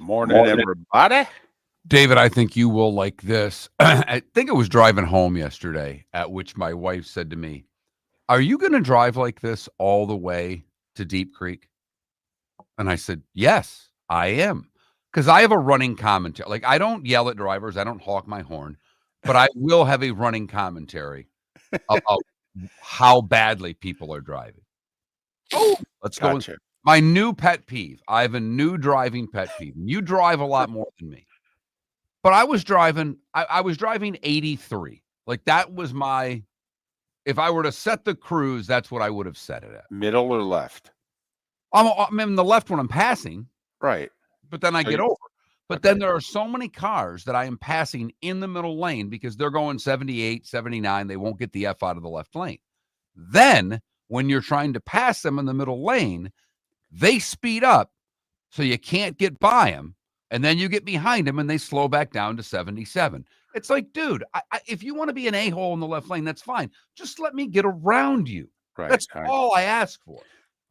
Morning, everybody. David, I think you will like this. I think I was driving home yesterday, at which my wife said to me, "Are you going to drive like this all the way to Deep Creek?" And I said, "Yes, I am." Because I have a running commentary. Like, I don't yell at drivers. I don't honk my horn. But I will have a running commentary about how badly people are driving. Oh, let's go. Gotcha. My new pet peeve. I have a new driving pet peeve. You drive a lot more than me. But I was driving 83. Like, that was my, if I were to set the cruise, that's what I would have set it at. Middle or left? I'm in the left when I'm passing. Right. But then I So get over. But okay. then there are so many cars that I am passing in the middle lane because they're going 78, 79. They won't get the F out of the left lane. Then when you're trying to pass them in the middle lane, they speed up so you can't get by them. And then you get behind them and they slow back down to 77. It's like, dude, if you want to be an a-hole in the left lane, that's fine. Just let me get around you. Right. That's all I ask for.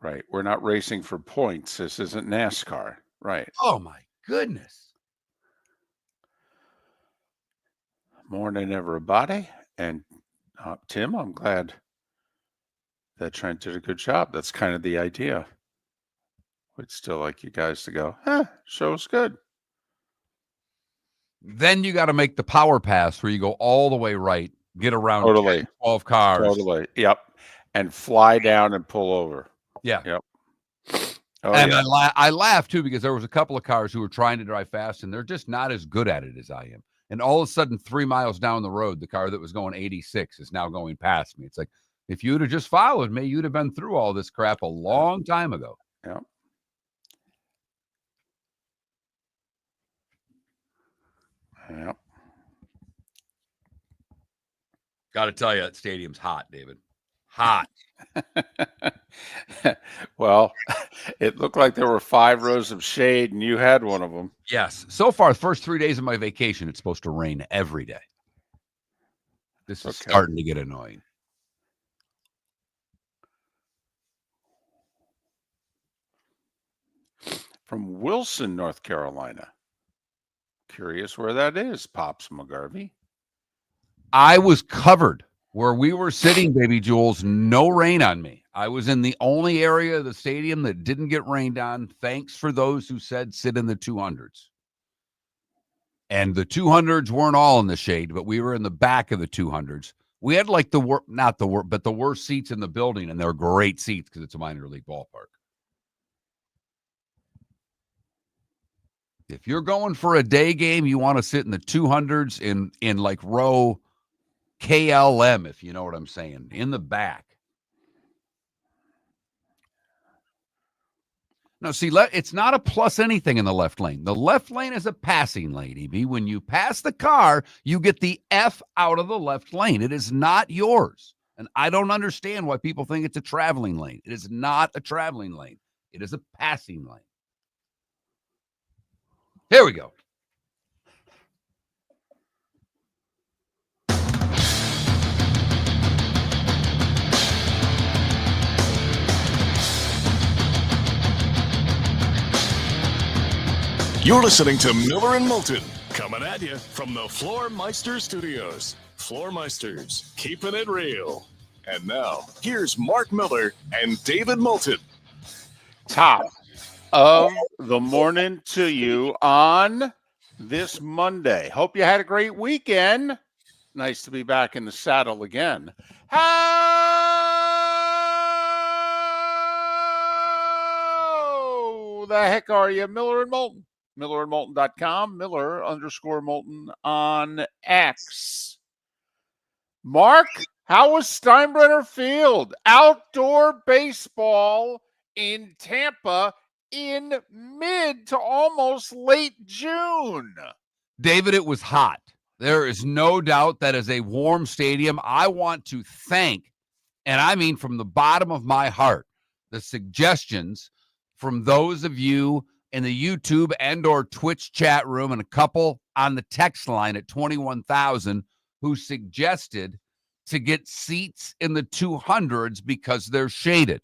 Right. We're not racing for points. This isn't NASCAR. Right. Oh, my goodness. Morning, everybody. And Tim, I'm glad that Trent did a good job. That's kind of the idea. We'd still like you guys to go, show's good. Then you got to make the power pass where you go all the way right, get around 10, 12 cars. Totally. Yep. And fly down and pull over. Yeah. Yep. Oh, and yeah. I laughed, too, because there was a couple of cars who were trying to drive fast, and they're just not as good at it as I am. And all of a sudden, 3 miles down the road, the car that was going 86 is now going past me. It's like, if you'd have just followed me, you'd have been through all this crap a long time ago. Yep. Yep. Got to tell you, that stadium's hot, David. Hot. Well, it looked like there were 5 rows of shade, and you had one of them. Yes. So far, the first 3 days of my vacation, it's supposed to rain every day. This is starting to get annoying. From Wilson, North Carolina. Curious where that is, Pops McGarvey. I was covered where we were sitting, baby Jules. No rain on me. I was in the only area of the stadium that didn't get rained on. Thanks for those who said sit in the 200s. And the 200s weren't all in the shade, but we were in the back of the 200s. We had like the worst seats in the building, and they're great seats because it's a minor league ballpark. If you're going for a day game, you want to sit in the 200s in like row KLM, if you know what I'm saying, in the back. Now, see, it's not a plus anything in the left lane. The left lane is a passing lane, EB. When you pass the car, you get the F out of the left lane. It is not yours. And I don't understand why people think it's a traveling lane. It is not a traveling lane. It is a passing lane. Here we go. You're listening to Miller and Moulton, coming at you from the Floor Meister Studios. Floor Meisters, keeping it real. And now, here's Mark Miller and David Moulton. Top of the morning to you on this Monday. Hope you had a great weekend. Nice to be back in the saddle again. How the heck are you, Miller and Moulton? MillerandMoulton.com, Miller_Moulton on X. Mark, how was Steinbrenner Field? Outdoor baseball in Tampa in mid to almost late June. David, it was hot. There is no doubt that is a warm stadium. I want to thank, and I mean from the bottom of my heart, the suggestions from those of you in the YouTube and or Twitch chat room and a couple on the text line at 21,000 who suggested to get seats in the 200s because they're shaded.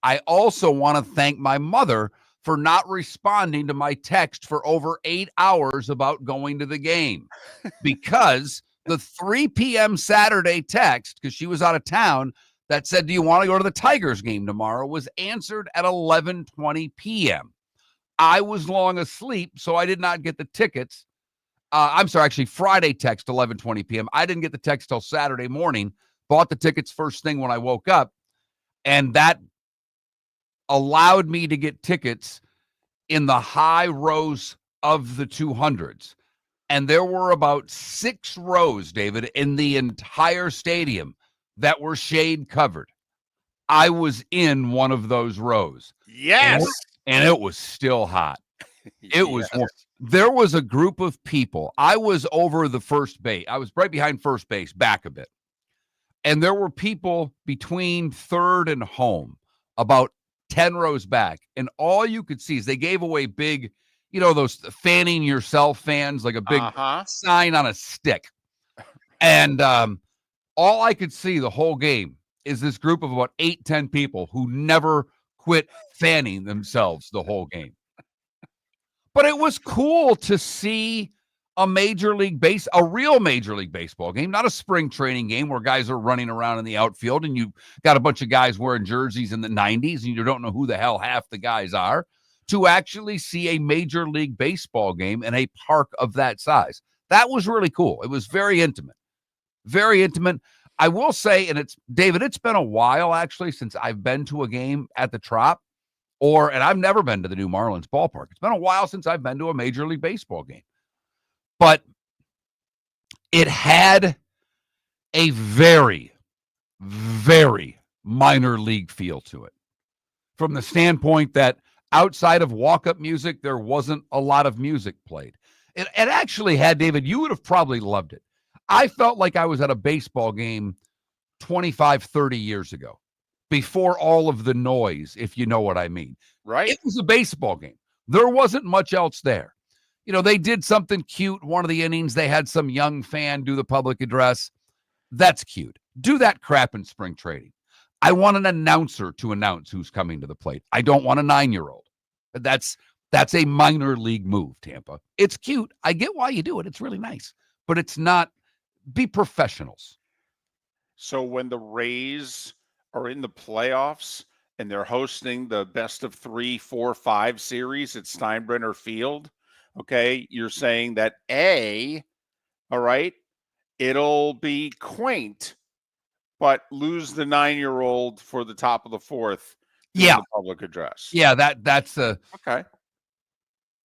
I also want to thank my mother for not responding to my text for over 8 hours about going to the game because the 3 p.m. Saturday text, because she was out of town, that said, do you want to go to the Tigers game tomorrow, was answered at 11:20 p.m. I was long asleep, so I did not get the tickets. I'm sorry, actually, Friday text, 11:20 p.m. I didn't get the text till Saturday morning, bought the tickets first thing when I woke up, and that allowed me to get tickets in the high rows of the 200s. And there were about 6 rows, David, in the entire stadium that were shade covered. I was in one of those rows. Yes. And it was still hot. It was Yes. There was a group of people. I was over the first base. I was right behind first base, back a bit. And there were people between third and home, about 10 rows back. And all you could see is they gave away big, those fanning yourself fans, like a big sign on a stick. And all I could see the whole game is this group of about 8-10 people who never quit fanning themselves the whole game. But it was cool to see a real Major League Baseball game, not a spring training game where guys are running around in the outfield and you got a bunch of guys wearing jerseys in the 90s and you don't know who the hell half the guys are, to actually see a Major League Baseball game in a park of that size. That was really cool. It was very intimate. Very intimate. I will say, and it's been a while actually since I've been to a game at the Trop, and I've never been to the new Marlins ballpark. It's been a while since I've been to a Major League Baseball game. But it had a very, very minor league feel to it. From the standpoint that outside of walk-up music, there wasn't a lot of music played. It actually had, David, you would have probably loved it. I felt like I was at a baseball game 25, 30 years ago, before all of the noise, if you know what I mean. Right. It was a baseball game. There wasn't much else there. They did something cute. One of the innings, they had some young fan do the public address. That's cute. Do that crap in spring training. I want an announcer to announce who's coming to the plate. I don't want a 9-year-old. That's a minor league move, Tampa. It's cute. I get why you do it. It's really nice. But it's not. Be professionals. So when the Rays are in the playoffs and they're hosting the best of 3, 4, 5 series at Steinbrenner Field, okay, you're saying that all right, it'll be quaint, but lose the 9-year-old for the top of the fourth. Yeah. The public address. Yeah, that's the okay.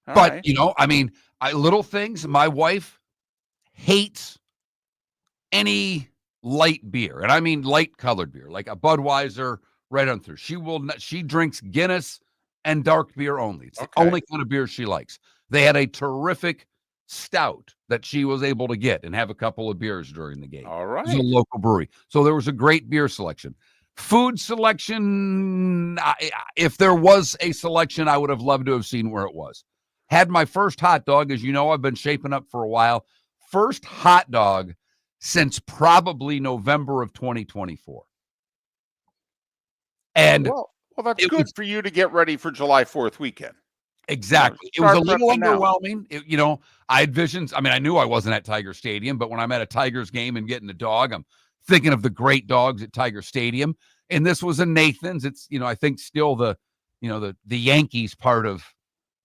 All but right. little things. My wife hates any light beer, and I mean light colored beer, like a Budweiser right on through. She drinks Guinness and dark beer only. It's the only kind of beer she likes. They had a terrific stout that she was able to get and have a couple of beers during the game. All right. It was a local brewery. So there was a great beer selection. Food selection, if there was a selection, I would have loved to have seen where it was. Had my first hot dog, as you know, I've been shaping up for a while. First hot dog since probably November of 2024. And well, that's good for you to get ready for July 4th weekend. Exactly. It was a little underwhelming. I had visions. I mean, I knew I wasn't at Tiger Stadium, but when I'm at a Tigers game and getting a dog, I'm thinking of the great dogs at Tiger Stadium. And this was a Nathan's. It's, I think still the Yankees part of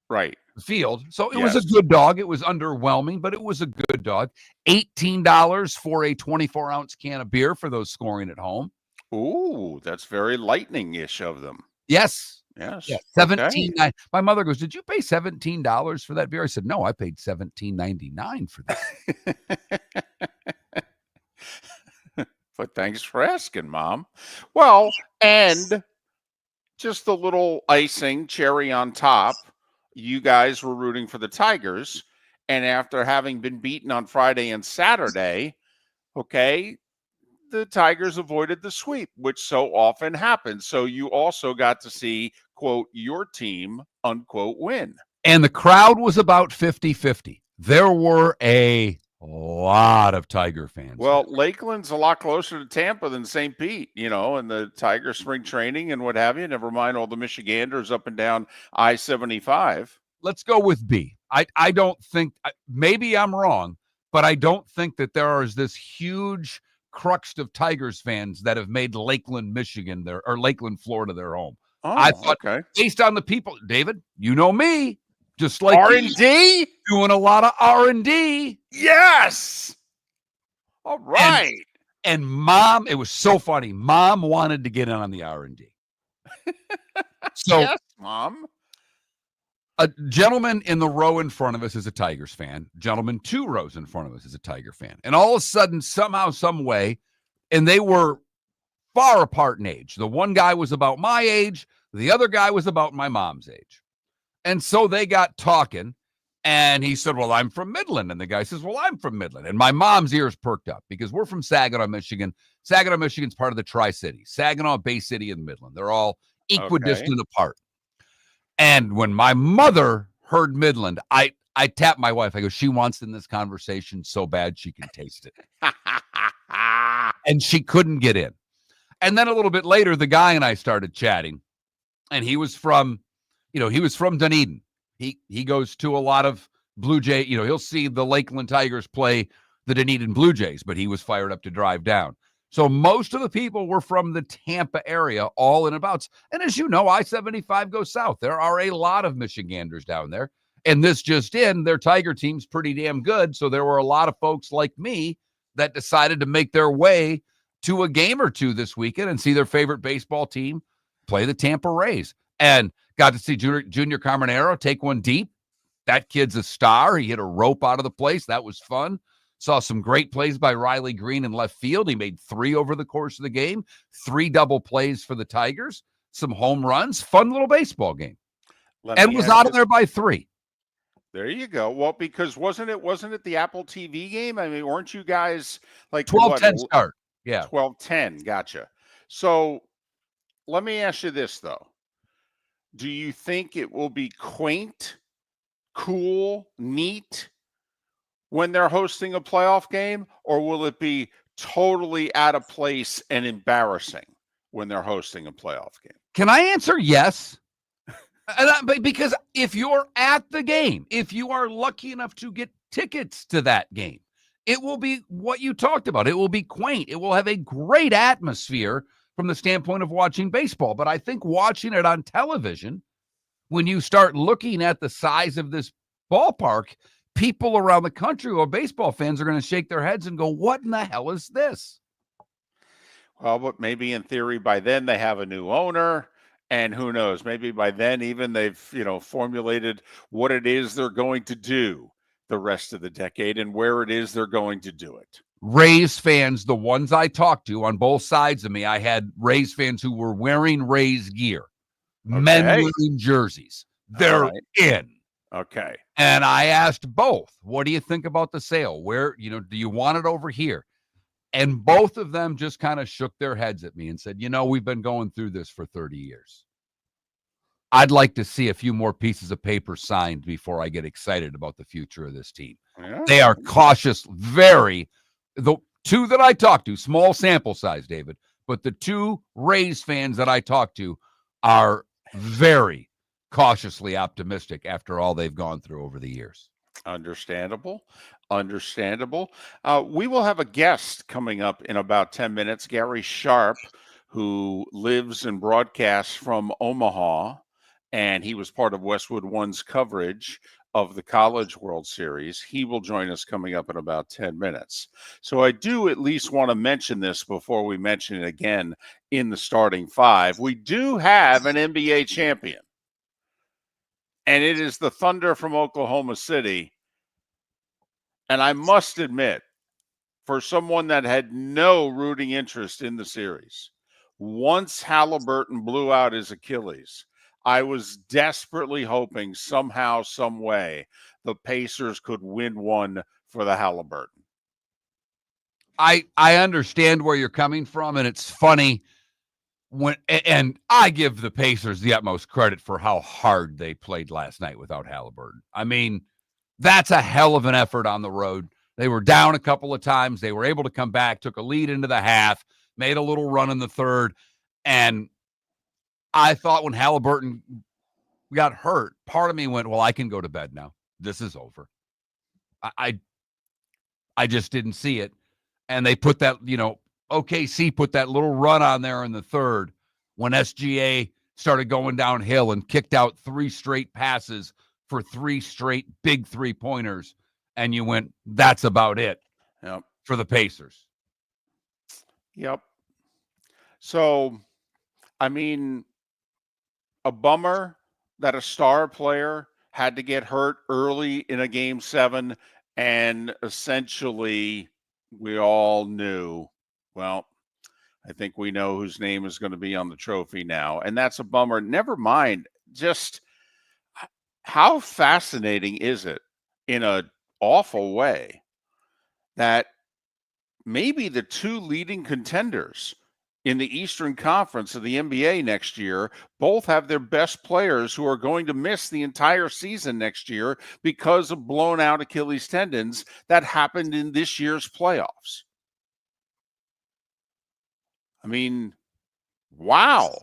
the field. So it was a good dog. It was underwhelming, but it was a good dog. $18 for a 24-ounce can of beer for those scoring at home. Ooh, that's very lightning-ish of them. Yes. Yes. Yeah, $17.99. My mother goes, "Did you pay $17 for that beer?" I said, "No, I paid $17.99 for that." But thanks for asking, Mom. Well, and just a little icing, cherry on top. You guys were rooting for the Tigers, and after having been beaten on Friday and Saturday, the Tigers avoided the sweep, which so often happens. So you also got to see, quote, your team, unquote, win. And the crowd was about 50-50. There were a A lot of Tiger fans. Well, there. Lakeland's a lot closer to Tampa than St. Pete, and the Tiger spring training and what have you. Never mind all the Michiganders up and down I-75. Let's go with B. I don't think, maybe I'm wrong, but I don't think that there is this huge crux of Tigers fans that have made Lakeland, Michigan, or Lakeland, Florida, their home. Oh, I thought, okay. based on the people, David, you know me, just like R&D? doing a lot of R&D. Yes. All right. And Mom, it was so funny. Mom wanted to get in on the R&D. So, yes, Mom. a gentleman in the row in front of us is a Tigers fan. Gentleman 2 rows in front of us is a Tiger fan. And all of a sudden, somehow, some way, and they were far apart in age. The one guy was about my age. The other guy was about my mom's age. And so they got talking, and he said, well, I'm from Midland. And the guy says, well, I'm from Midland. And my mom's ears perked up because we're from Saginaw, Michigan. Saginaw, Michigan's part of the Tri-Cities. Saginaw, Bay City, and Midland. They're all equidistant apart. And when my mother heard Midland, I tapped my wife. I go, she wants in this conversation so bad she can taste it. And she couldn't get in. And then a little bit later, the guy and I started chatting. And he was from Dunedin. He goes to a lot of Blue Jay. He'll see the Lakeland Tigers play the Dunedin Blue Jays, but he was fired up to drive down. So most of the people were from the Tampa area, all in abouts. And as you know, I-75 goes south. There are a lot of Michiganders down there. And this just in, their Tiger team's pretty damn good. So there were a lot of folks like me that decided to make their way to a game or two this weekend and see their favorite baseball team play the Tampa Rays. And got to see Junior Caminero take one deep. That kid's a star. He hit a rope out of the place. That was fun. Saw some great plays by Riley Green in left field. He made 3 over the course of the game, 3 double plays for the Tigers, some home runs, fun little baseball game. And was out of there by 3. There you go. Well, because wasn't it the Apple TV game? I mean, weren't you guys like 12-10 start? Yeah. 12-10. Gotcha. So let me ask you this, though. Do you think it will be quaint, cool, neat when they're hosting a playoff game, or will it be totally out of place and embarrassing when they're hosting a playoff game? Can I answer yes? Because if you're at the game, if you are lucky enough to get tickets to that game, it will be what you talked about. It will be quaint. It will have a great atmosphere from the standpoint of watching baseball. But I think watching it on television, when you start looking at the size of this ballpark, people around the country who are baseball fans are going to shake their heads and go, what in the hell is this? Well, but maybe in theory by then they have a new owner, and who knows, maybe by then even they've, formulated what it is they're going to do the rest of the decade and where it is they're going to do it. Rays fans, the ones I talked to on both sides of me, I had Rays fans who were wearing Rays gear, men wearing jerseys. They're in. Okay. And I asked both, what do you think about the sale? Where, do you want it over here? And both of them just kind of shook their heads at me and said, we've been going through this for 30 years. I'd like to see a few more pieces of paper signed before I get excited about the future of this team. Yeah. They are cautious, the 2 that I talked to, small sample size, David, but the 2 Rays fans that I talked to are very cautiously optimistic after all they've gone through over the years. Understandable. We will have a guest coming up in about 10 minutes, Gary Sharp, who lives and broadcasts from Omaha, and he was part of Westwood One's coverage of the College World Series. He will join us coming up in about 10 minutes. So I do at least want to mention this before we mention it again in the starting 5. We do have an NBA champion, and it is the Thunder from Oklahoma City. And I must admit, for someone that had no rooting interest in the series, once Halliburton blew out his Achilles, I was desperately hoping somehow, some way, the Pacers could win one for the Halliburton. I understand where you're coming from, and it's funny and I give the Pacers the utmost credit for how hard they played last night without Halliburton. I mean, that's a hell of an effort on the road They were down a couple of times. They were able to come back, took a lead into the half, made a little run in the third. And I thought when Halliburton got hurt, part of me went, well, I can go to bed now. This is over. I just didn't see it. And they put that, OKC put that little run on there in the third when SGA started going downhill and kicked out 3 straight passes for 3 straight big 3-pointers. And you went, that's about it for the Pacers. Yep. So, I mean, a bummer that a star player had to get hurt early in a game 7, and essentially we all knew, well, I think we know whose name is going to be on the trophy now, and that's a bummer. Never mind, just how fascinating is it in an awful way that maybe the 2 leading contenders in the Eastern Conference of the NBA next year both have their best players who are going to miss the entire season next year because of blown out Achilles tendons that happened in this year's playoffs. I mean, wow.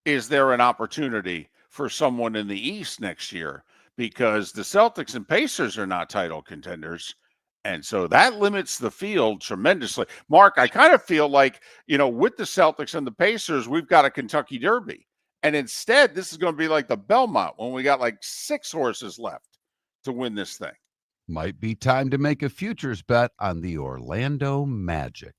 Is there an opportunity for someone in the East next year? Because the Celtics and Pacers are not title contenders. And so that limits the field tremendously. Mark, I kind of feel like, with the Celtics and the Pacers, we've got a Kentucky Derby. And instead, this is going to be like the Belmont when we got like 6 horses left to win this thing. Might be time to make a futures bet on the Orlando Magic.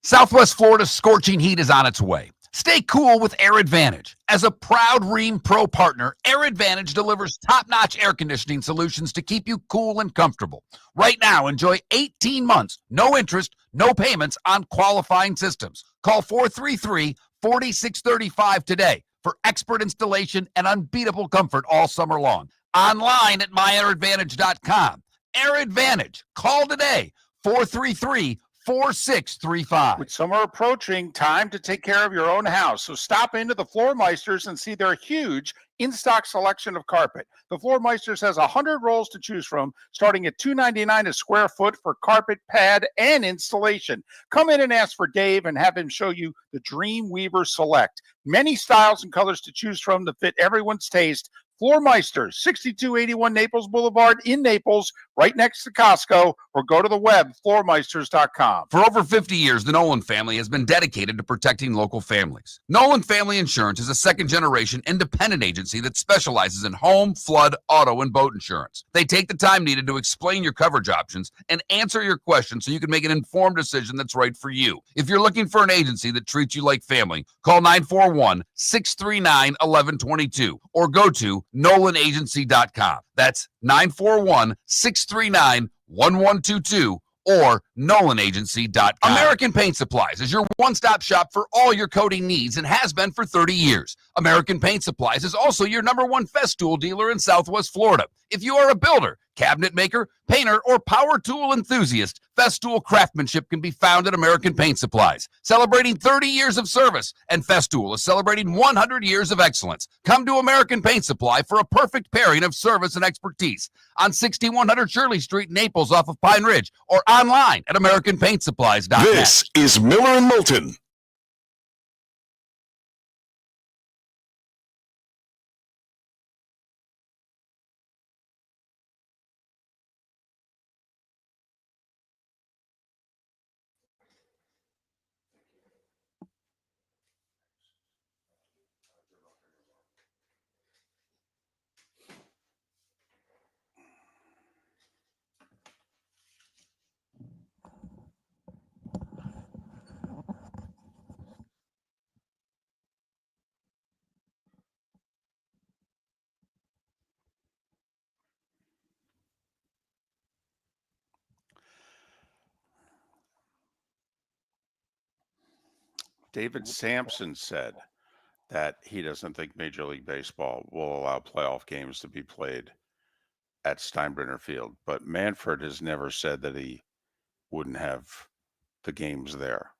Southwest Florida's scorching heat is on its way. Stay cool with Air Advantage. As a proud Rheem Pro partner, Air Advantage delivers top-notch air conditioning solutions to keep you cool and comfortable. Right now, enjoy 18 months, no interest, no payments on qualifying systems. Call 433-4635 today for expert installation and unbeatable comfort all summer long. Online at myairadvantage.com. Air Advantage. Call today, 433-4635. With summer approaching, time to take care of your own house. So stop into the Floor Meisters and see their huge in-stock selection of carpet. The Floor Meisters has 100 rolls to choose from, starting at $2.99 a square foot for carpet, pad, and installation. Come in and ask for Dave and have him show you the Dream Weaver Select. Many styles and colors to choose from to fit everyone's taste. Floor Meisters, 6281 Naples Boulevard in Naples, right next to Costco, or go to the web, floormeisters.com. For over 50 years, the Nolan family has been dedicated to protecting local families. Nolan Family Insurance is a second-generation independent agency that specializes in home, flood, auto, and boat insurance. They take the time needed to explain your coverage options and answer your questions so you can make an informed decision that's right for you. If you're looking for an agency that treats you like family, call 941-639-1122 or go to NolanAgency.com. That's 941-639-1122 or NolanAgency.com. American Paint Supplies is your one-stop shop for all your coating needs and has been for 30 years. American Paint Supplies is also your #1 Festool dealer in Southwest Florida. If you are a builder, cabinet maker, painter, or power tool enthusiast, Festool craftsmanship can be found at American Paint Supplies. Celebrating 30 years of service, and Festool is celebrating 100 years of excellence. Come to American Paint Supply for a perfect pairing of service and expertise on 6100 Shirley Street, Naples, off of Pine Ridge, or online at AmericanPaintSupplies.net. This is Miller and Moulton. David Sampson said that he doesn't think Major League Baseball will allow playoff games to be played at Steinbrenner Field, but Manfred has never said that he wouldn't have the games there.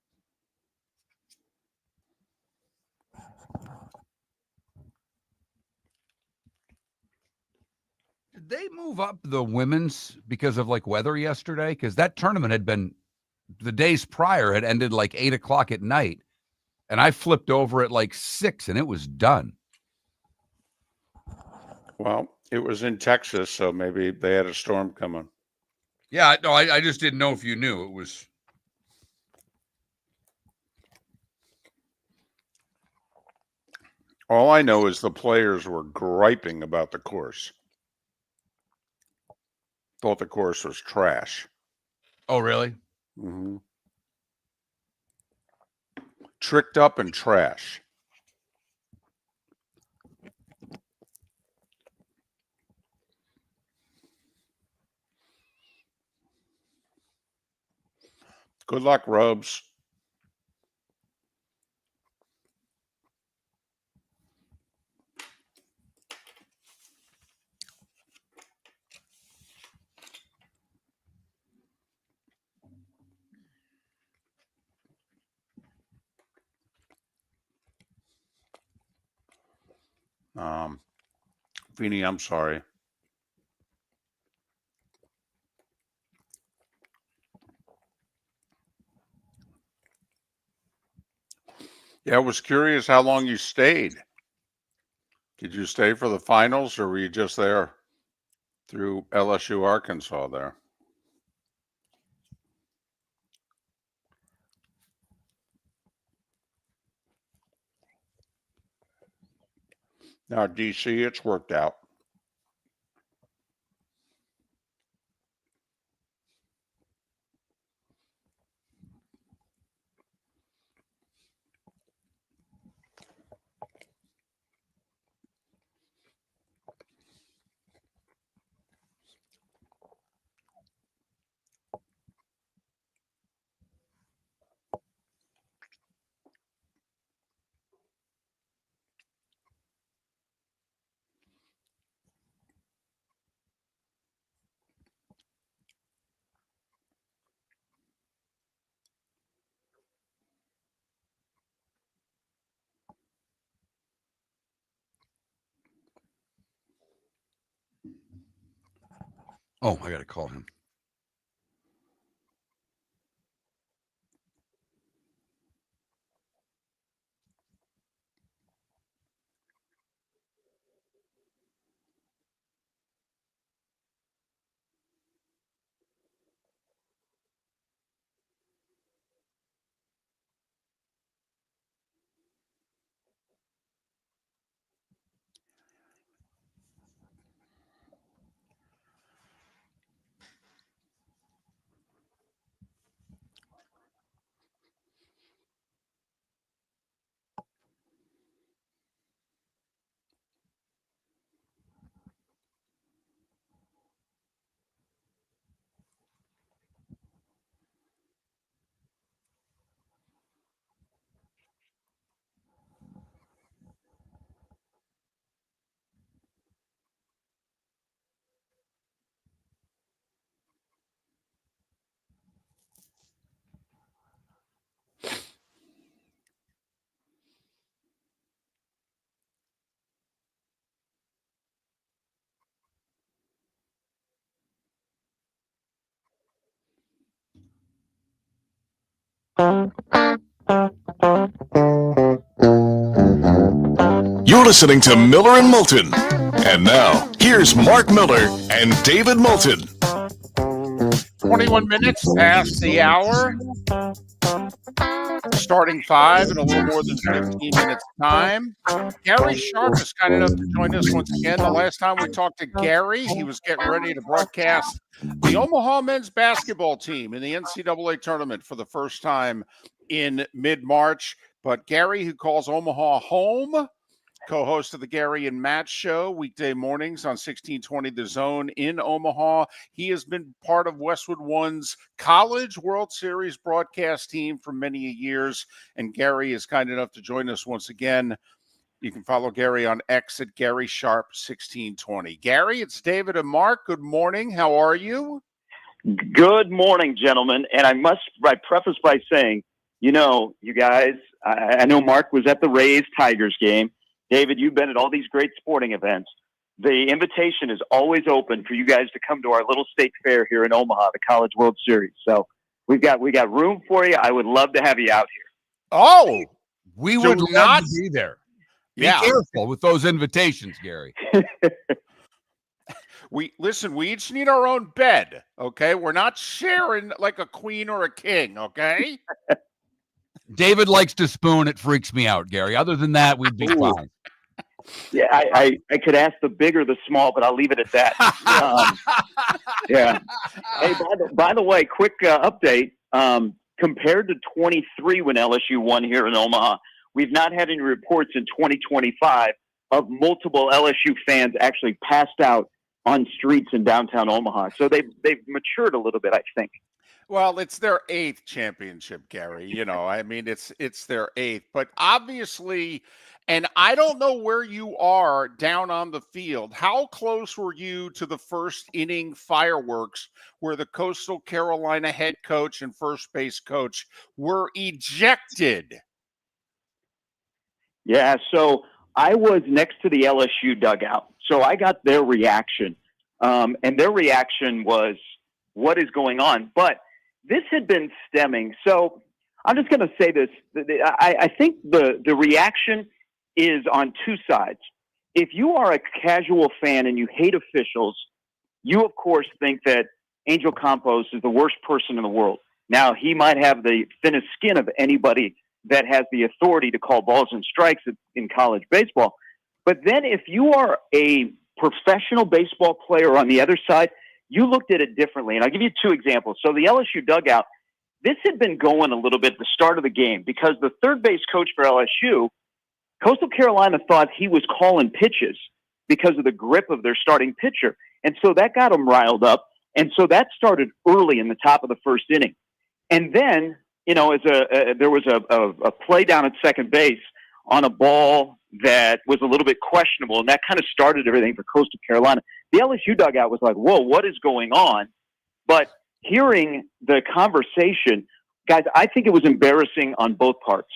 they move up the women's because of like weather yesterday? Because that tournament had been the days prior had ended like 8:00 at night, and I flipped over at like 6 and it was done. Well, it was in Texas, so maybe they had a storm coming. Yeah, no, I just didn't know if you knew. It was. All I know is the players were griping about the course. Thought the course was trash. Oh, really? Mm-hmm. Tricked up and trash. Good luck, Robes. Feeney, I'm sorry. Yeah, I was curious how long you stayed. Did you stay for the finals, or were you just there through LSU Arkansas there? Now, DC, it's worked out. Oh, I got to call him. You're listening to Miller and Moulton. And now, here's Mark Miller and David Moulton. 21 minutes past the hour. Starting 5 in a little more than 15 minutes time. Gary Sharp is kind enough to join us once again. The last time we talked to Gary, he was getting ready to broadcast the Omaha men's basketball team in the NCAA tournament for the first time in mid-March. But Gary, who calls Omaha home, co-host of the Gary and Matt Show, weekday mornings on 1620 The Zone in Omaha. He has been part of Westwood One's College World Series broadcast team for many years, and Gary is kind enough to join us once again. You can follow Gary on X at Gary Sharp 1620. Gary, it's David and Mark. Good morning. How are you? Good morning, gentlemen. And I preface by saying, you know, you guys, I know Mark was at the Rays-Tigers game. David, you've been at all these great sporting events. the invitation is always open for you guys to come to our little state fair here in Omaha, the College World Series. So we got room for you. I would love to have you out here. Oh, We do would we love not? to be there. Be Yeah. careful with those invitations, Gary. We each need our own bed, okay? We're not sharing like a queen or a king, okay? David likes to spoon. It freaks me out, Gary. Other than that, we'd be Ooh. fine. Yeah, I could ask the big or the small, but I'll leave it at that. Yeah. Hey, by the way, quick update. Compared to 23 when LSU won here in Omaha, we've not had any reports in 2025 of multiple LSU fans actually passed out on streets in downtown Omaha. So they've matured a little bit, I think. Well, it's their 8th championship, Gary. You know, I mean, it's their 8th, but obviously, and I don't know where you are down on the field. How close were you to the first inning fireworks where the Coastal Carolina head coach and first base coach were ejected? Yeah, so I was next to the LSU dugout. So I got their reaction. And their reaction was, what is going on? But this had been stemming. So I'm just going to say this. I think the reaction is on two sides. If you are a casual fan and you hate officials, you, of course, think that Angel Campos is the worst person in the world. Now, he might have the thinnest skin of anybody that has the authority to call balls and strikes in college baseball. But then if you are a professional baseball player on the other side, you looked at it differently. And I'll give you 2 examples. So the LSU dugout, this had been going a little bit at the start of the game because the third base coach for LSU, Coastal Carolina thought he was calling pitches because of the grip of their starting pitcher. And so that got them riled up. And so that started early in the top of the first inning. And then, you know, there was a play down at second base on a ball that was a little bit questionable, and that kind of started everything for Coastal Carolina. The LSU dugout was like, whoa, what is going on? But hearing the conversation, guys, I think it was embarrassing on both parts.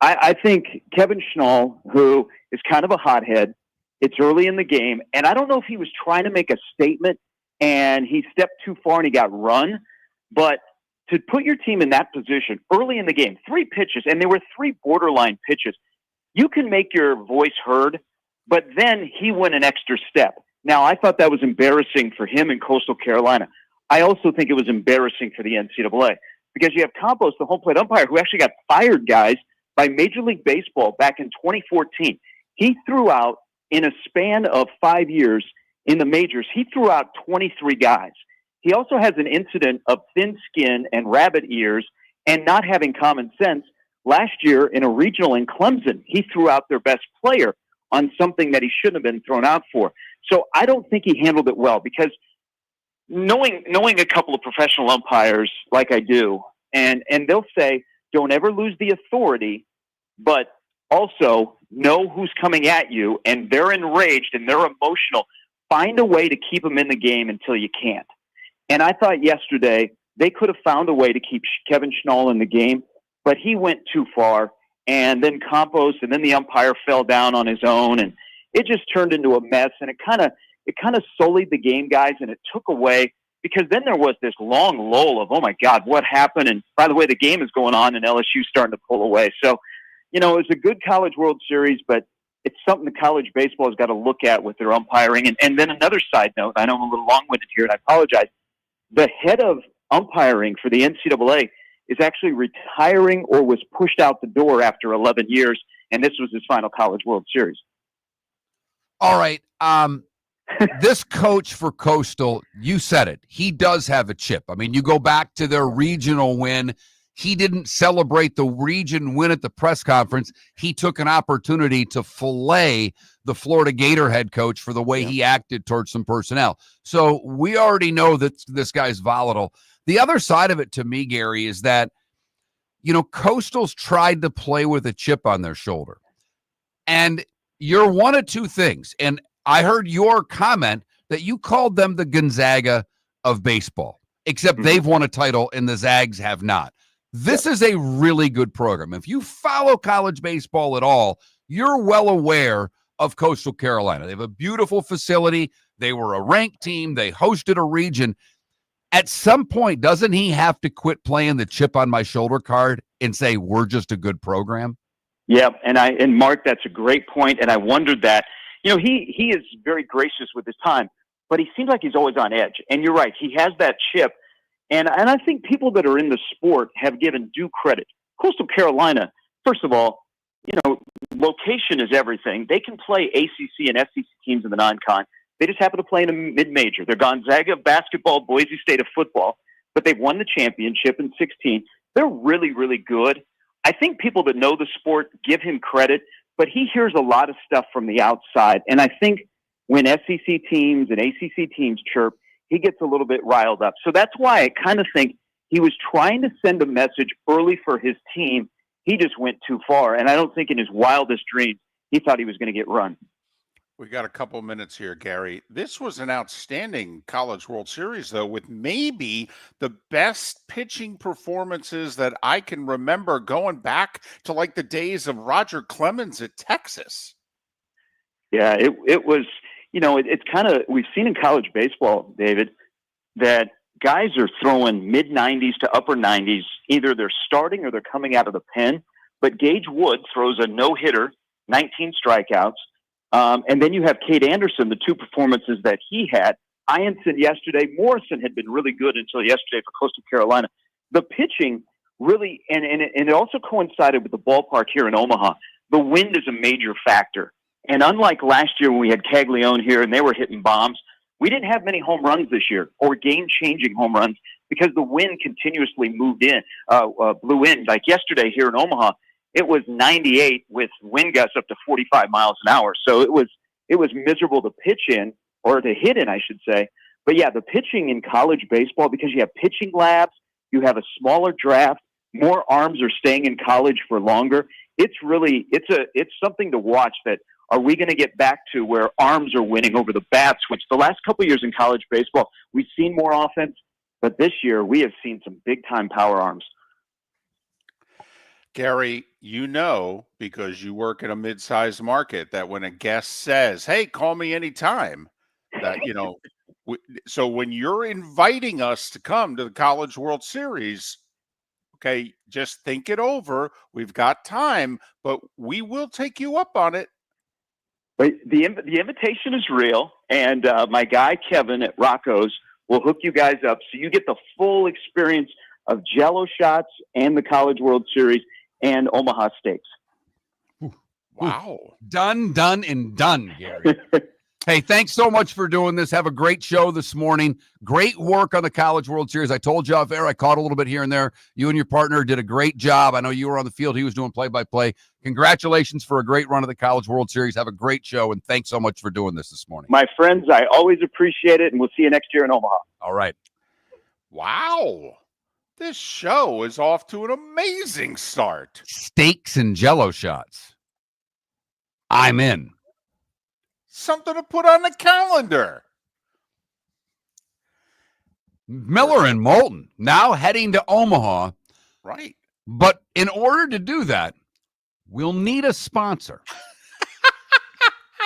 I think Kevin Schnall, who is kind of a hothead, it's early in the game, and I don't know if he was trying to make a statement and he stepped too far and he got run, but to put your team in that position early in the game, 3 pitches, and there were 3 borderline pitches, you can make your voice heard, but then he went an extra step. Now, I thought that was embarrassing for him in Coastal Carolina. I also think it was embarrassing for the NCAA because you have Campos, the home plate umpire, who actually got fired, guys, by Major League Baseball back in 2014. He threw out, in a span of 5 years in the majors, he threw out 23 guys. He also has an incident of thin skin and rabbit ears and not having common sense. Last year in a regional in Clemson, he threw out their best player on something that he shouldn't have been thrown out for. So I don't think he handled it well because knowing a couple of professional umpires like I do, and they'll say, don't ever lose the authority, but also know who's coming at you, and they're enraged and they're emotional. Find a way to keep them in the game until you can't. And I thought yesterday they could have found a way to keep Kevin Schnall in the game, but he went too far. And then Campos, and then the umpire fell down on his own, and it just turned into a mess. And it kind of sullied the game, guys, and it took away, because then there was this long lull of, oh my God, what happened? And by the way, the game is going on, and LSU starting to pull away. So, you know, it was a good College World Series, but it's something the college baseball has got to look at with their umpiring. And then another side note, I know I'm a little long-winded here, and I apologize. The head of umpiring for the NCAA is actually retiring or was pushed out the door after 11 years, and this was his final College World Series. All right. This coach for Coastal, you said it. He does have a chip. I mean, you go back to their regional win. He didn't celebrate the region win at the press conference. He took an opportunity to fillet the Florida Gator head coach for the way he acted towards some personnel. So we already know that this guy's volatile. The other side of it to me, Gary, is that, you know, Coastal's tried to play with a chip on their shoulder. And you're one of two things. And I heard your comment that you called them the Gonzaga of baseball, except they've won a title and the Zags have not. This is a really good program. If you follow college baseball at all, you're well aware of Coastal Carolina. They have a beautiful facility. They were a ranked team. They hosted a region. At some point, doesn't he have to quit playing the chip on my shoulder card and say, we're just a good program? Yeah, and Mark, that's a great point, and I wondered that. He is very gracious with his time, but he seems like he's always on edge. And you're right, he has that chip. And I think people that are in the sport have given due credit. Coastal Carolina, first of all, location is everything. They can play ACC and SEC teams in the non-con. They just happen to play in a mid-major. They're Gonzaga of basketball, Boise State of football, but they've won the championship in 16. They're really, really good. I think people that know the sport give him credit, but he hears a lot of stuff from the outside. And I think when SEC teams and ACC teams chirp, he gets a little bit riled up. So that's why I kind of think he was trying to send a message early for his team. He just went too far. And I don't think in his wildest dreams he thought he was going to get run. We got a couple minutes here, Gary. This was an outstanding College World Series, though, with maybe the best pitching performances that I can remember going back to like the days of Roger Clemens at Texas. Yeah, it was, it's kind of, we've seen in college baseball, David, that guys are throwing mid-90s to upper 90s. Either they're starting or they're coming out of the pen. But Gage Wood throws a no-hitter, 19 strikeouts. And then you have Cade Anderson, the two performances that he had. Ianson yesterday. Morrison had been really good until yesterday for Coastal Carolina. The pitching really, and it also coincided with the ballpark here in Omaha. The wind is a major factor. And unlike last year when we had Caglione here and they were hitting bombs, we didn't have many home runs this year or game-changing home runs because the wind continuously blew in. Like yesterday here in Omaha, it was 98 with wind gusts up to 45 miles an hour. So it was miserable to pitch in, or to hit in, I should say. But yeah, the pitching in college baseball, because you have pitching labs, you have a smaller draft, more arms are staying in college for longer. It's something to watch. That are we going to get back to where arms are winning over the bats, which the last couple of years in college baseball, we've seen more offense, but this year we have seen some big time power arms. Gary, because you work in a mid-sized market, that when a guest says, hey, call me anytime, that, so when you're inviting us to come to the College World Series, okay, just think it over. We've got time, but we will take you up on it. But the invitation is real, and my guy Kevin at Rocco's will hook you guys up so you get the full experience of Jello shots and the College World Series and Omaha Steaks. Wow. Done, and done, Gary. Hey, thanks so much for doing this. Have a great show this morning. Great work on the College World Series. I told you off air, I caught a little bit here and there. You and your partner did a great job. I know you were on the field. He was doing play-by-play. Congratulations for a great run of the College World Series. Have a great show, and thanks so much for doing this morning. My friends, I always appreciate it, and we'll see you next year in Omaha. All right. Wow. This show is off to an amazing start. Steaks and Jello shots. I'm in. Something to put on the calendar. Miller and Moulton now heading to Omaha. Right. But in order to do that, we'll need a sponsor.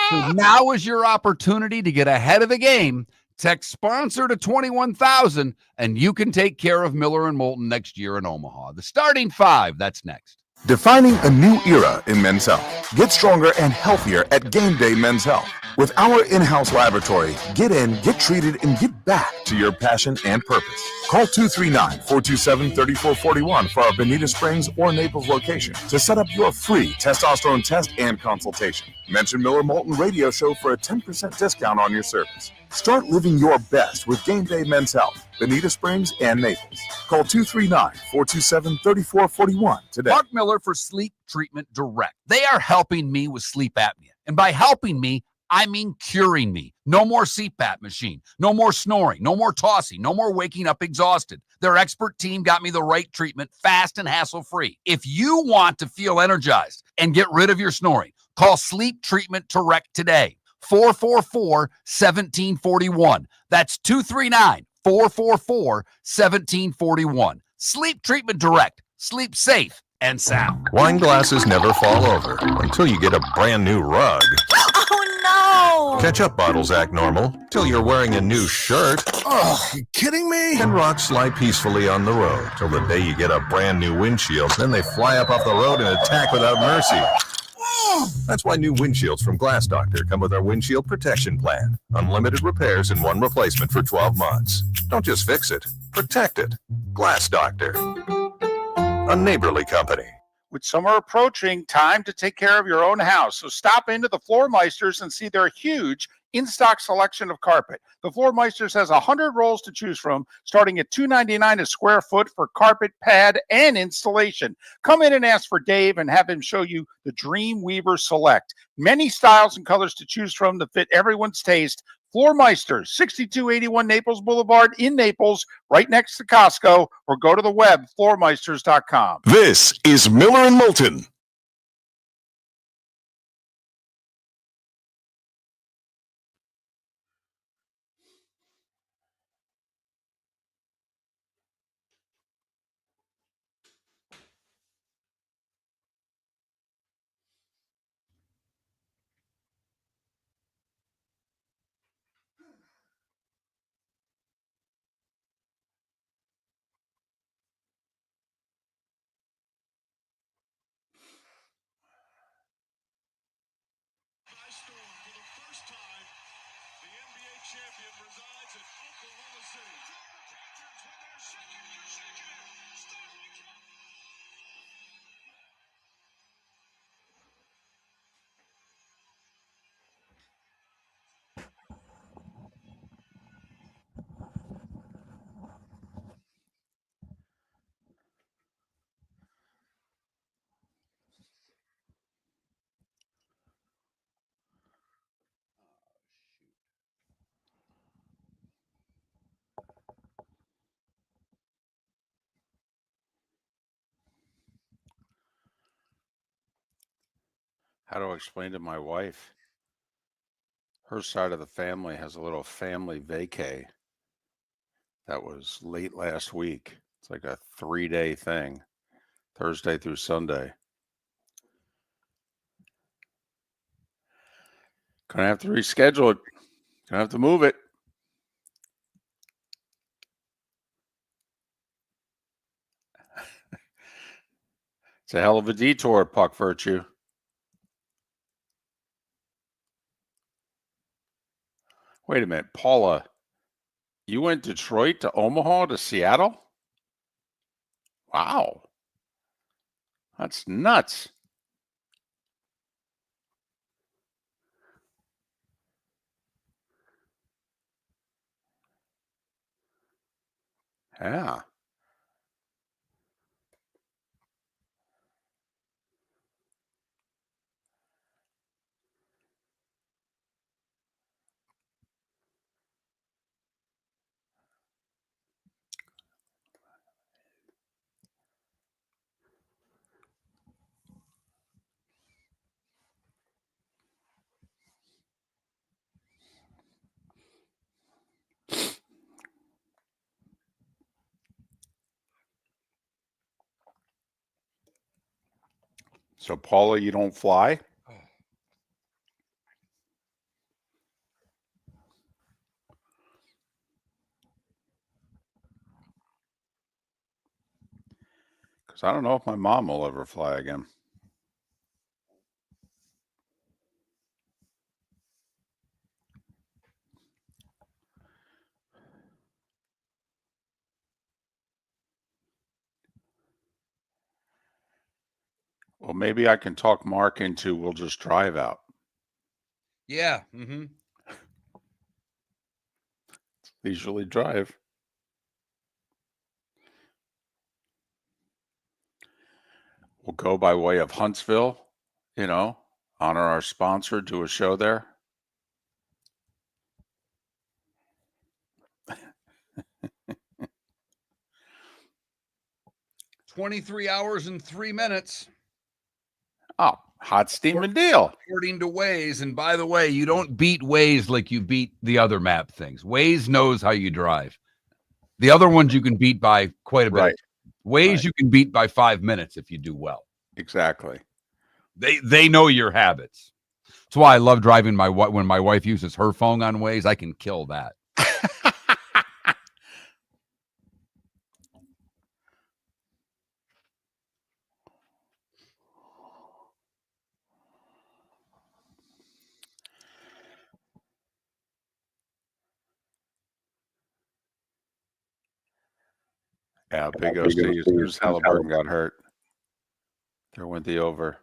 So now is your opportunity to get ahead of the game. Text sponsor to 21,000 and you can take care of Miller and Moulton next year in Omaha. The starting five, that's next. Defining a new era in men's health. Get stronger and healthier at Game Day Men's Health. With our in-house laboratory, get in, get treated, and get back to your passion and purpose. Call 239-427-3441 for our Bonita Springs or Naples location to set up your free testosterone test and consultation. Mention Miller Moulton Radio Show for a 10% discount on your service. Start living your best with Game Day Men's Health, Bonita Springs and Naples. Call 239-427-3441 today. Mark Miller for Sleep Treatment Direct. They are helping me with sleep apnea. And by helping me, I mean curing me. No more CPAP machine. No more snoring. No more tossing. No more waking up exhausted. Their expert team got me the right treatment, fast and hassle-free. If you want to feel energized and get rid of your snoring, call Sleep Treatment Direct today. 444-1741. That's 239-444-1741. Sleep Treatment Direct. Sleep safe and sound. Wine glasses never fall over until you get a brand new rug. Ketchup bottles act normal till you're wearing a new shirt. Oh, you kidding me? And rocks slide peacefully on the road till the day you get a brand new windshield. Then they fly up off the road and attack without mercy. That's why new windshields from Glass Doctor come with our windshield protection plan. Unlimited repairs and one replacement for 12 months. Don't just fix it, protect it. Glass Doctor, a neighborly company. With summer approaching, time to take care of your own house. So stop into the Floormeisters and see their huge in-stock selection of carpet. The Floormeisters has 100 rolls to choose from, starting at $2.99 a square foot for carpet, pad, and installation. Come in and ask for Dave and have him show you the Dream Weaver Select. Many styles and colors to choose from to fit everyone's taste. Floormeisters, 6281 Naples Boulevard in Naples, right next to Costco, or go to the web, floormeisters.com. This is Miller and Moulton. How do I explain to my wife? Her side of the family has a little family vacay that was late last week. It's like a 3-day thing, Thursday through Sunday. Gonna have to reschedule it. Gonna have to move it. It's a hell of a detour, Puck Virtue. Wait a minute, Paula. You went Detroit to Omaha to Seattle? Wow. That's nuts. Yeah. So, Paula, you don't fly? Because I don't know if my mom will ever fly again. Well, maybe I can talk Mark into we'll just drive out. Yeah. Leisurely drive. We'll go by way of Huntsville, honor our sponsor, do a show there. $23 hours and 3 minutes. Oh, hot steaming deal. According to Waze. And by the way, you don't beat Waze like you beat the other map things. Waze knows how you drive. The other ones you can beat by quite a bit. Right. Waze you can beat by 5 minutes if you do well. Exactly. They know your habits. That's why I love driving when my wife uses her phone on Waze. I can kill that. Yeah, Big O Steve, as soon as Halliburton got hurt, there went the over.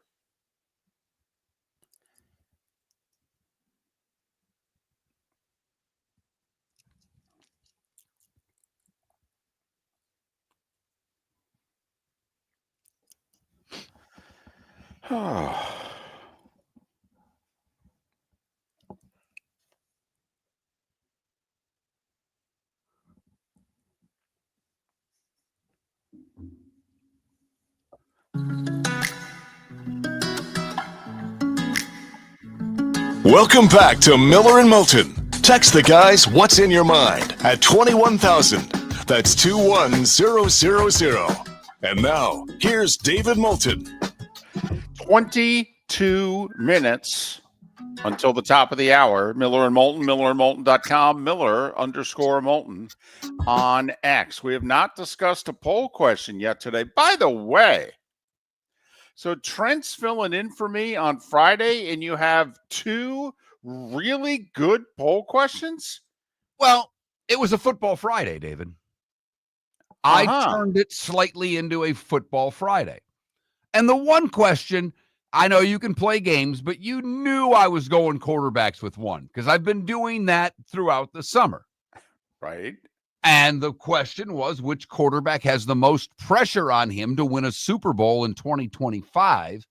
Welcome back to Miller and Moulton. Text the guys what's in your mind at 21,000. That's 21000. And now, here's David Moulton. 22 minutes until the top of the hour. Miller and Moulton, millerandmoulton.com, Miller_Moulton on X. We have not discussed a poll question yet today. By the way, so Trent's filling in for me on Friday, and you have 2 really good poll questions? Well, it was a Football Friday, David. I turned it slightly into a Football Friday. And the one question, I know you can play games, but you knew I was going quarterbacks with one because I've been doing that throughout the summer. Right. And the question was, which quarterback has the most pressure on him to win a Super Bowl in 2025?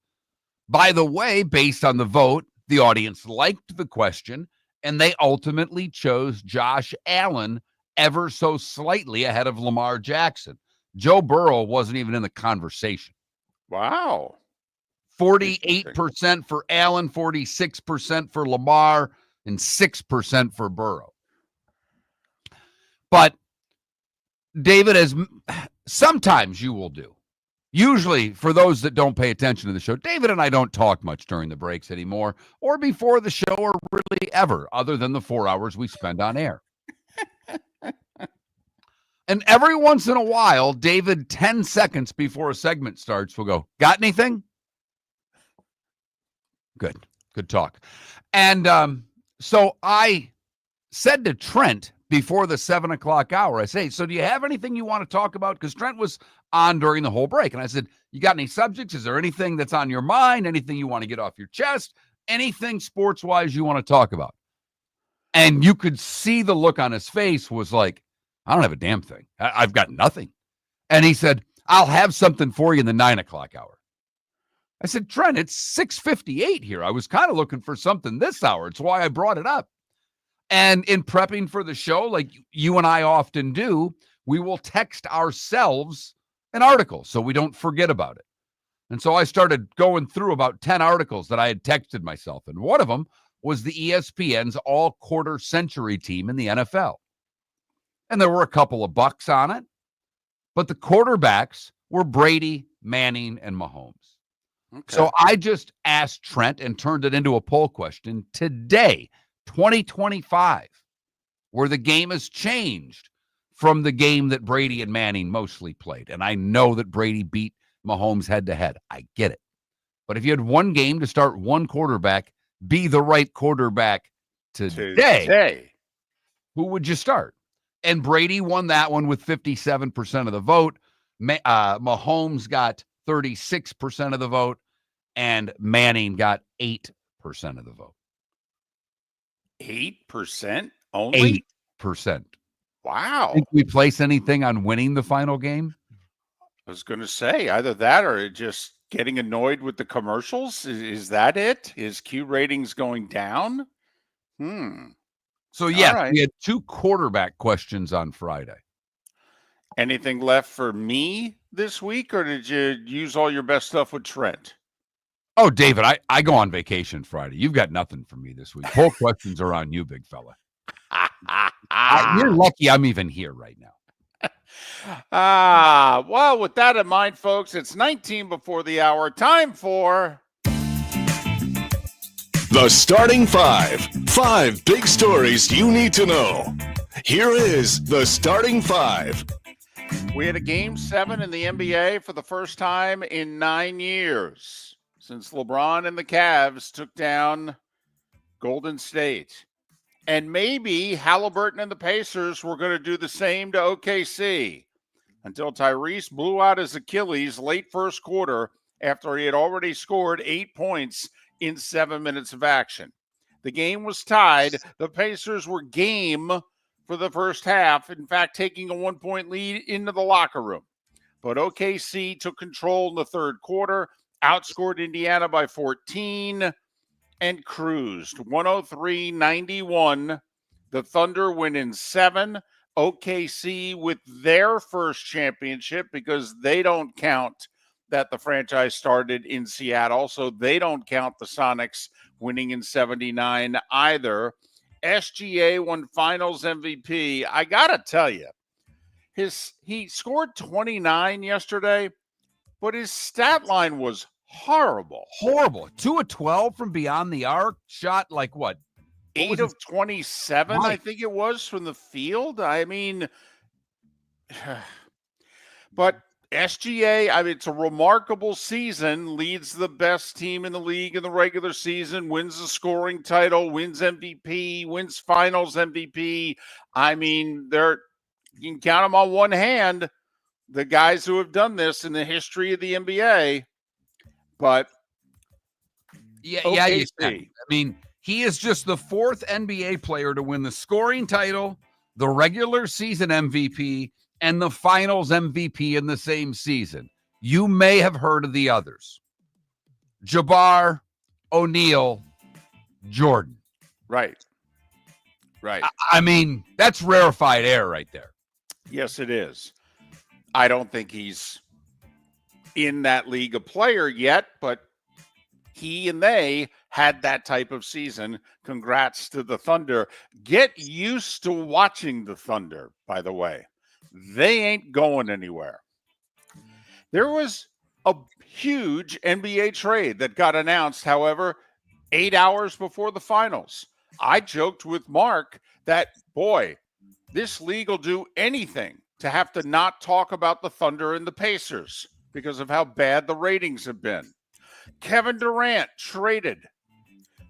By the way, based on the vote, the audience liked the question, and they ultimately chose Josh Allen ever so slightly ahead of Lamar Jackson. Joe Burrow wasn't even in the conversation. Wow. 48% for Allen, 46% for Lamar, and 6% for Burrow. But David, as sometimes you will do, usually for those that don't pay attention to the show, David and I don't talk much during the breaks anymore or before the show or really ever, other than the 4 hours we spend on air. And every once in a while, David, 10 seconds before a segment starts, will go, got anything? Good talk. And so I said to Trent before the 7 o'clock hour, I say, so do you have anything you want to talk about? Because Trent was on during the whole break. And I said, you got any subjects? Is there anything that's on your mind? Anything you want to get off your chest? Anything sports-wise you want to talk about? And you could see the look on his face was like, I don't have a damn thing. I've got nothing. And he said, I'll have something for you in the 9 o'clock hour. I said, Trent, it's 6:58 here. I was kind of looking for something this hour. It's why I brought it up. And in prepping for the show, like you and I often do, we will text ourselves an article so we don't forget about it. And so I started going through about 10 articles that I had texted myself. And one of them was the ESPN's all-quarter century team in the NFL. And there were a couple of bucks on it. But the quarterbacks were Brady, Manning, and Mahomes. Okay. So I just asked Trent and turned it into a poll question today, 2025, where the game has changed from the game that Brady and Manning mostly played. And I know that Brady beat Mahomes head-to-head. I get it. But if you had one game to start one quarterback, be the right quarterback today, who would you start? And Brady won that one with 57% of the vote. Mahomes got 36% of the vote, and Manning got 8% of the vote. 8% only? 8%. Wow. Think we place anything on winning the final game? I was going to say either that or just getting annoyed with the commercials. Is that it? Is Q ratings going down? So, yes, we had 2 quarterback questions on Friday. Anything left for me this week, or did you use all your best stuff with Trent? Oh, David, I go on vacation Friday. You've got nothing for me this week. Poll questions are on you, big fella. You're lucky I'm even here right now. Well, with that in mind, folks, it's 19 before the hour. Time for The starting five. 5 big stories you need to know. Here is the starting five. We had a game 7 in the NBA for the first time in 9 years since LeBron and the Cavs took down Golden State. And maybe Halliburton and the Pacers were going to do the same to OKC until Tyrese blew out his Achilles late first quarter after he had already scored 8 points in 7 minutes of action. The game was tied. The Pacers were game for the first half, in fact, taking a 1-point lead into the locker room. But OKC took control in the third quarter, outscored Indiana by 14, and cruised 103-91. The Thunder win in 7. OKC with their first championship, because they don't count that the franchise started in Seattle, so they don't count the Sonics winning in 79 either. SGA won Finals MVP. I gotta tell you, he scored 29 yesterday, but his stat line was horrible. 2 of 12 from beyond the arc. Shot like what? 8 of 27, Right. I think it was, from the field. I mean, but SGA, I mean, it's a remarkable season, leads the best team in the league in the regular season, wins the scoring title, wins MVP, wins Finals MVP. I mean, you can count them on one hand, the guys who have done this in the history of the NBA. But Yeah, you can. OKC. I mean, he is just the 4th NBA player to win the scoring title, the regular season MVP, and the Finals MVP in the same season. You may have heard of the others: Jabbar, O'Neal, Jordan. Right. I mean, that's rarefied air right there. Yes, it is. I don't think he's in that league of player yet, but he and they had that type of season. Congrats to the Thunder. Get used to watching the Thunder, by the way. They ain't going anywhere. There was a huge NBA trade that got announced, however, 8 hours before the finals. I joked with Mark that, boy, this league will do anything to have to not talk about the Thunder and the Pacers because of how bad the ratings have been. Kevin Durant traded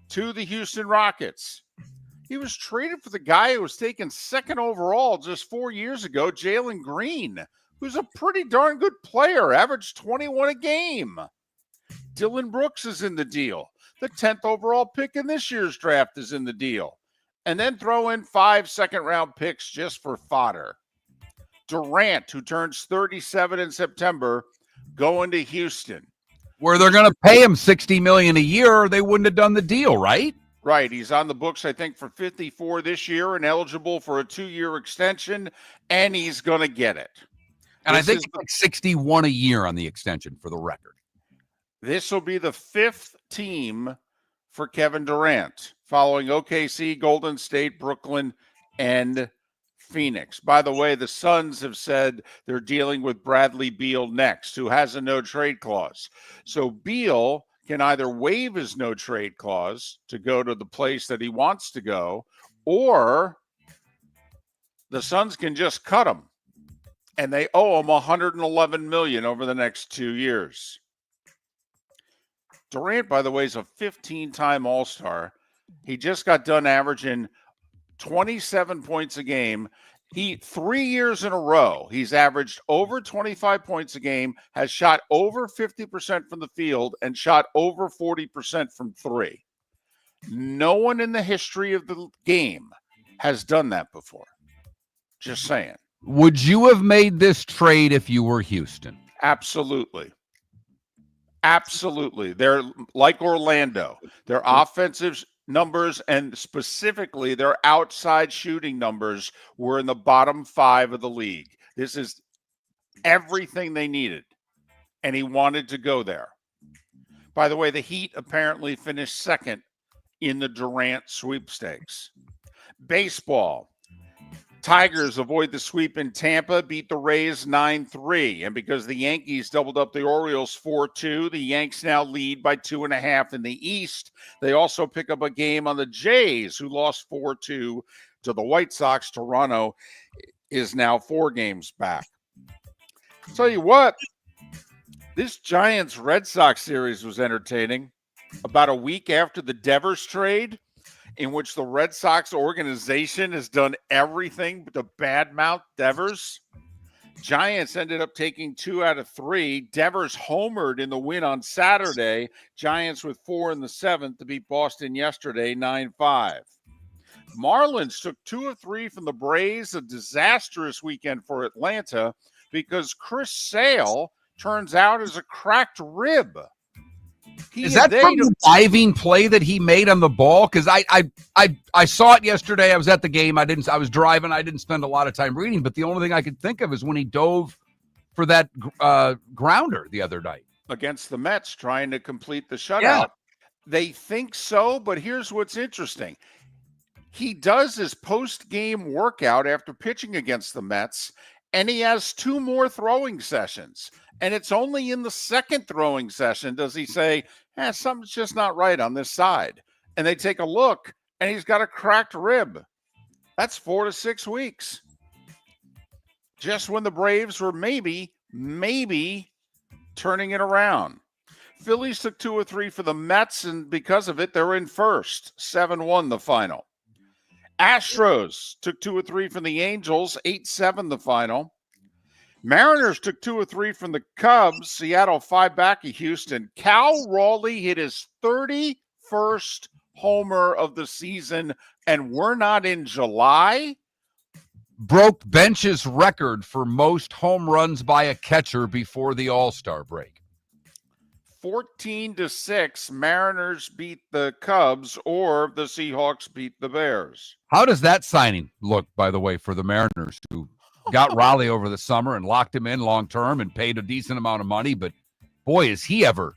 to the Houston Rockets. He was traded for the guy who was taken 2nd overall just 4 years ago, Jalen Green, who's a pretty darn good player, averaged 21 a game. Dylan Brooks is in the deal. The 10th overall pick in this year's draft is in the deal. And then throw in 5 second-round picks just for fodder. Durant, who turns 37 in September, going to Houston. Where they're going to pay him $60 million a year, or they wouldn't have done the deal, right? Right. He's on the books, I think, for 54 this year and eligible for a 2-year extension, and he's going to get it. And I think it's like 61 a year on the extension, for the record. This will be the 5th team for Kevin Durant, following OKC, Golden State, Brooklyn, and Phoenix. By the way, the Suns have said they're dealing with Bradley Beal next, who has a no-trade clause. So Beal can either waive his no-trade clause to go to the place that he wants to go, or the Suns can just cut him, and they owe him $111 million over the next 2 years. Durant, by the way, is a 15-time All-Star. He just got done averaging 27 points a game. 3 years in a row, he's averaged over 25 points a game, has shot over 50% from the field, and shot over 40% from 3. No one in the history of the game has done that before. Just saying. Would you have made this trade if you were Houston? Absolutely. Absolutely. They're like Orlando. Their offensive numbers and specifically their outside shooting numbers were in the bottom 5 of the league. This is everything they needed, and he wanted to go there. By the way, the Heat apparently finished 2nd in the Durant sweepstakes. Baseball. Tigers avoid the sweep in Tampa, beat the Rays 9-3. And because the Yankees doubled up the Orioles 4-2, the Yanks now lead by 2.5 in the East. They also pick up a game on the Jays, who lost 4-2 to the White Sox. Toronto is now 4 games back. Tell you what, this Giants-Red Sox series was entertaining. About a week after the Devers trade, in which the Red Sox organization has done everything to badmouth Devers, Giants ended up taking 2 out of 3. Devers homered in the win on Saturday. Giants with 4 in the 7th to beat Boston yesterday 9-5. Marlins took 2 of 3 from the Braves, a disastrous weekend for Atlanta because Chris Sale turns out is a cracked rib. Is that from the diving play that he made on the ball? Because I saw it yesterday. I was at the game. I was driving. I didn't spend a lot of time reading. But the only thing I could think of is when he dove for that grounder the other night against the Mets, trying to complete the shutout. Yeah. They think so, but here's what's interesting. He does his post-game workout after pitching against the Mets, and he has 2 more throwing sessions. And it's only in the second throwing session does he say, something's just not right on this side. And they take a look, and he's got a cracked rib. That's 4 to 6 weeks. Just when the Braves were maybe turning it around. Phillies took 2 or 3 for the Mets, and because of it, they're in first. 7-1 the final. Astros took 2 or 3 from the Angels, 8-7 the final. Mariners took 2 or 3 from the Cubs. Seattle 5 back of Houston. Cal Raleigh hit his 31st homer of the season, and we're not in July. Broke Bench's record for most home runs by a catcher before the All-Star break. 14-6, Mariners beat the Cubs, or the Seahawks beat the Bears. How does that signing look, by the way, for the Mariners, who got Raleigh over the summer and locked him in long-term and paid a decent amount of money? But, boy, is he ever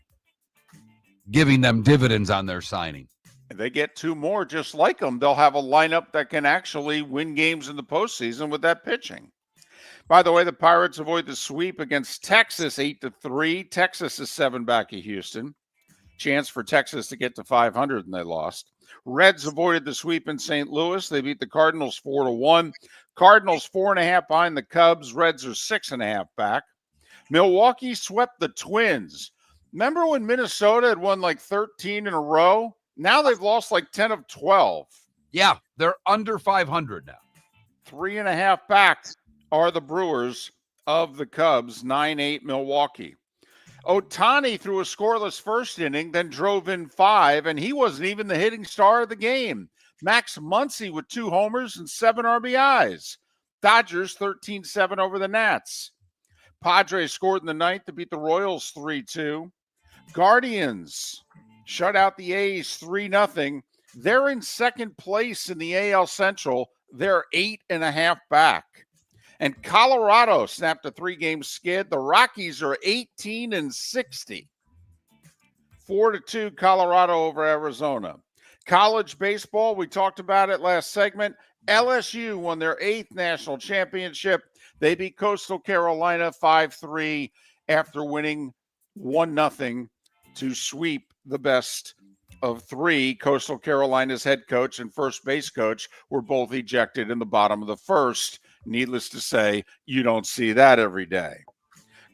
giving them dividends on their signing. If they get 2 more just like him, they'll have a lineup that can actually win games in the postseason with that pitching. By the way, the Pirates avoid the sweep against Texas 8-3. Texas is 7 back of Houston. Chance for Texas to get to 500, and they lost. Reds avoided the sweep in St. Louis. They beat the Cardinals 4-1. Cardinals 4.5 behind the Cubs. Reds are 6.5 back. Milwaukee swept the Twins. Remember when Minnesota had won like 13 in a row? Now they've lost like 10 of 12. Yeah, they're under 500 now. 3.5 back are the Brewers of the Cubs, 9-8 Milwaukee. Ohtani threw a scoreless first inning, then drove in 5, and he wasn't even the hitting star of the game. Max Muncy with 2 homers and 7 RBIs. Dodgers 13-7 over the Nats. Padres scored in the 9th to beat the Royals 3-2. Guardians shut out the A's 3-0. They're in second place in the AL Central. They're 8.5 back. And Colorado snapped a 3-game skid. The Rockies are 18-60. 4-2 Colorado over Arizona. College baseball, we talked about it last segment. LSU won their 8th national championship. They beat Coastal Carolina 5-3 after winning 1-0 to sweep the best of 3. Coastal Carolina's head coach and first base coach were both ejected in the bottom of the first. Needless to say, you don't see that every day.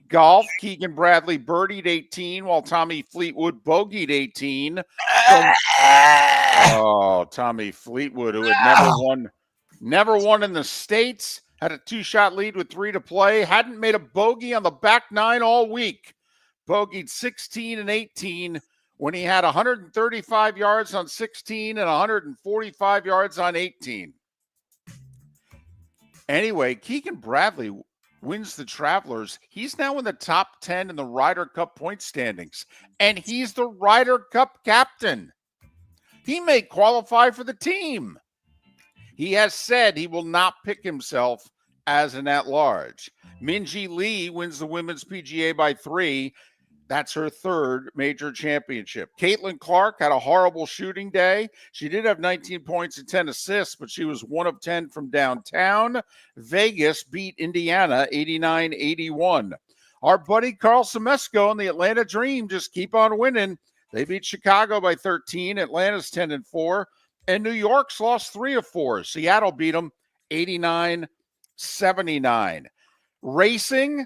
Golf, Keegan Bradley birdied 18 while Tommy Fleetwood bogeyed 18. Tommy Fleetwood, who had never won in the States, had a 2-shot lead with 3 to play, hadn't made a bogey on the back 9 all week. Bogeyed 16 and 18 when he had 135 yards on 16 and 145 yards on 18. Anyway, Keegan Bradley wins the Travelers. He's now in the top 10 in the Ryder Cup point standings, and he's the Ryder Cup captain. He may qualify for the team. He has said he will not pick himself as an at-large. Minjee Lee wins the Women's PGA by 3. That's her third major championship. Caitlin Clark had a horrible shooting day. She did have 19 points and 10 assists, but she was 1 of 10 from downtown. Vegas beat Indiana 89-81. Our buddy Carl Semesco and the Atlanta Dream just keep on winning. They beat Chicago by 13. Atlanta's 10-4. And New York's lost 3 of 4. Seattle beat them 89-79. Racing,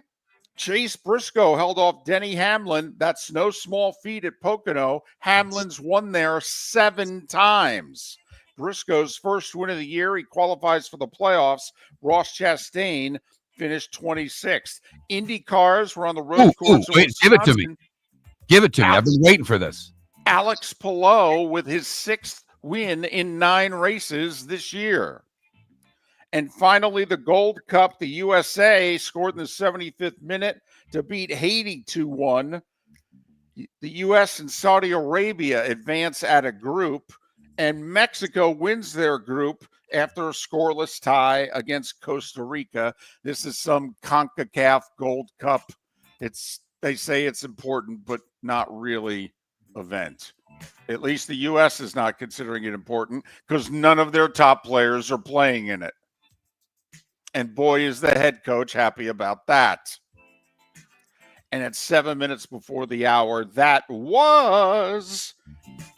Chase Briscoe held off Denny Hamlin. That's no small feat at Pocono. Hamlin's won there 7 times. Briscoe's first win of the year. He qualifies for the playoffs. Ross Chastain finished 26th. Indy cars were on the road course. Wait, give it to me. Give it to me. I've been waiting for this. Alex Palou with his 6th win in 9 races this year. And finally, the Gold Cup, the USA scored in the 75th minute to beat Haiti 2-1. The U.S. and Saudi Arabia advance at a group, and Mexico wins their group after a scoreless tie against Costa Rica. This is some CONCACAF Gold Cup. They say it's important, but not really event. At least the U.S. is not considering it important because none of their top players are playing in it. And boy, is the head coach happy about that. And at 7 minutes before the hour, that was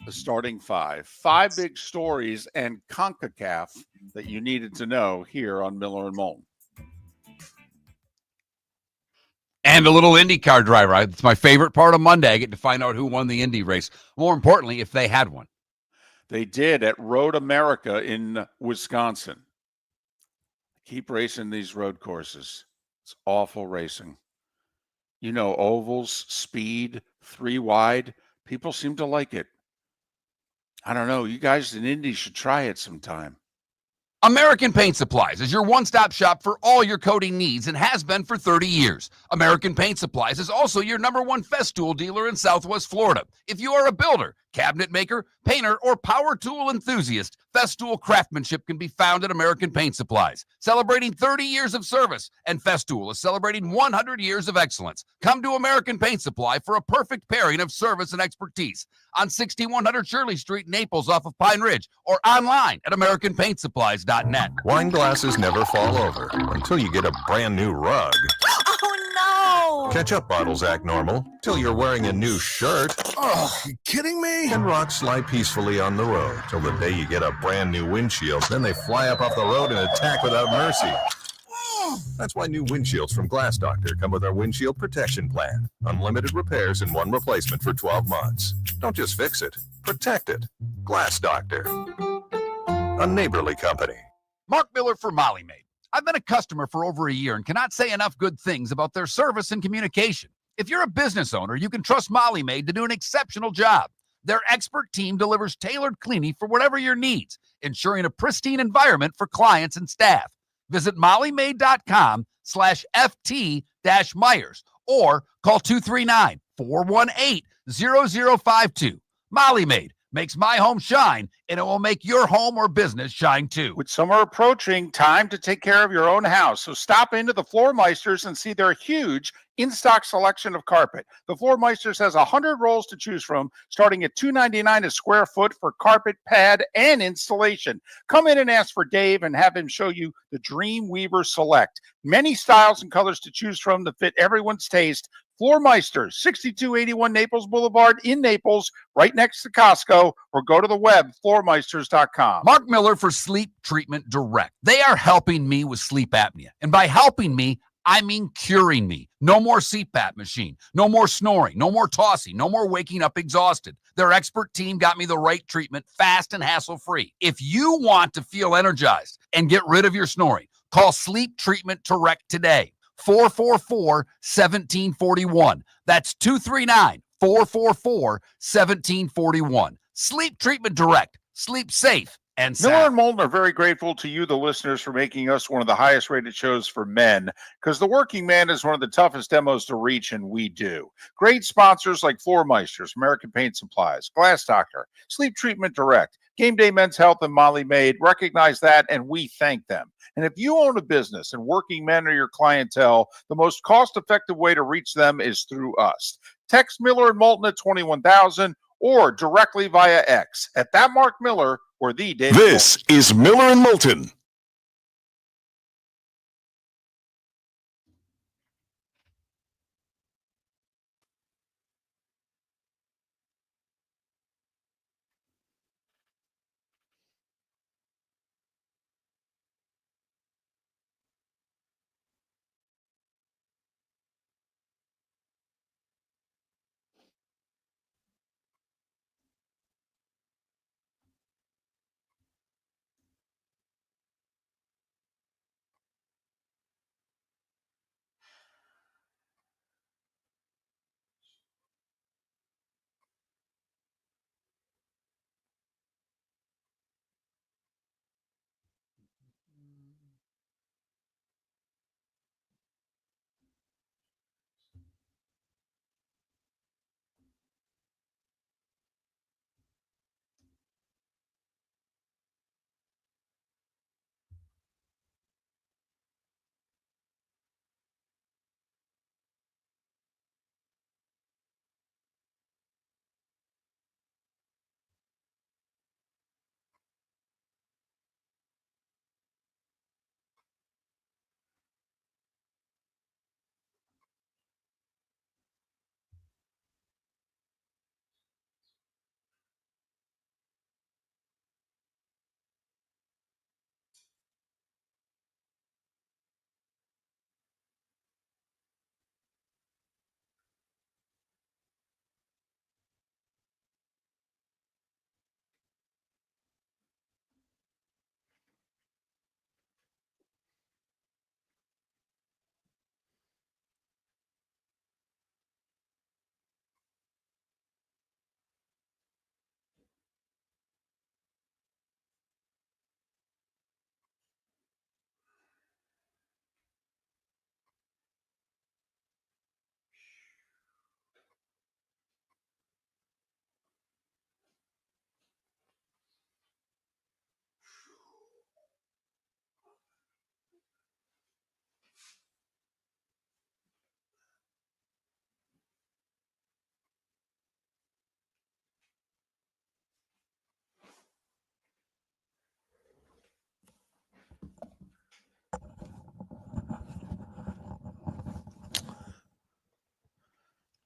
the starting 5. 5 big stories and CONCACAF that you needed to know here on Miller and Moulton. And a little IndyCar driver. It's my favorite part of Monday. I get to find out who won the Indy race. More importantly, if they had one. They did at Road America in Wisconsin. Keep racing these road courses. It's awful racing. You know, ovals, speed, 3 wide. People seem to like it. I don't know. You guys in Indy should try it sometime. American Paint Supplies is your one-stop shop for all your coating needs and has been for 30 years. American Paint Supplies is also your #1 Festool dealer in Southwest Florida. If you are a builder, cabinet maker, painter, or power tool enthusiast, Festool craftsmanship can be found at American Paint Supplies. Celebrating 30 years of service, and Festool is celebrating 100 years of excellence. Come to American Paint Supply for a perfect pairing of service and expertise on 6100 Shirley Street, Naples off of Pine Ridge, or online at AmericanPaintSupplies.net. Wine glasses never fall over until you get a brand new rug. Oh, no! Ketchup bottles act normal till you're wearing a new shirt. Oh, you kidding me? And rocks slide peacefully on the road till the day you get a brand new windshield. Then they fly up off the road and attack without mercy. That's why new windshields from Glass Doctor come with our windshield protection plan. Unlimited repairs and 1 replacement for 12 months. Don't just fix it, protect it. Glass Doctor. A neighborly company. Mark Miller for Molly Maid. I've been a customer for over a year and cannot say enough good things about their service and communication. If you're a business owner, you can trust Molly Maid to do an exceptional job. Their expert team delivers tailored cleaning for whatever your needs, ensuring a pristine environment for clients and staff. Visit mollymaid.com/FT-Myers or call 239-418-0052. Molly Maid makes my home shine, and it will make your home or business shine too. With summer approaching, time to take care of your own house. So stop into the Floormeisters and see their huge in-stock selection of carpet. The Floormeisters has 100 rolls to choose from, starting at $2.99 a square foot for carpet, pad, and installation. Come in and ask for Dave and have him show you the Dreamweaver Select. Many styles and colors to choose from to fit everyone's taste. Floormeisters, 6281 Naples Boulevard in Naples, right next to Costco, or go to the web, floormeisters.com. Mark Miller for Sleep Treatment Direct. They are helping me with sleep apnea. And by helping me, I mean curing me. No more CPAP machine, no more snoring, no more tossing, no more waking up exhausted. Their expert team got me the right treatment, fast and hassle-free. If you want to feel energized and get rid of your snoring, call Sleep Treatment Direct today. 444-1741. That's 239-444-1741. Sleep Treatment Direct. Sleep safe and sound. Miller and Moulton are very grateful to you, the listeners, for making us one of the highest rated shows for men, because the working man is one of the toughest demos to reach, and we do. Great sponsors like Floormeisters, American Paint Supplies, Glass Doctor, Sleep Treatment Direct, Game Day Men's Health and Molly Maid recognize that, and we thank them. And if you own a business and working men are your clientele, the most cost-effective way to reach them is through us. Text Miller and Moulton at 21,000 or directly via X at that Mark Miller or the David This is Miller and Moulton.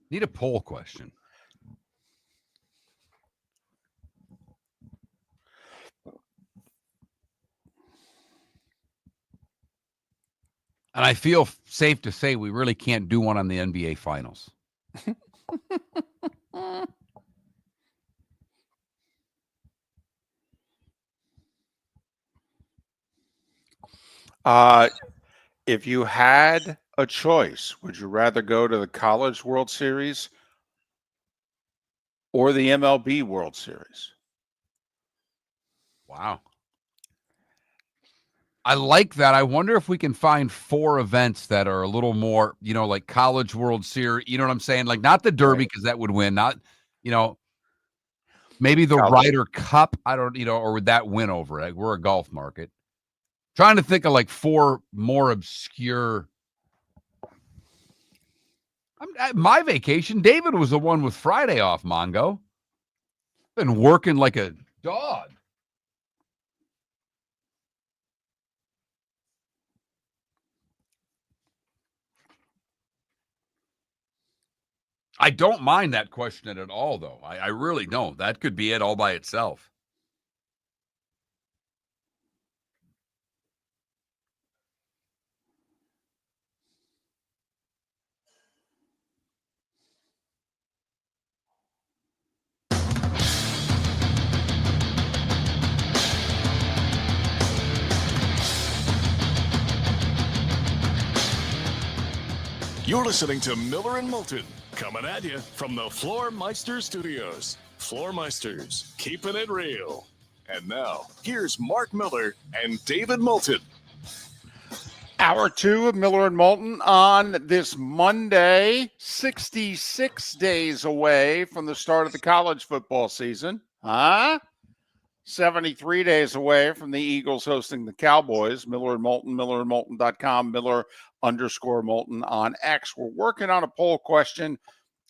Need a poll question. And I feel safe to say we really can't do one on the NBA Finals. If you had a choice, would you rather go to the College World Series or the MLB World Series? Wow. I like that. I wonder if we can find 4 events that are a little more, like College World Series. You know what I'm saying? Like not the Derby because that would win. Not, maybe the Ryder Cup. I don't, or would that win over it? We're a golf market. Trying to think of like 4 more obscure. My vacation, David was the one with Friday off, Mongo. Been working like a dog. I don't mind that question at all, though. I really don't. That could be it all by itself. You're listening to Miller and Moulton, coming at you from the Floormeister Studios. Floormeisters, keeping it real. And now, here's Mark Miller and David Moulton. Hour 2 of Miller and Moulton on this Monday, 66 days away from the start of the college football season. Huh? 73 days away from the Eagles hosting the Cowboys. Miller and Moulton, millerandmoulton.com, Miller_Moulton on X. We're working on a poll question.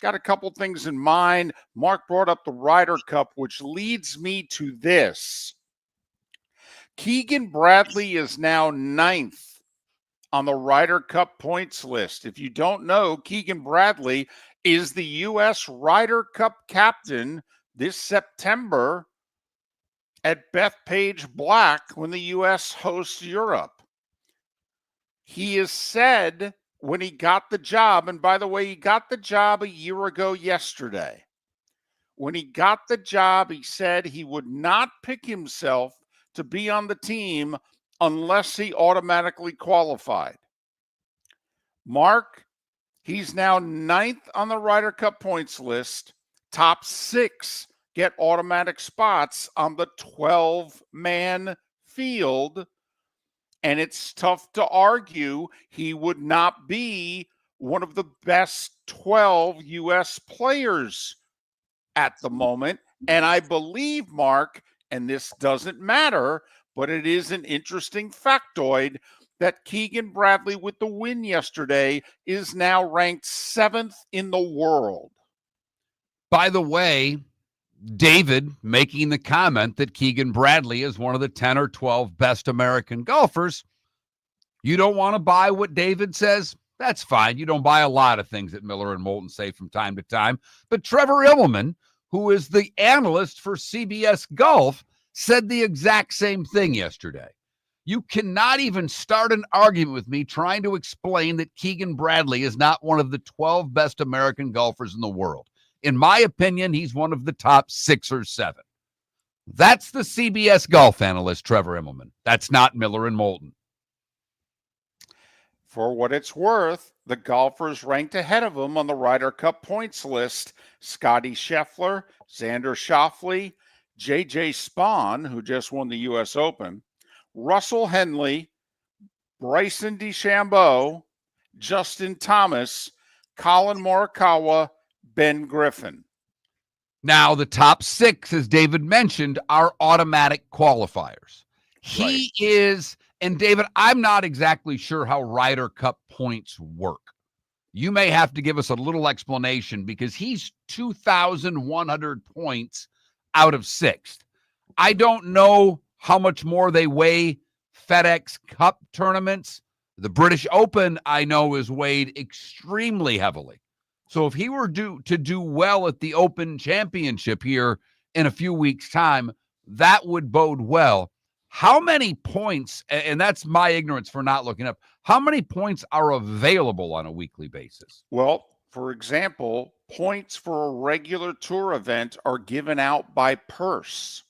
Got a couple things in mind. Mark brought up the Ryder Cup, which leads me to this. Keegan Bradley is now 9th on the Ryder Cup points list. If you don't know, Keegan Bradley is the U.S. Ryder Cup captain this September at Bethpage Black when the U.S. hosts Europe. He is said when he got the job, and by the way, he got the job a year ago yesterday. When he got the job, he said he would not pick himself to be on the team unless he automatically qualified. Mark, he's now 9th on the Ryder Cup points list. Top 6 get automatic spots on the 12-man field. And it's tough to argue he would not be one of the best 12 U.S. players at the moment. And I believe, Mark, and this doesn't matter, but it is an interesting factoid that Keegan Bradley, with the win yesterday, is now ranked 7th in the world. By the way, David making the comment that Keegan Bradley is one of the 10 or 12 best American golfers. You don't want to buy what David says? That's fine. You don't buy a lot of things that Miller and Moulton say from time to time. But Trevor Immelman, who is the analyst for CBS Golf, said the exact same thing yesterday. You cannot even start an argument with me trying to explain that Keegan Bradley is not one of the 12 best American golfers in the world. In my opinion, he's one of the top 6 or 7. That's the CBS Golf analyst, Trevor Immelman. That's not Miller and Moulton. For what it's worth, the golfers ranked ahead of him on the Ryder Cup points list: Scotty Scheffler, Xander Schauffele, J.J. Spahn, who just won the U.S. Open, Russell Henley, Bryson DeChambeau, Justin Thomas, Colin Morikawa, Ben Griffin. Now, the top 6, as David mentioned, are automatic qualifiers. He is, and David, I'm not exactly sure how Ryder Cup points work. You may have to give us a little explanation because he's 2,100 points out of 6th. I don't know how much more they weigh FedEx Cup tournaments. The British Open, I know, is weighed extremely heavily. So if he were to do well at the Open Championship here in a few weeks' time, that would bode well. How many points, and that's my ignorance for not looking up, how many points are available on a weekly basis? Well, for example, points for a regular tour event are given out by purse.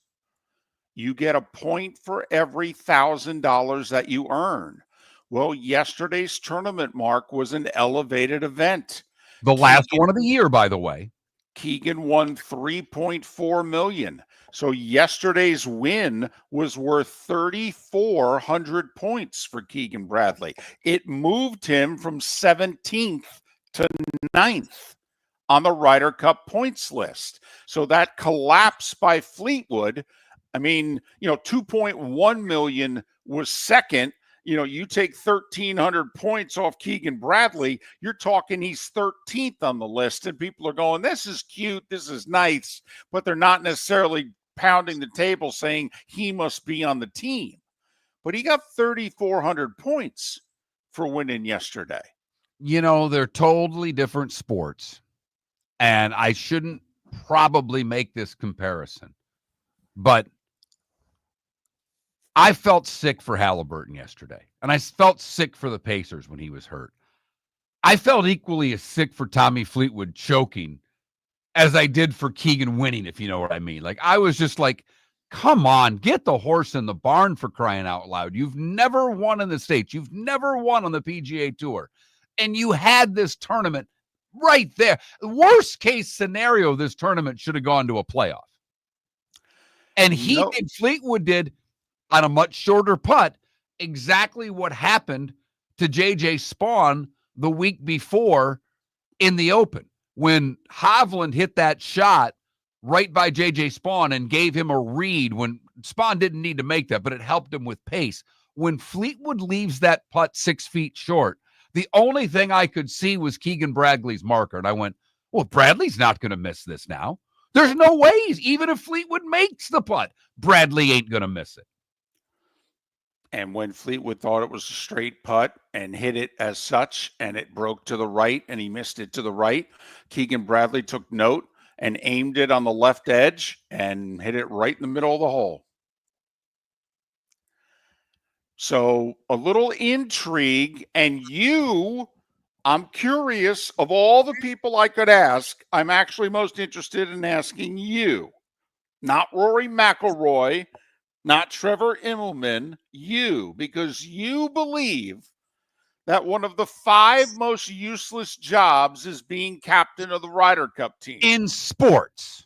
You get a point for every $1,000 that you earn. Well, yesterday's tournament, Mark, was an elevated event. The last one of the year, by the way. Keegan won $3.4 million. So yesterday's win was worth 3,400 points for Keegan Bradley. It moved him from 17th to 9th on the Ryder Cup points list. So that collapse by Fleetwood, I mean, 2.1 million was second. You take 1,300 points off Keegan Bradley, you're talking he's 13th on the list, and people are going, this is cute, this is nice, but they're not necessarily pounding the table saying he must be on the team. But he got 3,400 points for winning yesterday. They're totally different sports, and I shouldn't probably make this comparison, but I felt sick for Halliburton yesterday, and I felt sick for the Pacers when he was hurt. I felt equally as sick for Tommy Fleetwood choking as I did for Keegan winning, if you know what I mean. Like, I was just like, come on, get the horse in the barn, for crying out loud. You've never won in the States. You've never won on the PGA Tour. And you had this tournament right there. Worst case scenario, this tournament should have gone to a playoff. And Fleetwood did, on a much shorter putt, exactly what happened to J.J. Spahn the week before in the Open, when Hovland hit that shot right by J.J. Spahn and gave him a read when Spahn didn't need to make that, but it helped him with pace. When Fleetwood leaves that putt 6 feet short, the only thing I could see was Keegan Bradley's marker. And I went, well, Bradley's not going to miss this now. There's no ways. Even if Fleetwood makes the putt, Bradley ain't going to miss it. And when Fleetwood thought it was a straight putt and hit it as such, and it broke to the right and he missed it to the right, Keegan Bradley took note and aimed it on the left edge and hit it right in the middle of the hole. So a little intrigue, and I'm curious, of all the people I could ask, I'm actually most interested in asking you, not Rory McIlroy, not Trevor Immelman, you, because you believe that one of the 5 most useless jobs is being captain of the Ryder Cup team. In sports,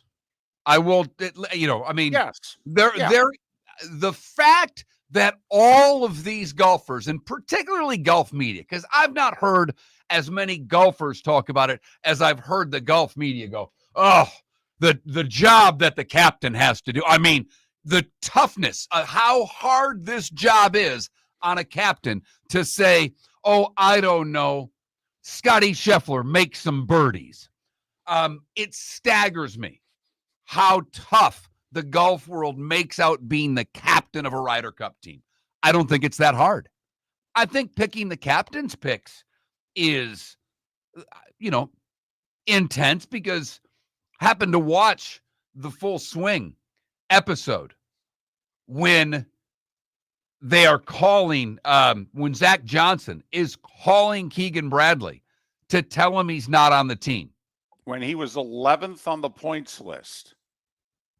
I will, I mean, yes. The fact that all of these golfers, and particularly golf media, because I've not heard as many golfers talk about it as I've heard the golf media go, oh, the job that the captain has to do. I mean, the toughness of how hard this job is on a captain to say, oh, I don't know, Scotty Scheffler makes some birdies. It staggers me how tough the golf world makes out being the captain of a Ryder Cup team. I don't think it's that hard. I think picking the captain's picks is, intense, because happened to watch the Full Swing episode when they are calling, when Zach Johnson is calling Keegan Bradley to tell him he's not on the team. When he was 11th on the points list.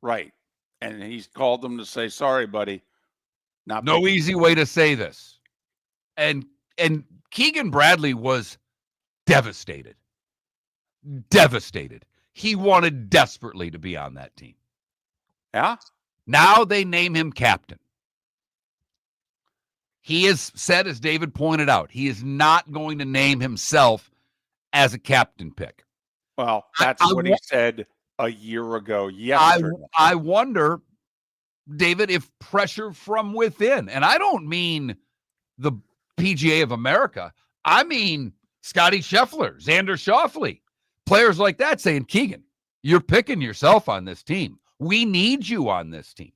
Right. And he's called them to say, sorry, buddy. No easy way to say this. And Keegan Bradley was devastated. Devastated. He wanted desperately to be on that team. Yeah. Now they name him captain. He has said, as David pointed out, he is not going to name himself as a captain pick. Well, that's what he said a year ago. Yesterday. I wonder, David, if pressure from within, and I don't mean the PGA of America, I mean Scotty Scheffler, Xander Schauffele, players like that saying, Keegan, you're picking yourself on this team. We need you on this team.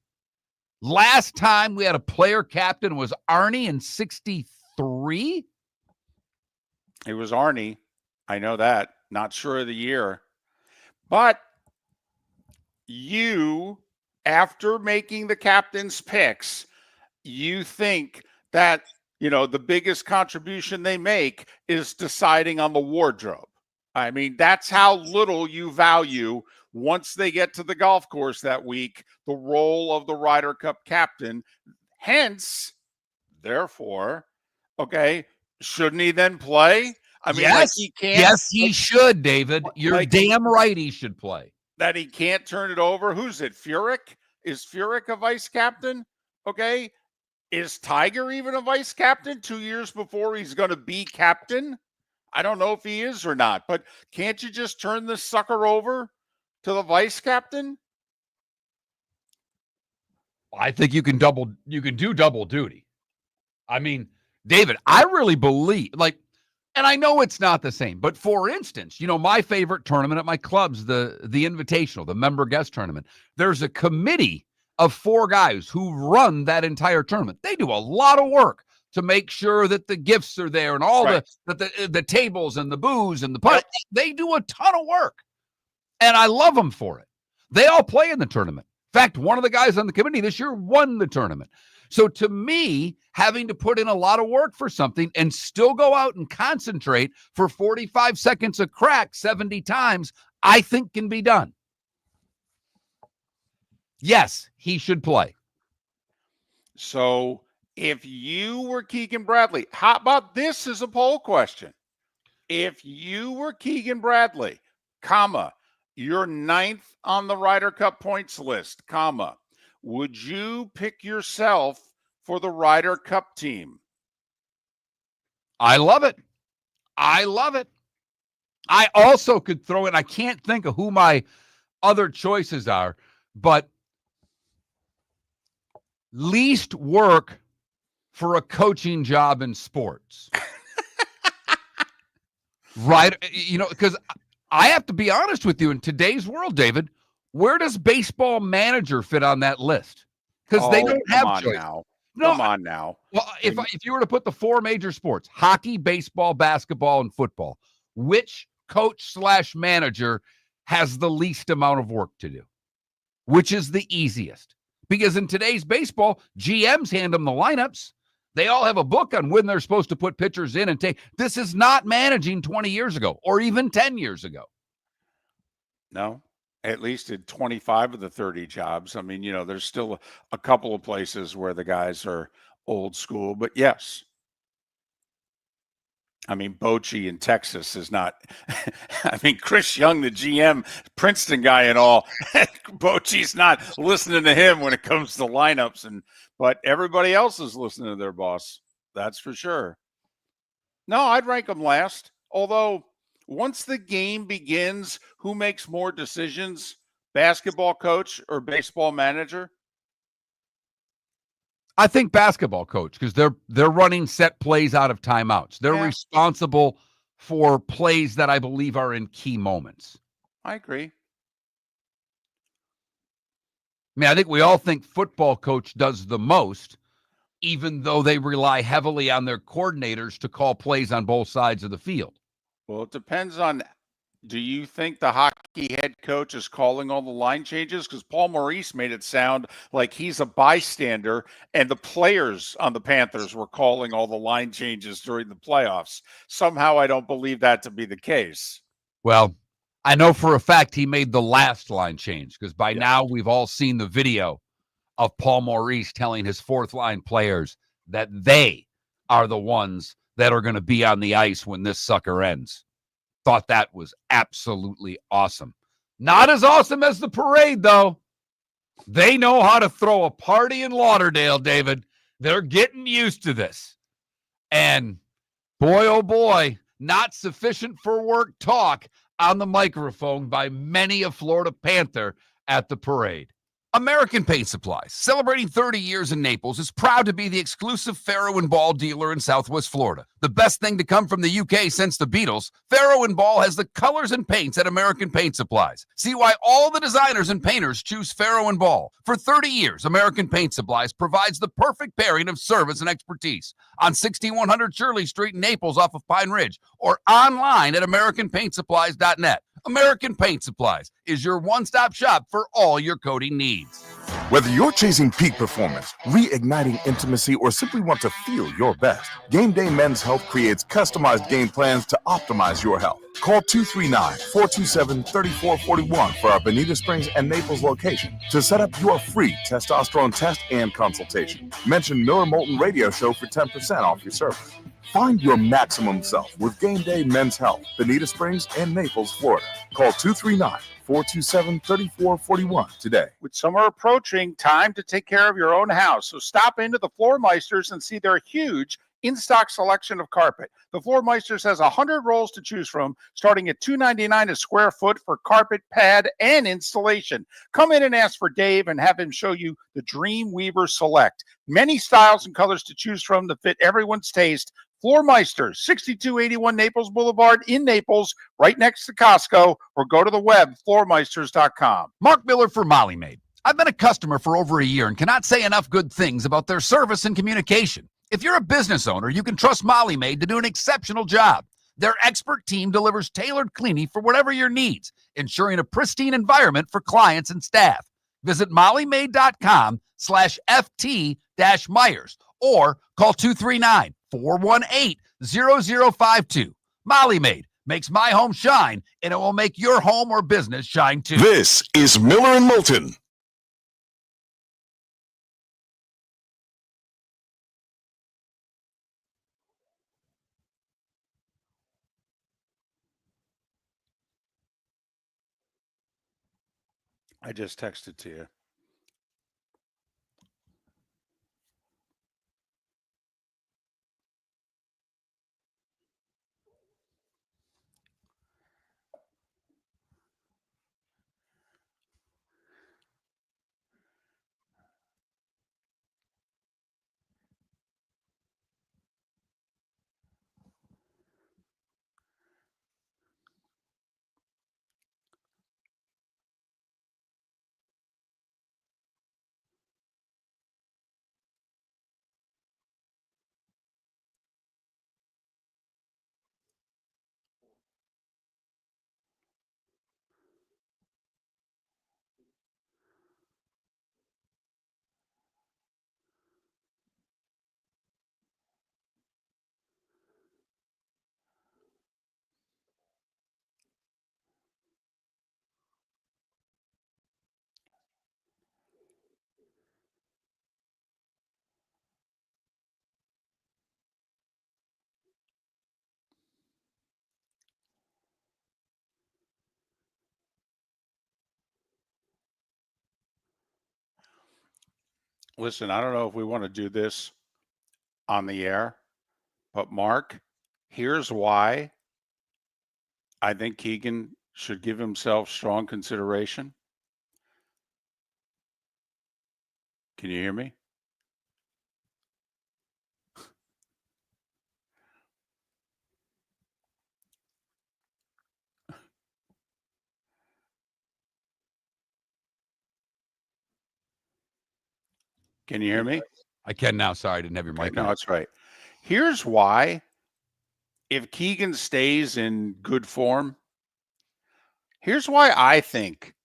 Last time we had a player captain was Arnie in 63. It was Arnie. I know that. Not sure of the year. But you, after making the captain's picks, you think that, the biggest contribution they make is deciding on the wardrobe. I mean, that's how little you value, once they get to the golf course that week, the role of the Ryder Cup captain. Hence, therefore, okay, shouldn't he then play? I mean, yes, he can't. Yes, he should, David. You're damn right he should play. That he can't turn it over. Who's it? Furyk? Is Furyk a vice captain? Okay. Is Tiger even a vice captain 2 years before he's going to be captain? I don't know if he is or not, but can't you just turn this sucker over to the vice captain? I think you can do double duty. I mean, David, I really believe, and I know it's not the same, but for instance, my favorite tournament at my club's the Invitational, the member guest tournament. There's a committee of 4 guys who run that entire tournament. They do a lot of work to make sure that the gifts are there and all the tables and the booze and the put. They do a ton of work, and I love them for it. They all play in the tournament. In fact, one of the guys on the committee this year won the tournament. So to me, having to put in a lot of work for something and still go out and concentrate for 45 seconds a crack 70 times, I think can be done. Yes, he should play. So if you were Keegan Bradley, how about this as a poll question? If you were Keegan Bradley, you're 9th on the Ryder Cup points list, would you pick yourself for the Ryder Cup team? I love it. I also could throw in, I can't think of who my other choices are, but least work for a coaching job in sports. Right? You know, because I have to be honest with you, in today's world, David, where does baseball manager fit on that list? Because they don't have choice. Now. No, Come on now. well, if you were to put the four major sports, hockey, baseball, basketball, and football, which coach/manager has the least amount of work to do? Which is the easiest? Because in today's baseball, GMs hand them the lineups. They all have a book on when they're supposed to put pitchers in and take. This is not managing 20 years ago or even 10 years ago. No, at least in 25 of the 30 jobs. I mean, there's still a couple of places where the guys are old school, but yes. I mean, Bochy in Texas is not. I mean, Chris Young, the GM, Princeton guy and all. Bochy's not listening to him when it comes to lineups, but everybody else is listening to their boss. That's for sure. No, I'd rank them last. Although once the game begins, who makes more decisions, basketball coach or baseball manager? I think basketball coach, because they're running set plays out of timeouts. They're responsible for plays that I believe are in key moments. I agree. I mean, I think we all think football coach does the most, even though they rely heavily on their coordinators to call plays on both sides of the field. Well, it depends on, do you think the hockey head coach is calling all the line changes? Because Paul Maurice made it sound like he's a bystander, and the players on the Panthers were calling all the line changes during the playoffs. Somehow I don't believe that to be the case. Well, I know for a fact he made the last line change, because by now we've all seen the video of Paul Maurice telling his fourth line players that they are the ones that are going to be on the ice when this sucker ends. Thought that was absolutely awesome. Not as awesome as the parade, though. They know how to throw a party in Lauderdale, David. They're getting used to this. And boy, oh boy, not sufficient for work talk on the microphone by many a Florida Panther at the parade. American Paint Supplies, celebrating 30 years in Naples, is proud to be the exclusive Farrow & Ball dealer in Southwest Florida. The best thing to come from the UK since the Beatles, Farrow & Ball has the colors and paints at American Paint Supplies. See why all the designers and painters choose Farrow & Ball. For 30 years, American Paint Supplies provides the perfect pairing of service and expertise on 6100 Shirley Street in Naples off of Pine Ridge, or online at AmericanPaintSupplies.net. American Paint Supplies is your one-stop shop for all your coating needs. Whether you're chasing peak performance, reigniting intimacy, or simply want to feel your best, Game Day Men's Health creates customized game plans to optimize your health. Call 239-427-3441 for our Bonita Springs and Naples location to set up your free testosterone test and consultation. Mention Miller Moulton Radio Show for 10% off your service. Find your maximum self with Game Day Men's Health, Bonita Springs and Naples, Florida. Call 239-427-3441 today. With summer approaching, time to take care of your own house. So stop into the Floormeisters and see their huge in-stock selection of carpet. The Floormeisters has 100 rolls to choose from, starting at $2.99 a square foot for carpet, pad, and installation. Come in and ask for Dave and have him show you the Dream Weaver Select. Many styles and colors to choose from to fit everyone's taste. Floormeisters, 6281 Naples Boulevard in Naples, right next to Costco, or go to the web, floormeisters.com. Mark Miller for Molly Maid. I've been a customer for over a year and cannot say enough good things about their service and communication. If you're a business owner, you can trust Molly Maid to do an exceptional job. Their expert team delivers tailored cleaning for whatever your needs, ensuring a pristine environment for clients and staff. Visit mollymaid.com/FT-Myers or call 239-418-0052. Molly Maid makes my home shine, and it will make your home or business shine too. This is Miller and Moulton. I just texted to you. Listen, I don't know if we want to do this on the air, but Mark, here's why I think Keegan should give himself strong consideration. Can you hear me? Can you hear me? I can now. Sorry, I didn't have your Okay, mic no, on. that's right. Here's why. If Keegan stays in good form, here's why I think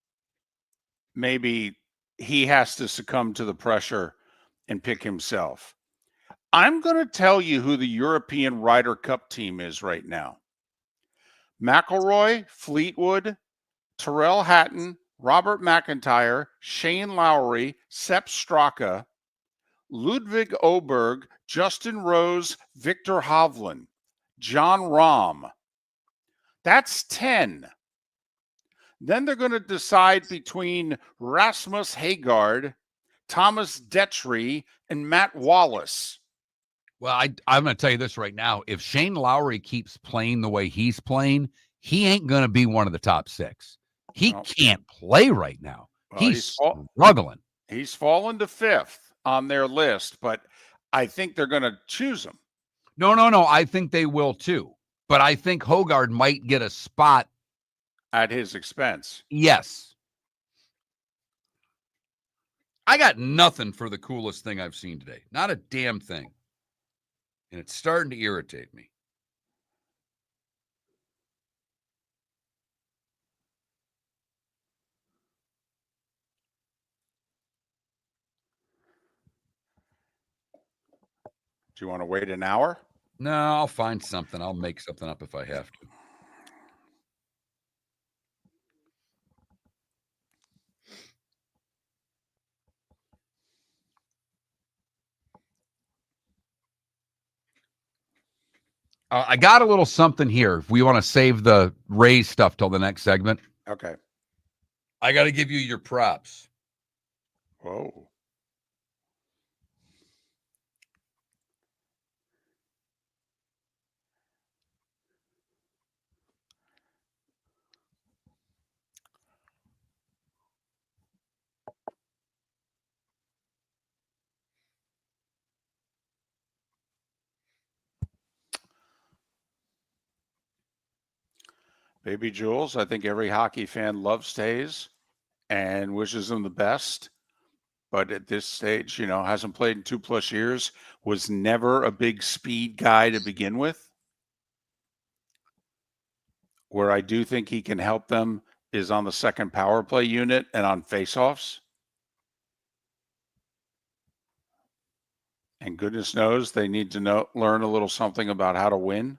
maybe he has to succumb to the pressure and pick himself. I'm going to tell you who the European Ryder Cup team is right now. McIlroy, Fleetwood, Tyrrell Hatton, Robert McIntyre, Shane Lowry, Sepp Straka, Ludwig Oberg, Justin Rose, Victor Hovland, John Rahm. That's 10. Then they're going to decide between Rasmus Hagard, Thomas Detry, and Matt Wallace. Well, I'm going to tell you this right now. If Shane Lowry keeps playing the way he's playing, he ain't going to be one of the top 6. He can't play right now. Well, he's struggling. He's fallen to 5th on their list, but I think they're going to choose him. No. I think they will too. But I think Hogard might get a spot at his expense. Yes. I got nothing for the coolest thing I've seen today. Not a damn thing. And it's starting to irritate me. Do you want to wait an hour? No, I'll find something. I'll make something up if I have to. I got a little something here. If we want to save the Rays stuff till the next segment. Okay. I got to give you your props. Whoa. Baby Jules, I think every hockey fan loves Tays and wishes him the best. But at this stage, hasn't played in 2+ years, was never a big speed guy to begin with. Where I do think he can help them is on the second power play unit and on faceoffs. And goodness knows they need to learn a little something about how to win.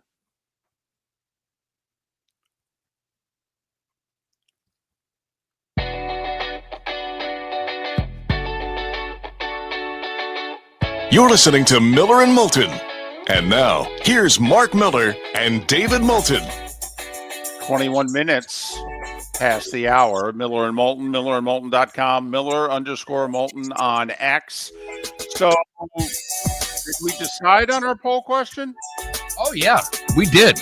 You're listening to Miller and Moulton. And now, here's Mark Miller and David Moulton. 21 minutes past the hour. Miller and Moulton, millerandmoulton.com, Miller_Moulton on X. So, did we decide on our poll question? Oh, yeah, we did.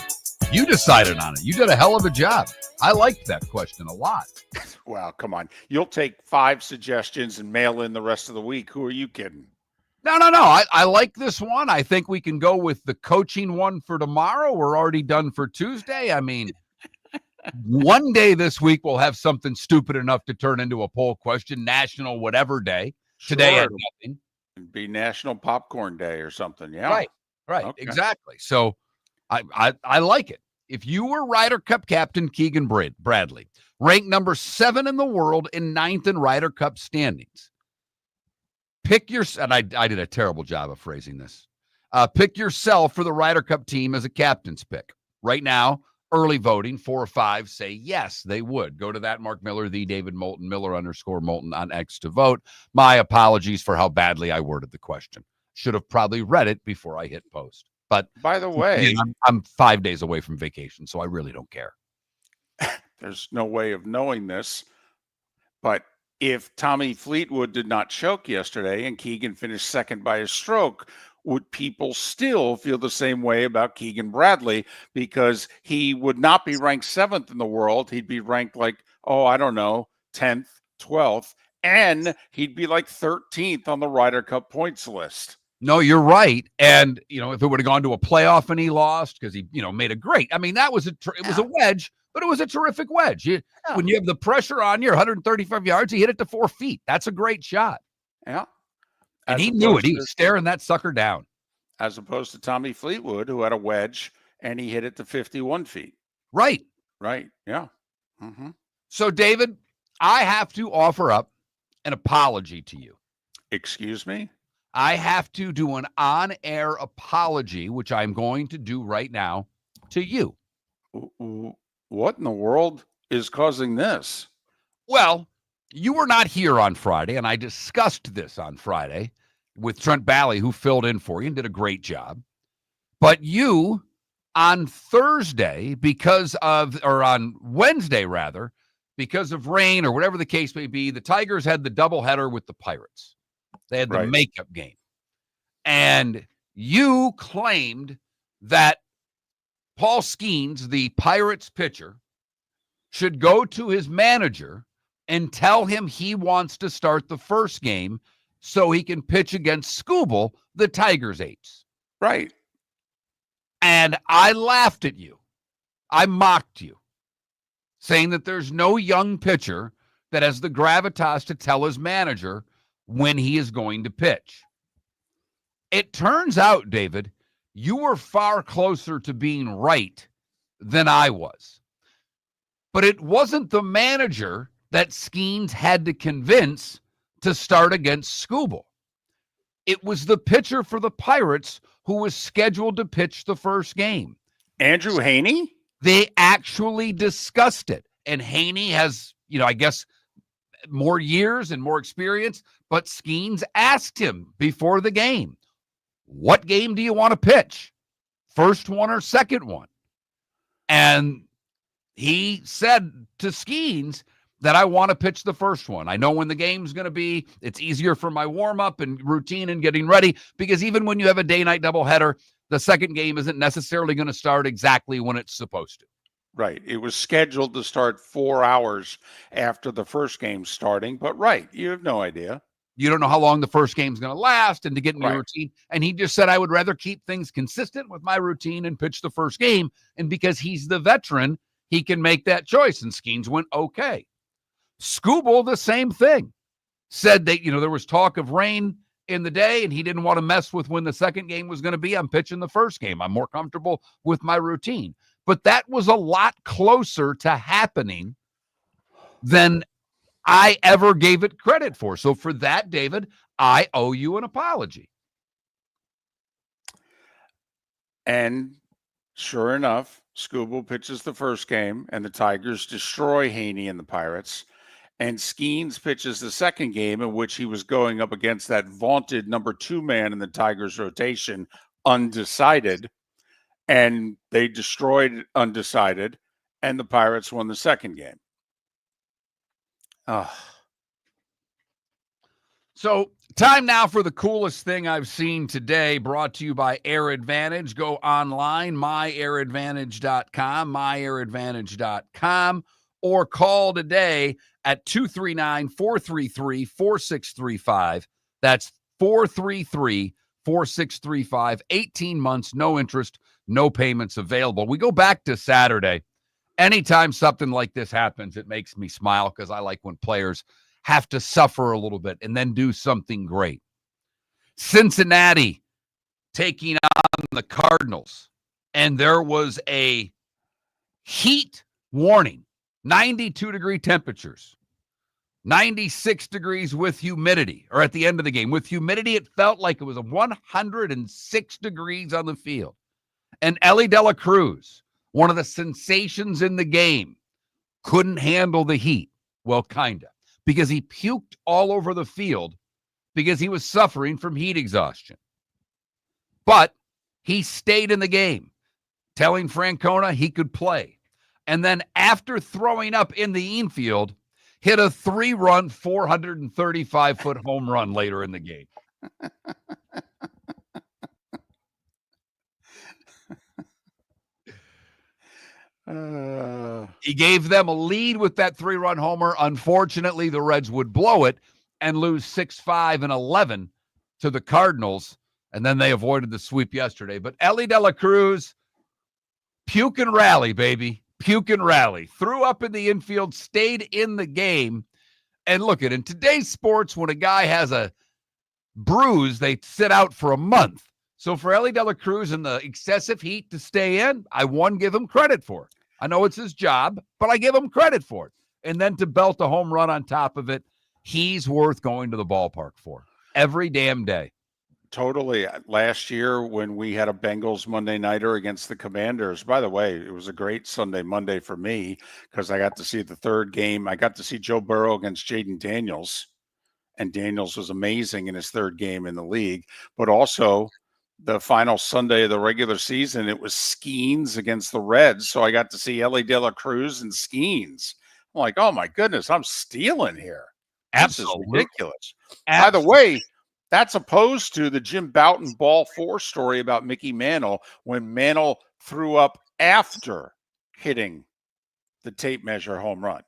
You decided on it. You did a hell of a job. I liked that question a lot. Well, come on. You'll take 5 suggestions and mail in the rest of the week. Who are you kidding? No. I like this one. I think we can go with the coaching one for tomorrow. We're already done for Tuesday. I mean, one day this week we'll have something stupid enough to turn into a poll question, national whatever day. Today had nothing. It'd be National Popcorn Day or something. Yeah. Right. Okay. Exactly. So I like it. If you were Ryder Cup captain Keegan Bradley, ranked number 7 in the world and 9th in Ryder Cup standings, pick your, and I did a terrible job of phrasing this. Pick yourself for the Ryder Cup team as a captain's pick. Right now, early voting, 4 or 5 say yes, they would. Go to that Mark Miller, the David Moulton, Miller_Moulton on X to vote. My apologies for how badly I worded the question. Should have probably read it before I hit post. But by the way, I'm 5 days away from vacation, so I really don't care. There's no way of knowing this, but if Tommy Fleetwood did not choke yesterday and Keegan finished second by a stroke, would people still feel the same way about Keegan Bradley? Because he would not be ranked 7th in the world. He'd be ranked like, I don't know, 10th, 12th, and he'd be like 13th on the Ryder Cup points list. No, you're right. And, if it would have gone to a playoff and he lost because he, made a great, that was it was a wedge, but it was a terrific wedge. When you have the pressure on you, 135 yards, he hit it to 4 feet. That's a great shot. Yeah. And he knew it. He was staring that sucker down. As opposed to Tommy Fleetwood, who had a wedge and he hit it to 51 feet. Right. Right. Yeah. Mm-hmm. So, David, I have to offer up an apology to you. Excuse me? I have to do an on-air apology, which I'm going to do right now to you. What in the world is causing this? Well, you were not here on Friday, and I discussed this on Friday with Trent Bally, who filled in for you and did a great job. But you, on Thursday, on Wednesday, rather, because of rain or whatever the case may be, the Tigers had the doubleheader with the Pirates. They had the makeup game. And you claimed that Paul Skeens, the Pirates pitcher, should go to his manager and tell him he wants to start the first game so he can pitch against Skubal, the Tigers ace. Right. And I laughed at you. I mocked you, saying that there's no young pitcher that has the gravitas to tell his manager when he is going to pitch. It turns out, David, you were far closer to being right than I was. But it wasn't the manager that Skeens had to convince to start against Skubal. It was the pitcher for the Pirates who was scheduled to pitch the first game. Andrew Haney? They actually discussed it. And Haney has, I guess, more years and more experience, but Skeens asked him before the game, what game do you want to pitch? First one or second one? And he said to Skeens that I want to pitch the first one. I know when the game's going to be. It's easier for my warm-up and routine and getting ready, because even when you have a day-night doubleheader, the second game isn't necessarily going to start exactly when it's supposed to. Right. It was scheduled to start 4 hours after the first game starting, but you have no idea. You don't know how long the first game's going to last and to get in your routine. And he just said, I would rather keep things consistent with my routine and pitch the first game. And because he's the veteran, he can make that choice. And Skeens went, okay. Skubal, the same thing. Said that, there was talk of rain in the day and he didn't want to mess with when the second game was going to be. I'm pitching the first game. I'm more comfortable with my routine. But that was a lot closer to happening than I ever gave it credit for. So for that, David, I owe you an apology. And sure enough, Skubal pitches the first game and the Tigers destroy Haney and the Pirates. And Skeens pitches the second game, in which he was going up against that vaunted number 2 man in the Tigers rotation, undecided. And they destroyed undecided, and the Pirates won the second game. So time now for the coolest thing I've seen today, brought to you by Air Advantage. Go online, myairadvantage.com, myairadvantage.com, or call today at 239-433-4635. That's 433-4635. 18 months, no interest, no payments available. We go back to Saturday. Anytime something like this happens, it makes me smile, because I like when players have to suffer a little bit and then do something great. Cincinnati taking on the Cardinals, and there was a heat warning, 92-degree temperatures, 96 degrees with humidity, or at the end of the game. With humidity, it felt like it was 106 degrees on the field. And Ellie De La Cruz, one of the sensations in the game, couldn't handle the heat. Well, kind of, because he puked all over the field because he was suffering from heat exhaustion. But he stayed in the game, telling Francona he could play. And then after throwing up in the infield, hit a 3-run, 435-foot home run later in the game. He gave them a lead with that 3-run homer. Unfortunately, the Reds would blow it and lose 6-5 and 11 to the Cardinals, and then they avoided the sweep yesterday. But Ellie De La Cruz, puke and rally, baby. Puke and rally. Threw up in the infield, stayed in the game. And look at in today's sports, when a guy has a bruise, they sit out for a month. So for Ellie De La Cruz and the excessive heat to stay in, I give him credit for it. I know it's his job, but I give him credit for it. And then to belt a home run on top of it, he's worth going to the ballpark for every damn day. Totally. Last year when we had a Bengals Monday nighter against the Commanders, by the way, it was a great Sunday, Monday for me because I got to see the third game. I got to see Joe Burrow against Jaden Daniels, and Daniels was amazing in his third game in the league. But also the final Sunday of the regular season, it was Skeens against the Reds. So I got to see Ellie De La Cruz and Skeens. I'm like, oh my goodness, I'm stealing here. Absolutely. This is ridiculous. By the way, that's opposed to the Jim Bouton ball 4 story about Mickey Mantle when Mantle threw up after hitting the tape measure home run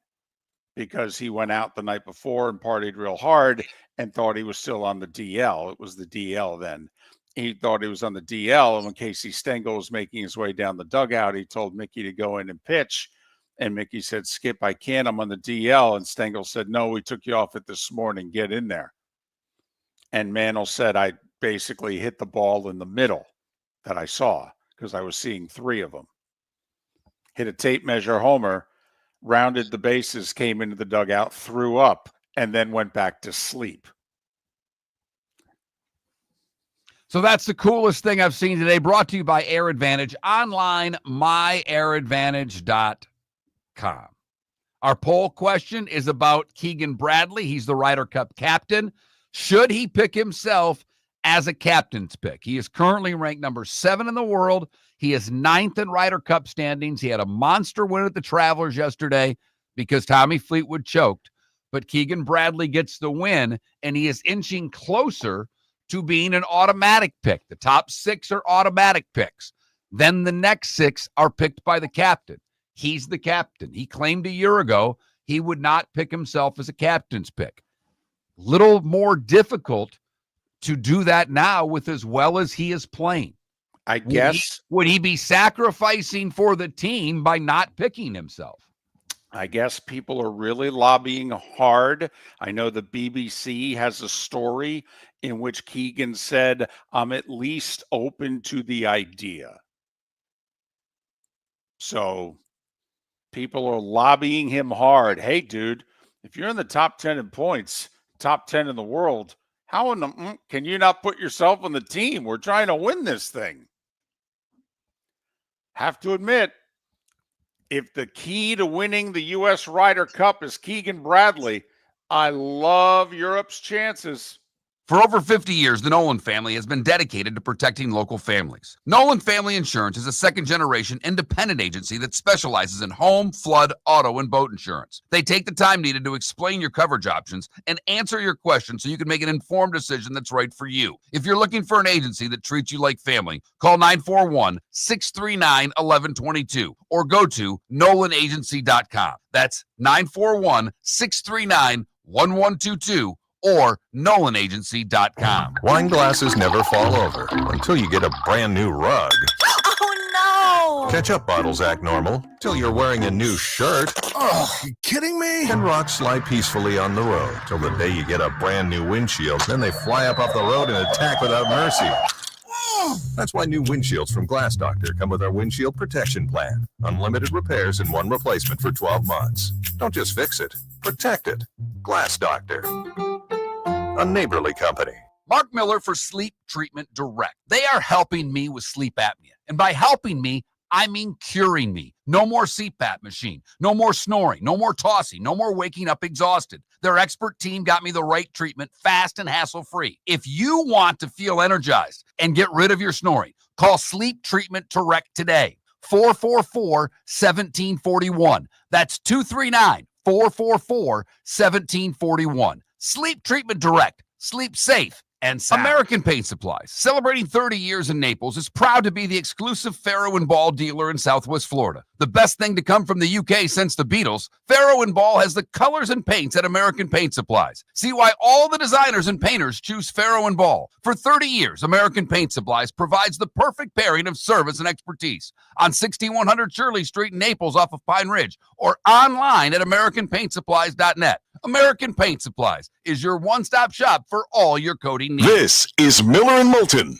because he went out the night before and partied real hard and thought he was still on the DL. It was the DL then. He thought he was on the DL, and when Casey Stengel was making his way down the dugout, he told Mickey to go in and pitch. And Mickey said, Skip, I can't. I'm on the DL. And Stengel said, no, we took you off it this morning. Get in there. And Mantle said, I basically hit the ball in the middle that I saw because I was seeing 3 of them. Hit a tape measure homer, rounded the bases, came into the dugout, threw up, and then went back to sleep. So that's the coolest thing I've seen today, brought to you by Air Advantage, online, myairadvantage.com. Our poll question is about Keegan Bradley. He's the Ryder Cup captain. Should he pick himself as a captain's pick? He is currently ranked number 7 in the world. He is 9th in Ryder Cup standings. He had a monster win at the Travelers yesterday because Tommy Fleetwood choked. But Keegan Bradley gets the win, and he is inching closer to being an automatic pick. The top 6 are automatic picks. Then the next 6 are picked by the captain. He's the captain. He claimed a year ago he would not pick himself as a captain's pick. Little more difficult to do that now with as well as he is playing. I guess. Would he be sacrificing for the team by not picking himself? I guess people are really lobbying hard. I know the BBC has a story in which Keegan said, I'm at least open to the idea. So people are lobbying him hard. Hey, dude, if you're in the top 10 in points, top 10 in the world, how in the can you not put yourself on the team? We're trying to win this thing. Have to admit, if the key to winning the U.S. Ryder Cup is Keegan Bradley, I love Europe's chances. For over 50 years, the Nolan family has been dedicated to protecting local families. Nolan Family Insurance is a second-generation independent agency that specializes in home, flood, auto, and boat insurance. They take the time needed to explain your coverage options and answer your questions so you can make an informed decision that's right for you. If you're looking for an agency that treats you like family, call 941-639-1122 or go to nolanagency.com. That's 941-639-1122. or nolanagency.com. Wine glasses never fall over until you get a brand new rug. Oh, no! Ketchup bottles act normal till you're wearing a new shirt. Oh, you kidding me? And rocks slide peacefully on the road till the day you get a brand new windshield. Then they fly up off the road and attack without mercy. That's why new windshields from Glass Doctor come with our windshield protection plan. Unlimited repairs and 1 replacement for 12 months. Don't just fix it, protect it. Glass Doctor. A neighborly company. Mark Miller for Sleep Treatment Direct. They are helping me with sleep apnea. And by helping me, I mean curing me. No more CPAP machine. No more snoring. No more tossing. No more waking up exhausted. Their expert team got me the right treatment, fast and hassle-free. If you want to feel energized and get rid of your snoring, call Sleep Treatment Direct today. 444-1741. That's 444-1741. Sleep Treatment Direct. Sleep safe and sound. American Paint Supplies, celebrating 30 years in Naples, is proud to be the exclusive Farrow & Ball dealer in Southwest Florida. The best thing to come from the UK since the Beatles, Farrow & Ball has the colors and paints at American Paint Supplies. See why all the designers and painters choose Farrow & Ball. For 30 years, American Paint Supplies provides the perfect pairing of service and expertise on 6100 Shirley Street in Naples off of Pine Ridge, or online at AmericanPaintSupplies.net. American Paint Supplies is your one-stop shop for all your coating needs. This is Miller and Moulton.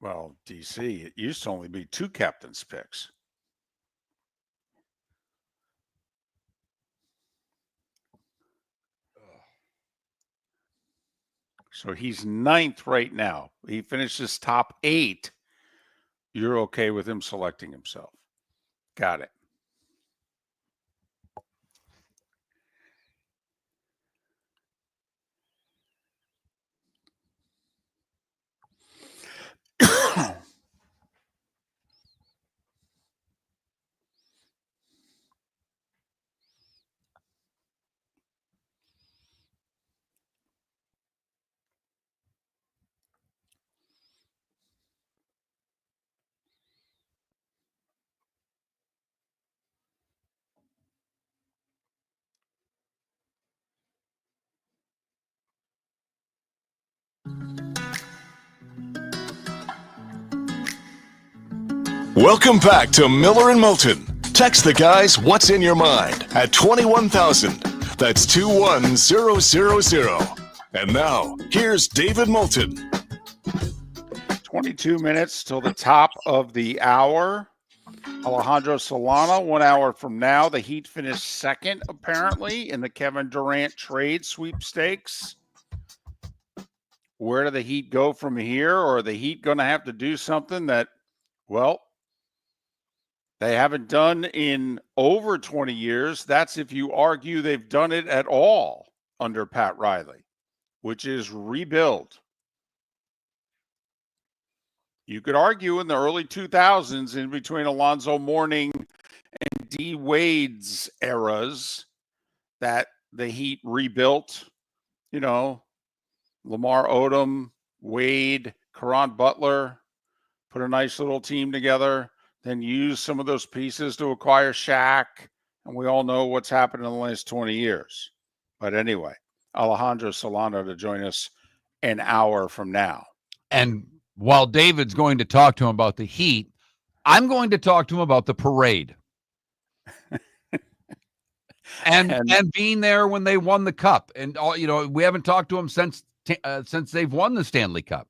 Well, DC, it used to only be 2 captain's picks. So he's 9th right now. He finishes top 8. You're okay with him selecting himself. Got it. Welcome back to Miller and Moulton. Text the guys what's in your mind at 21,000. That's 21000. And now, here's David Moulton. 22 minutes till the top of the hour. Aleandro Solano, 1 hour from now. The Heat finished second, apparently, in the Kevin Durant trade sweepstakes. Where do the Heat go from here? Or are the Heat going to have to do something that, well, they haven't done in over 20 years? That's if you argue they've done it at all under Pat Riley, which is rebuild. You could argue in the early 2000s, in between Alonzo Mourning and D. Wade's eras, that the Heat rebuilt, Lamar Odom, Wade, Caron Butler, put a nice little team together, then used some of those pieces to acquire Shaq. And we all know what's happened in the last 20 years. But anyway, Aleandro Solano to join us an hour from now. And while David's going to talk to him about the Heat, I'm going to talk to him about the parade. and being there when they won the cup. And all, we haven't talked to him since they've won the Stanley Cup.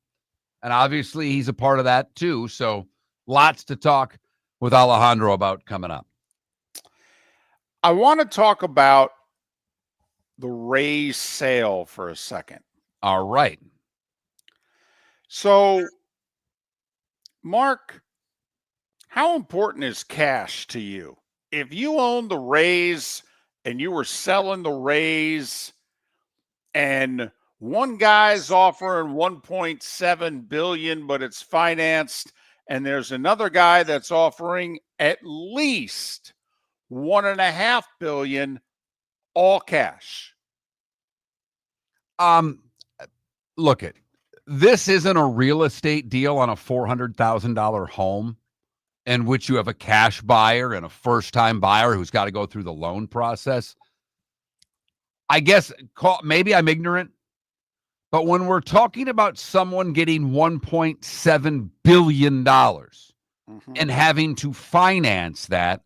And obviously he's a part of that too. So lots to talk with Aleandro about coming up. I want to talk about the Rays sale for a second. All right. So, Mark, how important is cash to you? If you own the Rays and you were selling the Rays and one guy's offering $1.7 billion, but it's financed, and there's another guy that's offering at least $1.5 billion, all cash. Look it. This isn't a real estate deal on a $400,000 home in which you have a cash buyer and a first-time buyer who's got to go through the loan process. I guess maybe I'm ignorant, but when we're talking about someone getting $1.7 billion and having to finance that,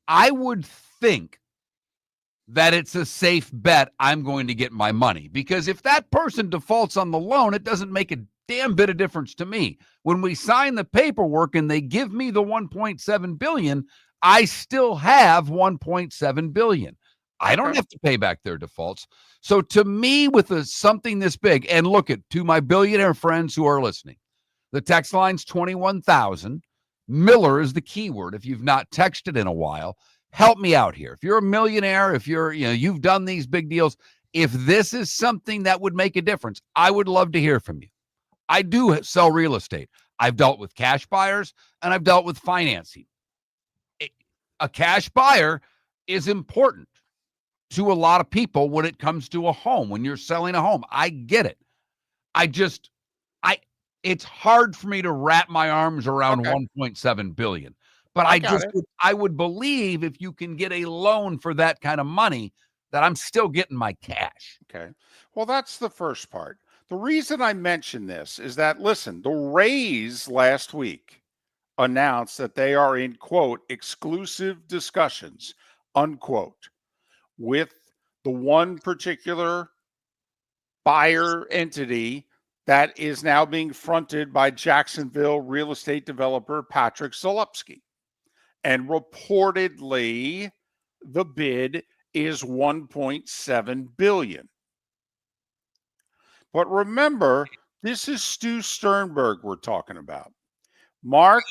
I would think that it's a safe bet I'm going to get my money. Because if that person defaults on the loan, it doesn't make a damn bit of difference to me. When we sign the paperwork and they give me the $1.7 billion, I still have $1.7 billion. I don't have to pay back their defaults. So to me, with something this big, and look to my billionaire friends who are listening, the text line's 21,000. Miller is the keyword. If you've not texted in a while, help me out here. If you're a millionaire, if you've done these big deals, if this is something that would make a difference, I would love to hear from you. I do sell real estate. I've dealt with cash buyers and I've dealt with financing. A cash buyer is important to a lot of people when it comes to a home, when you're selling a home. I get it. It's hard for me to wrap my arms around $1.7 billion. But I would believe if you can get a loan for that kind of money, that I'm still getting my cash. Okay. Well, that's the first part. The reason I mention this is that, listen, the Rays last week announced that they are in, quote, exclusive discussions, unquote, with the one particular buyer entity that is now being fronted by Jacksonville real estate developer Patrick Zalupski. And reportedly, the bid is $1.7 billion. But remember, this is Stu Sternberg we're talking about. Mark,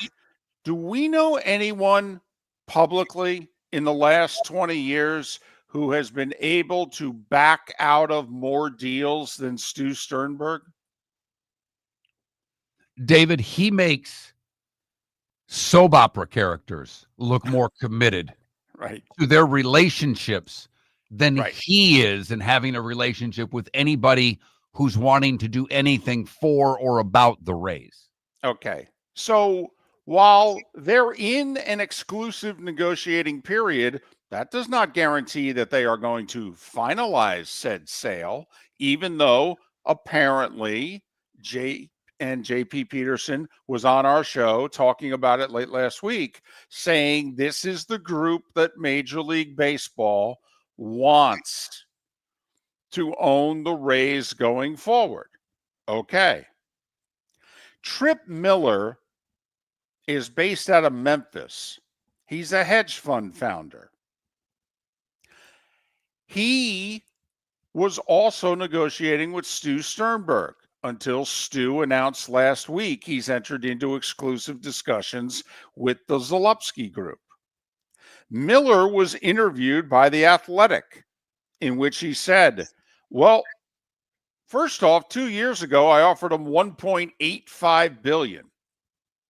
do we know anyone publicly in the last 20 years who has been able to back out of more deals than Stu Sternberg? David, he makes soap opera characters look more committed to their relationships than he is in having a relationship with anybody who's wanting to do anything for or about the Rays. Okay. So while they're in an exclusive negotiating period, that does not guarantee that they are going to finalize said sale, even though apparently JP and JP Peterson was on our show talking about it late last week, saying this is the group that Major League Baseball wants to own the Rays going forward. Okay. Tripp Miller is based out of Memphis. He's a hedge fund founder. He was also negotiating with Stu Sternberg until Stu announced last week he's entered into exclusive discussions with the Zalupski Group. Miller was interviewed by The Athletic, in which he said, well, first off, 2 years ago, I offered him $1.85 billion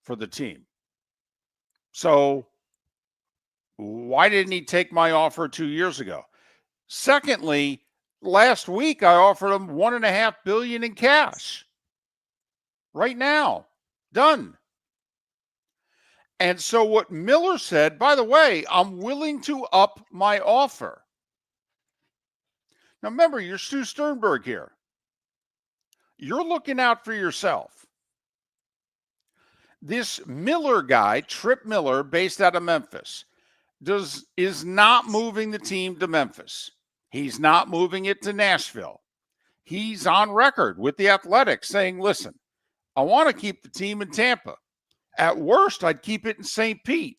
for the team. So why didn't he take my offer 2 years ago? Secondly, last week I offered him $1.5 billion in cash. Right now, done. And so what Miller said, by the way, I'm willing to up my offer. Now remember, you're Stu Sternberg here. You're looking out for yourself. This Miller guy, Tripp Miller, based out of Memphis, is not moving the team to Memphis. He's not moving it to Nashville. He's on record with The Athletic saying, listen, I want to keep the team in Tampa. At worst, I'd keep it in St. Pete.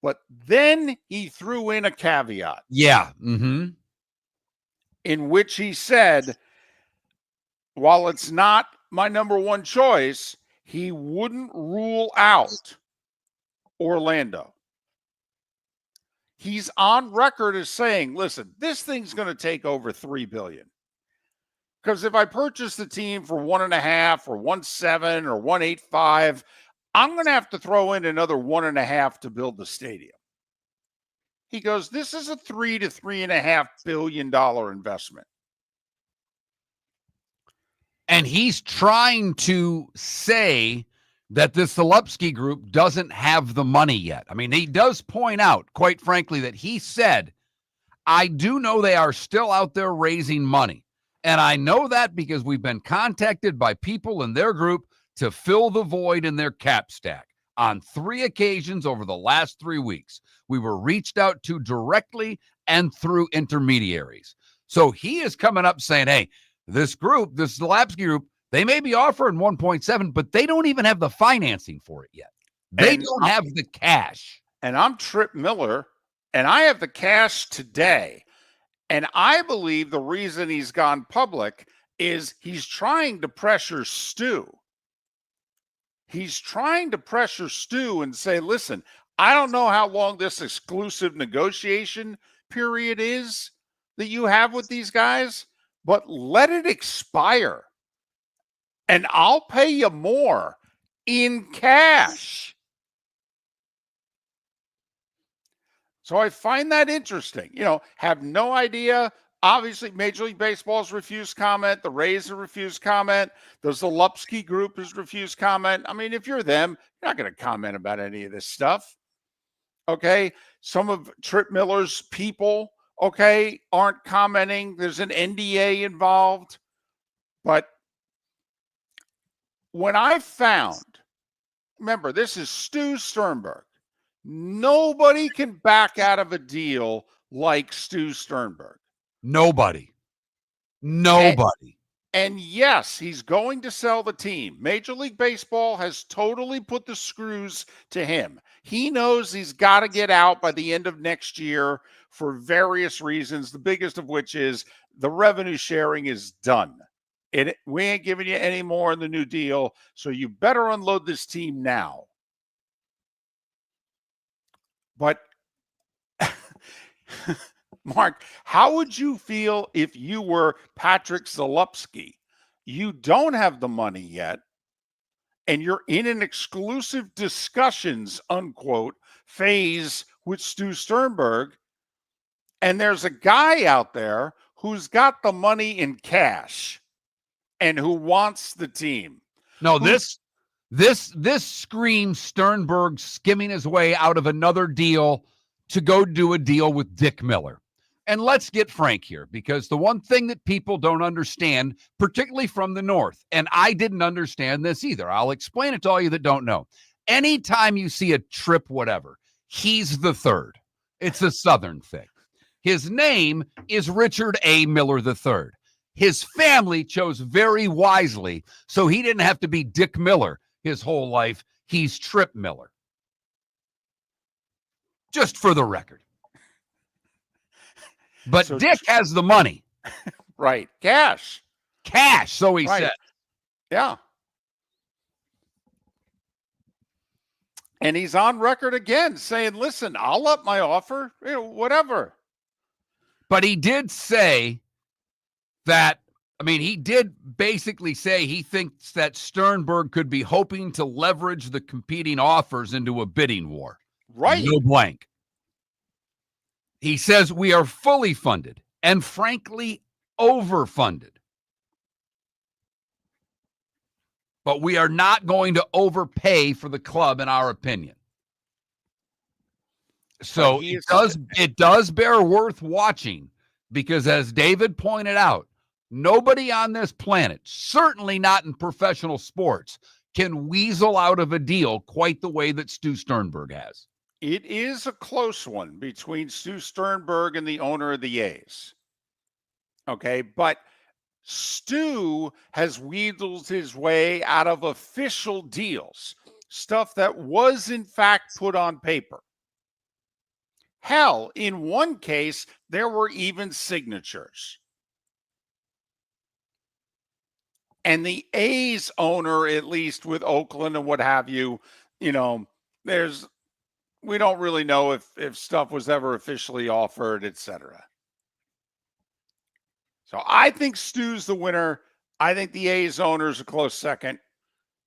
But then he threw in a caveat. Yeah. Mm-hmm. In which he said, while it's not my number one choice, he wouldn't rule out Orlando. He's on record as saying, listen, this thing's going to take over $3 billion. Because if I purchase the team for 1.5 or 1.7 or 1.85, I'm going to have to throw in another 1.5 to build the stadium. He goes, this is a $3 to $3.5 billion investment. And he's trying to say that the Zalupski Group doesn't have the money yet. I mean, he does point out, quite frankly, that he said, I do know they are still out there raising money. And I know that because we've been contacted by people in their group to fill the void in their cap stack. On 3 occasions over the last 3 weeks, we were reached out to directly and through intermediaries. So he is coming up saying, hey, this group, this Zalupski Group, they may be offering 1.7, but they don't even have the financing for it yet. They don't have the cash. And I'm Tripp Miller, and I have the cash today. And I believe the reason he's gone public is he's trying to pressure Stu. He's trying to pressure Stu and say, listen, I don't know how long this exclusive negotiation period is that you have with these guys, but let it expire. And I'll pay you more in cash. So I find that interesting. You know, have no idea. Obviously, Major League Baseball's refused comment. The Rays have refused comment. The Zalupski Group has refused comment. I mean, if you're them, you're not going to comment about any of this stuff. Okay? Some of Tripp Miller's people, okay, aren't commenting. There's an NDA involved. But when I found, remember, this is Stu Sternberg. Nobody can back out of a deal like Stu Sternberg. Nobody. And yes, he's going to sell the team. Major League Baseball has totally put the screws to him. He knows he's got to get out by the end of next year for various reasons, the biggest of which is the revenue sharing is done. We ain't giving you any more in the new deal, so you better unload this team now. But Mark, how would you feel if you were Patrick Zalupski? You don't have the money yet, and you're in an exclusive discussions, unquote, phase with Stu Sternberg, and there's a guy out there who's got the money in cash and who wants the team. No, this screams Sternberg skimming his way out of another deal to go do a deal with Dick Miller. And let's get frank here, because the one thing that people don't understand, particularly from the North, and I didn't understand this either. I'll explain it to all you that don't know. Anytime you see a Trip whatever, he's the third. It's a Southern thing. His name is Richard A. Miller III. His family chose very wisely, so he didn't have to be Dick Miller his whole life. He's Trip Miller. Just for the record. But So Dick has the money. Right. Cash. So he Right. said. Yeah. And he's on record again saying, listen, I'll up my offer, whatever. But he did say that, he did basically say he thinks that Sternberg could be hoping to leverage the competing offers into a bidding war. Right. No blank. He says we are fully funded and frankly overfunded. But we are not going to overpay for the club, in our opinion. So it does bear worth watching, because as David pointed out, nobody on this planet, certainly not in professional sports, can weasel out of a deal quite the way that Stu Sternberg has. It is a close one between Stu Sternberg and the owner of the A's. Okay, but Stu has wheedled his way out of official deals, stuff that was in fact put on paper. Hell, in one case, there were even signatures. And the A's owner, at least with Oakland and what have you, we don't really know if stuff was ever officially offered, etc. So I think Stu's the winner. I think the A's owner is a close second.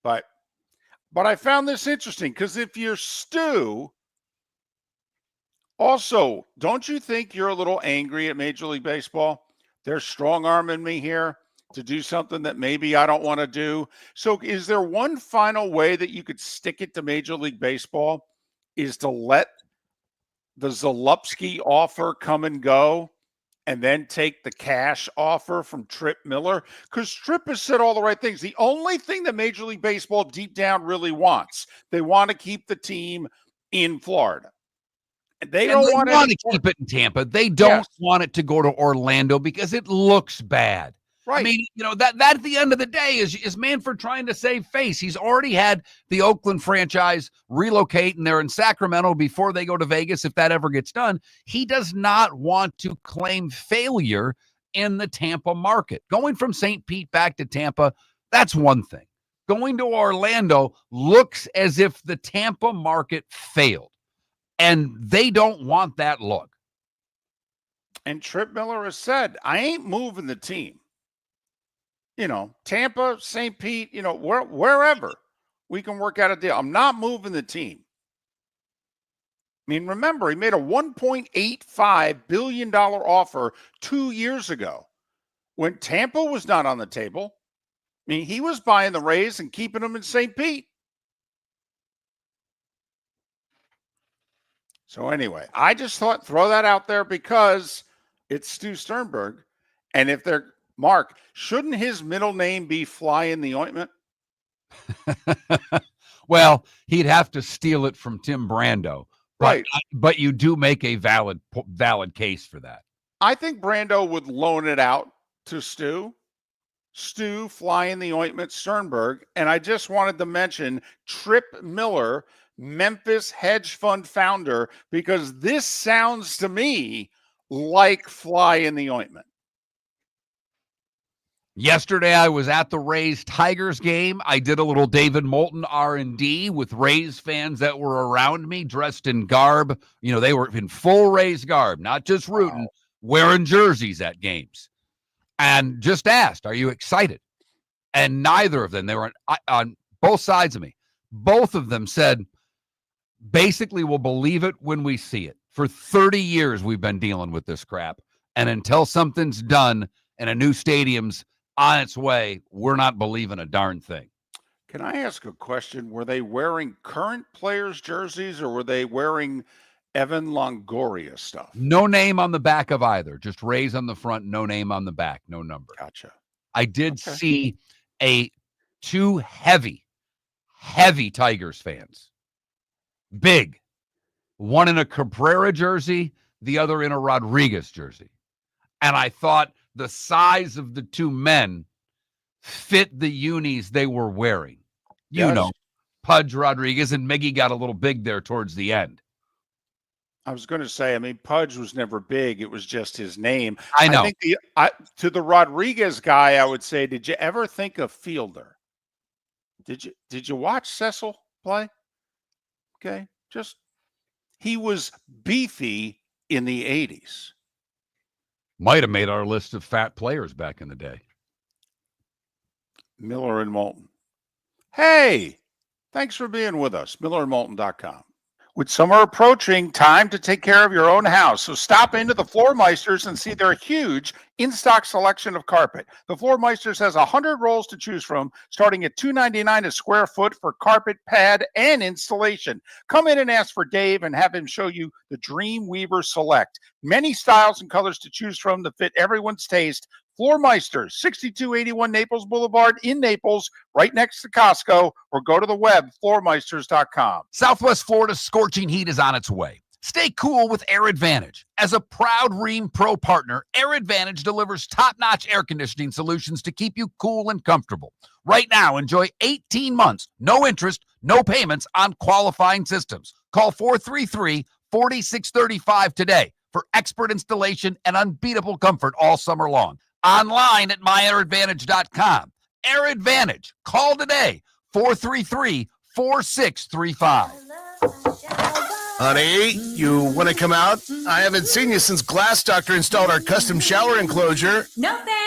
But I found this interesting, because if you're Stu, also, don't you think you're a little angry at Major League Baseball? They're strong-arming me here to do something that maybe I don't want to do. So is there one final way that you could stick it to Major League Baseball, is to let the Zalupski offer come and go and then take the cash offer from Trip Miller? Because Trip has said all the right things. The only thing that Major League Baseball deep down really wants, they want to keep the team in Florida. They don't want to keep it in Tampa. They don't want it to go to Orlando because it looks bad. Right. That at the end of the day is Manfred trying to save face. He's already had the Oakland franchise relocate, and they're in Sacramento before they go to Vegas, if that ever gets done. He does not want to claim failure in the Tampa market. Going from St. Pete back to Tampa, that's one thing. Going to Orlando looks as if the Tampa market failed, and they don't want that look. And Trip Miller has said, I ain't moving the team. Tampa, St. Pete, wherever we can work out a deal. I'm not moving the team. Remember, he made a $1.85 billion offer 2 years ago when Tampa was not on the table. He was buying the Rays and keeping them in St. Pete. So anyway, I just thought throw that out there because it's Stu Sternberg. And if they're Mark, shouldn't his middle name be Fly in the Ointment? Well, he'd have to steal it from Tim Brando. Right. But you do make a valid case for that. I think Brando would loan it out to Stu. Stu, Fly in the Ointment, Sternberg. And I just wanted to mention Trip Miller, Memphis hedge fund founder, because this sounds to me like Fly in the Ointment. Yesterday, I was at the Rays-Tigers game. I did a little David Moulton R&D with Rays fans that were around me, dressed in garb. They were in full Rays garb, not just rooting, wearing jerseys at games. And just asked, are you excited? And neither of them, they were on both sides of me. Both of them said, basically, we'll believe it when we see it. For 30 years, we've been dealing with this crap. And until something's done and a new stadium's on its way, we're not believing a darn thing. Can I ask a question? Were they wearing current players' jerseys, or were they wearing Evan Longoria stuff. No name on the back of either. Just Rays on the front, no name on the back, no number. Gotcha. I did Okay. see two heavy Tigers fans. Big. One in a Cabrera jersey, the other in a Rodriguez jersey. And I thought the size of the two men fit the unis they were wearing. You Yes. know, Pudge Rodriguez, and Miggy got a little big there towards the end. I was going to say, I mean, Pudge was never big. It was just his name. I know. I think to the Rodriguez guy, I would say, did you ever think of Fielder? Did you watch Cecil play? Okay. He was beefy in the 80s. Might have made our list of fat players back in the day. Miller and Moulton. Hey, thanks for being with us. MillerandMoulton.com. With summer approaching, time to take care of your own house. So stop into the Floormeisters and see their huge in-stock selection of carpet. The Floormeisters has 100 rolls to choose from, starting at $2.99 a square foot for carpet, pad, and installation. Come in and ask for Dave and have him show you the Dream Weaver Select. Many styles and colors to choose from to fit everyone's taste. Floormeisters, 6281 Naples Boulevard in Naples, right next to Costco, or go to the web, floormeisters.com. Southwest Florida's scorching heat is on its way. Stay cool with Air Advantage. As a proud Rheem Pro partner, Air Advantage delivers top-notch air conditioning solutions to keep you cool and comfortable. Right now, enjoy 18 months, no interest, no payments on qualifying systems. Call 433-4635 today for expert installation and unbeatable comfort all summer long. Online at myairadvantage.com. Air Advantage. Call today, 433-4635. Honey, you want to come out? I haven't seen you since Glass Doctor installed our custom shower enclosure. No thanks.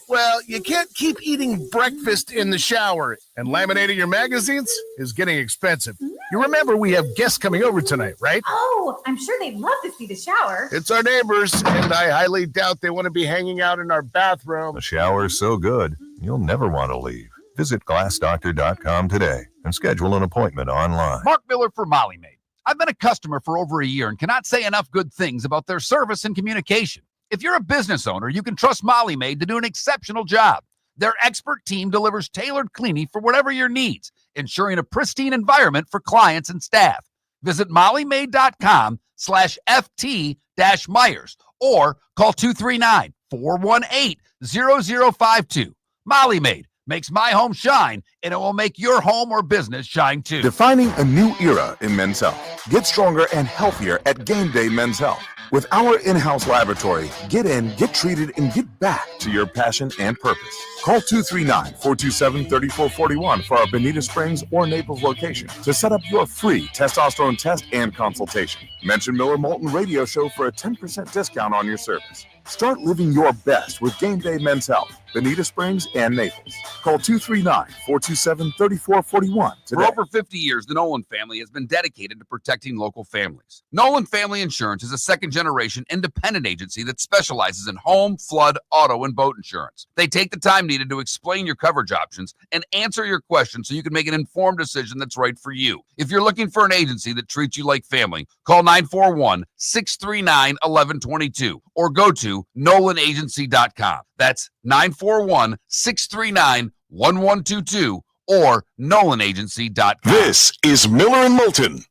Well, you can't keep eating breakfast in the shower, and laminating your magazines is getting expensive. You remember we have guests coming over tonight, right? Oh, I'm sure they'd love to see the shower. It's our neighbors, and I highly doubt they want to be hanging out in our bathroom. The shower's so good, you'll never want to leave. Visit glassdoctor.com today and schedule an appointment online. Mark Miller for Molly Maid. I've been a customer for over a year and cannot say enough good things about their service and communication. If you're a business owner, you can trust Molly Maid to do an exceptional job. Their expert team delivers tailored cleaning for whatever your needs, ensuring a pristine environment for clients and staff. Visit mollymaid.com/FT-Myers or call 239-418-0052. Molly Maid makes my home shine, and it will make your home or business shine too. Defining a new era in men's health. Get stronger and healthier at Game Day Men's Health. With our in-house laboratory, get in, get treated, and get back to your passion and purpose. Call 239-427-3441 for our Bonita Springs or Naples location to set up your free testosterone test and consultation. Mention Miller Moulton Radio Show for a 10% discount on your service. Start living your best with Game Day Men's Health, Bonita Springs and Naples. Call 239-427-3441 today. For over 50 years, the Nolan family has been dedicated to protecting local families. Nolan Family Insurance is a second-generation independent agency that specializes in home, flood, auto, and boat insurance. They take the time needed to explain your coverage options and answer your questions so you can make an informed decision that's right for you. If you're looking for an agency that treats you like family, call 941-639-1122 or go to NolanAgency.com. That's 941-639-1122 or NolanAgency.com. This is Miller and Moulton.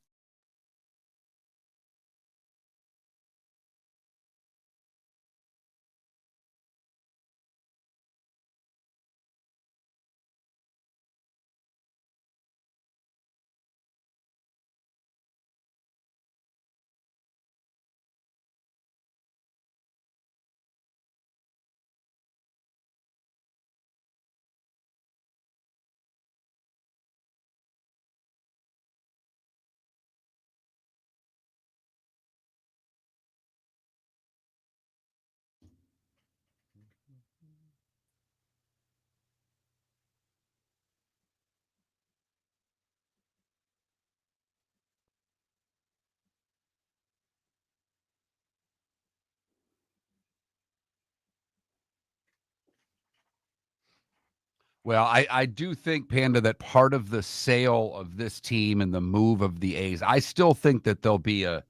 Well, I do think, Panda, that part of the sale of this team and the move of the A's, I still think that there'll be a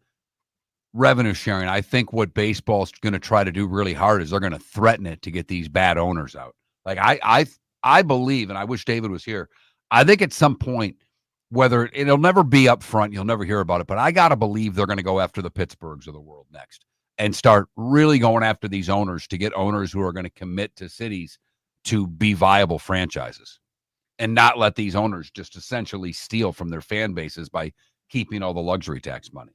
revenue sharing. I think what baseball's going to try to do really hard is they're going to threaten it to get these bad owners out. Like I believe, and I wish David was here. I think at some point, whether it'll never be up front, you'll never hear about it, but I got to believe they're going to go after the Pittsburghs of the world next and start really going after these owners to get owners who are going to commit to cities to be viable franchises and not let these owners just essentially steal from their fan bases by keeping all the luxury tax money.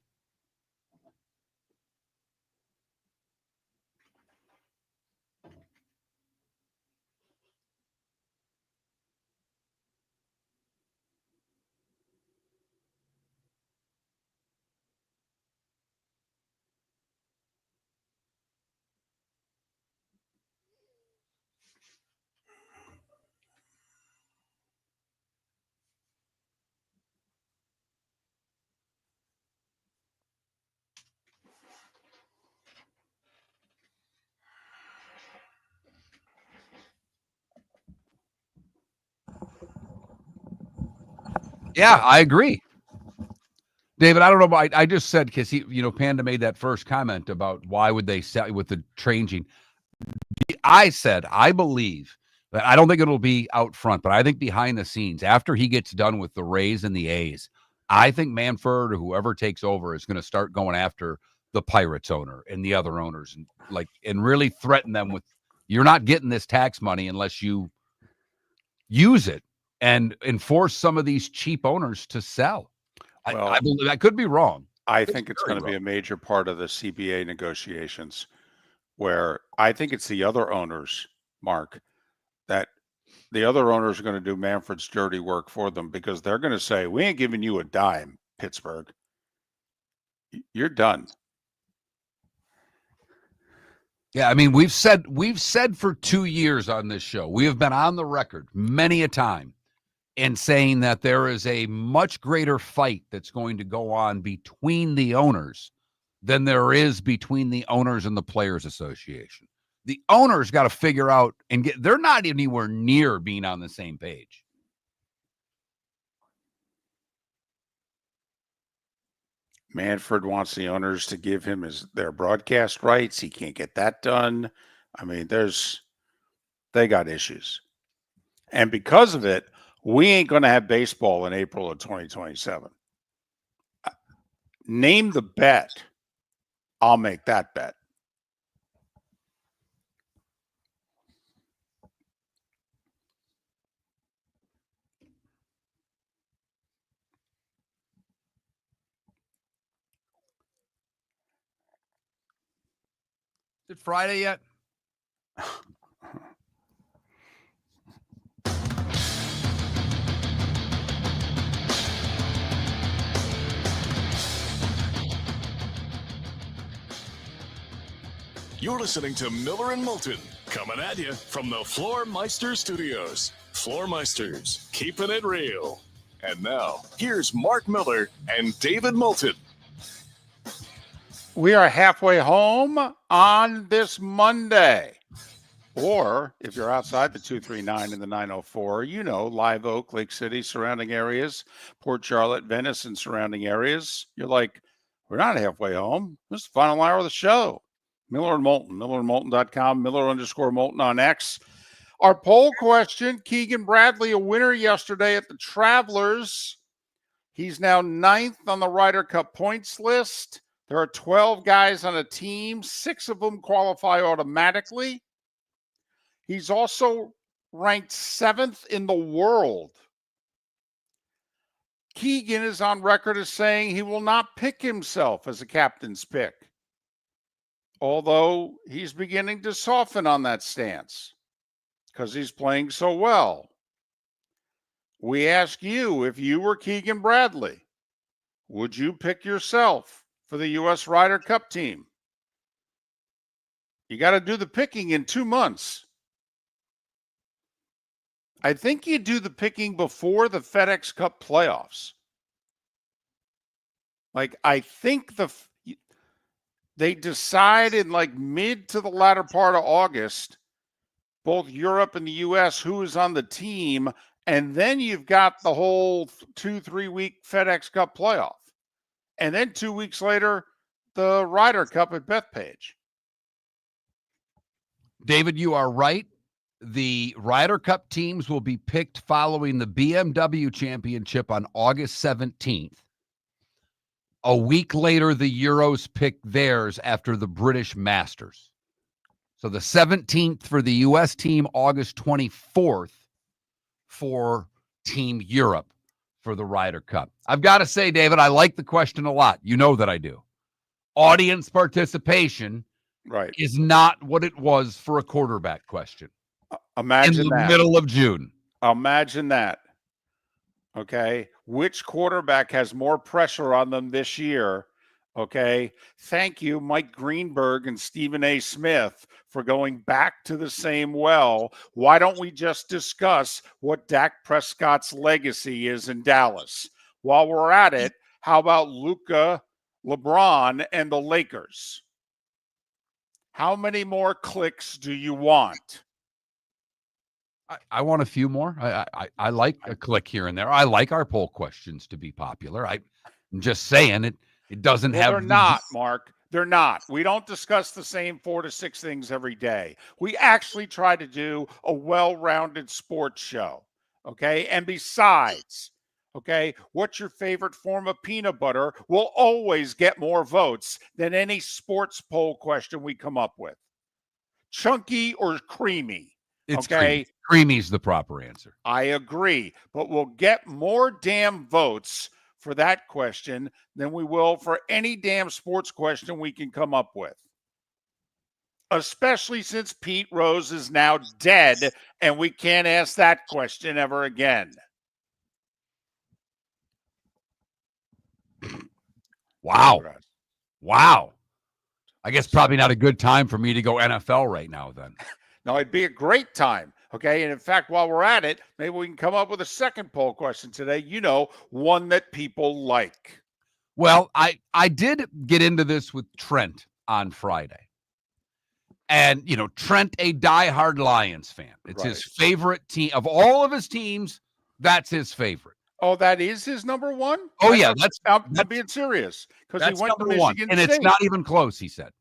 Yeah, I agree. David, I don't know, but I just said, because Panda made that first comment about why would they sell with the changing. I said, I believe that I don't think it'll be out front, but I think behind the scenes, after he gets done with the Rays and the A's, I think Manfred or whoever takes over is going to start going after the Pirates owner and the other owners and really threaten them with, you're not getting this tax money unless you use it, and enforce some of these cheap owners to sell. Well, I believe I could be wrong. I think it's going to be a major part of the CBA negotiations, where I think it's the other owners, Mark, that the other owners are going to do Manfred's dirty work for them, because they're going to say, we ain't giving you a dime, Pittsburgh. You're done. Yeah, I mean, we've said for 2 years on this show, we have been on the record many a time in saying that there is a much greater fight that's going to go on between the owners than there is between the owners and the Players Association. The owners got to figure out they're not anywhere near being on the same page. Manfred wants the owners to give him their broadcast rights. He can't get that done. I mean, they got issues. And because of it, we ain't going to have baseball in April of 2027. Name the bet. I'll make that bet. Is it Friday yet? You're listening to Miller and Moulton, coming at you from the Floormeister Studios. Floormeisters, keeping it real. And now, here's Mark Miller and David Moulton. We are halfway home on this Monday. Or if you're outside the 239 and the 904, Live Oak, Lake City, surrounding areas, Port Charlotte, Venice, and surrounding areas, you're like, we're not halfway home. This is the final hour of the show. Miller and Moulton, millerandmoulton.com, Miller_Moulton on X. Our poll question, Keegan Bradley, a winner yesterday at the Travelers. He's now 9th on the Ryder Cup points list. There are 12 guys on a team. 6 of them qualify automatically. He's also ranked 7th in the world. Keegan is on record as saying he will not pick himself as a captain's pick, although he's beginning to soften on that stance because he's playing so well. We ask you, if you were Keegan Bradley, would you pick yourself for the U.S. Ryder Cup team? You got to do the picking in 2 months. I think you do the picking before the FedEx Cup playoffs. I think they decide in mid to the latter part of August, both Europe and the U.S., who is on the team, and then you've got the whole 2-3 week FedEx Cup playoff. And then 2 weeks later, the Ryder Cup at Bethpage. David, you are right. The Ryder Cup teams will be picked following the BMW Championship on August 17th. A week later, the Euros pick theirs after the British Masters. So the 17th for the U.S. team, August 24th for Team Europe for the Ryder Cup. I've got to say, David, I like the question a lot. You know that I do. Audience participation is not what it was for a quarterback question. Imagine in the that. middle of June. Imagine that. Okay. Which quarterback has more pressure on them this year? Okay. Thank you, Mike Greenberg and Stephen A. Smith, for going back to the same well. Why don't we just discuss what Dak Prescott's legacy is in Dallas? While we're at it, how about Luka, LeBron, and the Lakers? How many more clicks do you want? I want a few more. I like a click here and there. I like our poll questions to be popular. I'm just saying it doesn't have. They're not, Mark. They're not. We don't discuss the same 4 to 6 things every day. We actually try to do a well-rounded sports show. Okay. And besides, okay, what's your favorite form of peanut butter will always get more votes than any sports poll question we come up with. Chunky or creamy? It's okay. Creamy's the proper answer. I agree, but we'll get more damn votes for that question than we will for any damn sports question we can come up with. Especially since Pete Rose is now dead and we can't ask that question ever again. Wow. Wow. I guess probably not a good time for me to go NFL right now then. No, it'd be a great time. Okay. And in fact, while we're at it, maybe we can come up with a second poll question today. You know, one that people like. Well, I did get into this with Trent on Friday. And, you know, Trent, a diehard Lions fan. It's his favorite team. Of all of his teams, that's his favorite. Oh, that is his number one? Oh, yeah. I'm being serious. Because he went to Michigan and State. it's not even close, he said.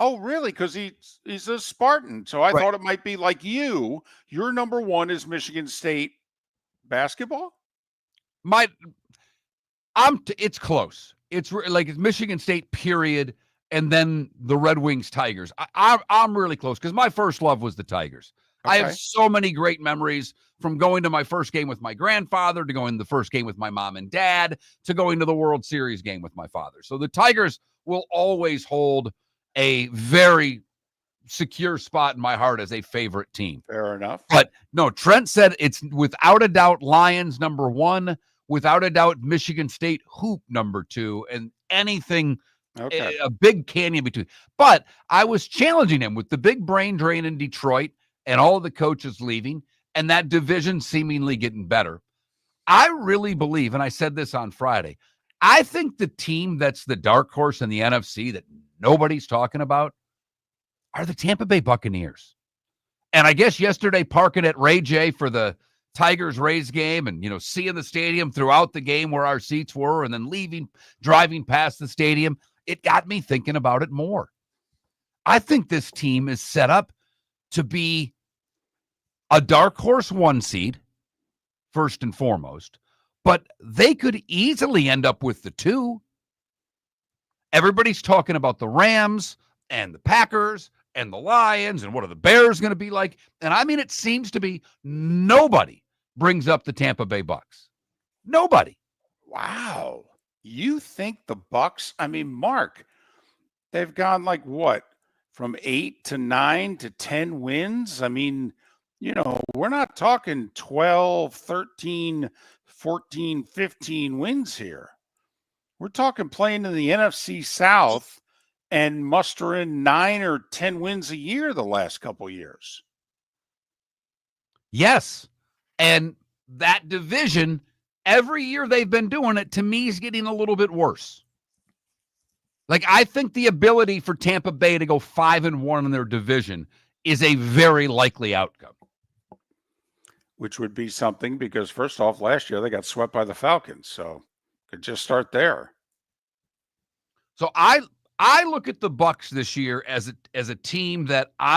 Oh, really? Because he's a Spartan. So I thought it might be like you. Your number one is Michigan State basketball? It's close. It's like it's Michigan State, period, and then the Red Wings Tigers. I'm really close because my first love was the Tigers. Okay. I have so many great memories from going to my first game with my grandfather, to going to the first game with my mom and dad, to going to the World Series game with my father. So the Tigers will always hold a very secure spot in my heart as a favorite team. Fair enough. But no, Trent said it's without a doubt Lions number one, without a doubt Michigan State hoop number two, and anything, a big canyon between. But I was challenging him with the big brain drain in Detroit and all the coaches leaving and that division seemingly getting better. I really believe, and I said this on Friday, I think the team that's the dark horse in the NFC that nobody's talking about are the Tampa Bay Buccaneers. And I guess yesterday, parking at Ray J for the Tigers-Rays game and, you know, seeing the stadium throughout the game where our seats were and then driving past the stadium, it got me thinking about it more. I think this team is set up to be a dark horse 1 seed, first and foremost, but they could easily end up with the 2. Everybody's talking about the Rams and the Packers and the Lions and what are the Bears going to be like. And I mean, it seems to be nobody brings up the Tampa Bay Bucks. Nobody. Wow. You think the Bucks, I mean, Mark, they've gone like what? From 8 to 9 to 10 wins? I mean, you know, we're not talking 12, 13, 14, 15 wins here. We're talking playing in the NFC South and mustering 9 or 10 wins a year the last couple of years. Yes. And that division, every year they've been doing it, to me, is getting a little bit worse. Like, I think the ability for Tampa Bay to go 5-1 in their division is a very likely outcome. Which would be something because, first off, last year they got swept by the Falcons. So could just start there. So I I look at the Bucs this year as a team that I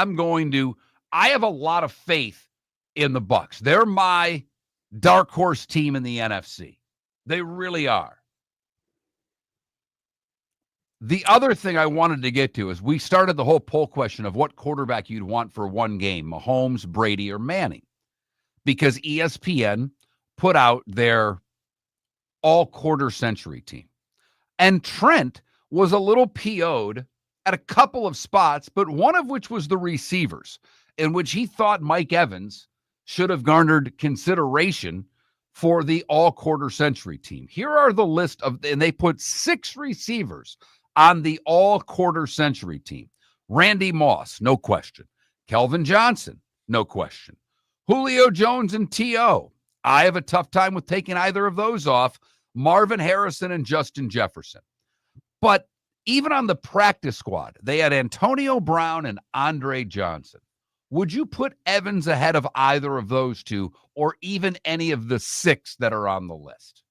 have a lot of faith in the Bucs. They're my dark horse team in the NFC. They really are. The other thing I wanted to get to is we started the whole poll question of what quarterback you'd want for one game, Mahomes, Brady, or Manning, because ESPN put out their all-quarter century team. And Trent was a little PO'd at a couple of spots, but one of which was the receivers, in which he thought Mike Evans should have garnered consideration for the all-quarter century team. Here are the list and they put 6 receivers on the all-quarter century team. Randy Moss, no question. Kelvin Johnson, no question. Julio Jones and T.O. I have a tough time with taking either of those off. Marvin Harrison and Justin Jefferson. But even on the practice squad, they had Antonio Brown and Andre Johnson. Would you put Evans ahead of either of those two or even any of the 6 that are on the list?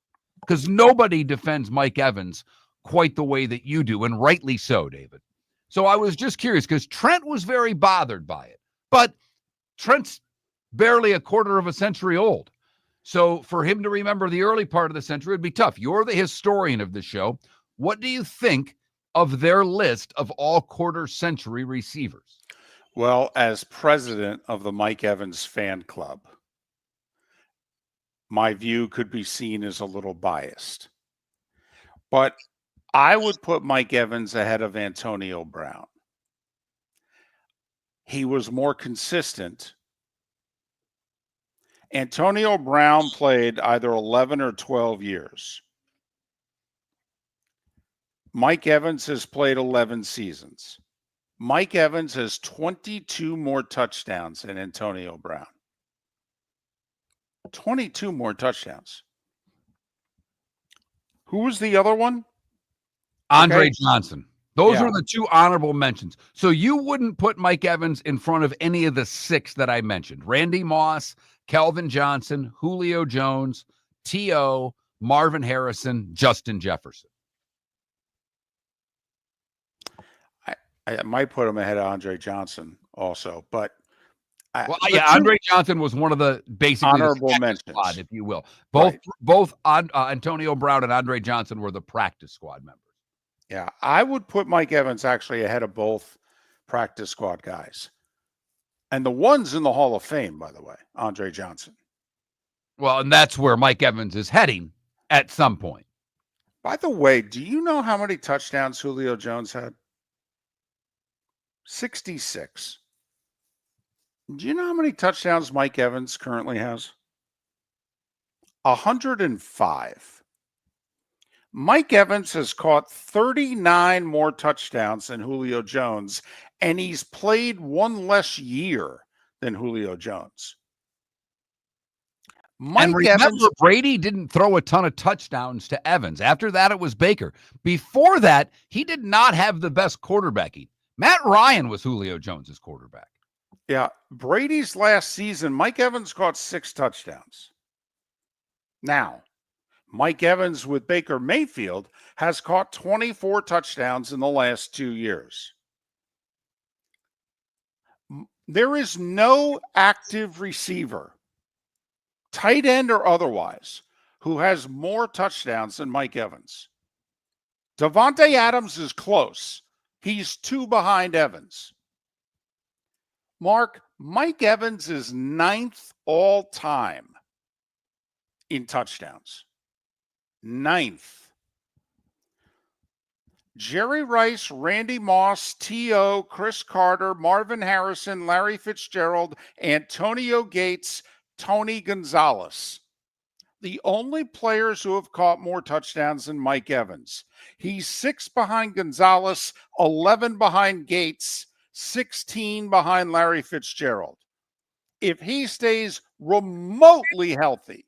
Because nobody defends Mike Evans quite the way that you do, and rightly so, David. So I was just curious because Trent was very bothered by it. But Trent's barely a quarter of a century old. So for him to remember the early part of the century would be tough. You're the historian of the show. What do you think of their list of all quarter century receivers? Well, as president of the Mike Evans fan club, my view could be seen as a little biased. But I would put Mike Evans ahead of Antonio Brown. He was more consistent. Antonio Brown played either 11 or 12 years. Mike Evans has played 11 seasons. Mike Evans has 22 more touchdowns than Antonio Brown. 22 more touchdowns. Who was the other one? Andre Okay. Johnson. Those Yeah. are the 2 honorable mentions. So you wouldn't put Mike Evans in front of any of the 6 that I mentioned. Randy Moss, Kelvin Johnson, Julio Jones, T.O., Marvin Harrison, Justin Jefferson. I might put him ahead of Andre Johnson also, but Andre Johnson was one of the basically honorable the mentions, squad, if you will. Right. Both Antonio Brown and Andre Johnson were the practice squad members. Yeah, I would put Mike Evans actually ahead of both practice squad guys. And the one's in the Hall of Fame, by the way, Andre Johnson. Well, and that's where Mike Evans is heading at some point. By the way, do you know how many touchdowns Julio Jones had? 66. Do you know how many touchdowns Mike Evans currently has? 105. Mike Evans has caught 39 more touchdowns than Julio Jones, and he's played one less year than Julio Jones. And remember, Brady didn't throw a ton of touchdowns to Evans. After that, it was Baker. Before that, he did not have the best quarterbacking. Matt Ryan was Julio Jones's quarterback. Yeah, Brady's last season, Mike Evans caught 6 touchdowns. Now, Mike Evans with Baker Mayfield has caught 24 touchdowns in the last 2 years. There is no active receiver, tight end or otherwise, who has more touchdowns than Mike Evans. Davante Adams is close. He's 2 behind Evans. Mark, Mike Evans is 9th all time in touchdowns. 9th. Jerry Rice, Randy Moss, T.O., Chris Carter, Marvin Harrison, Larry Fitzgerald, Antonio Gates, Tony Gonzalez. The only players who have caught more touchdowns than Mike Evans. He's 6 behind Gonzalez, 11 behind Gates, 16 behind Larry Fitzgerald. If he stays remotely healthy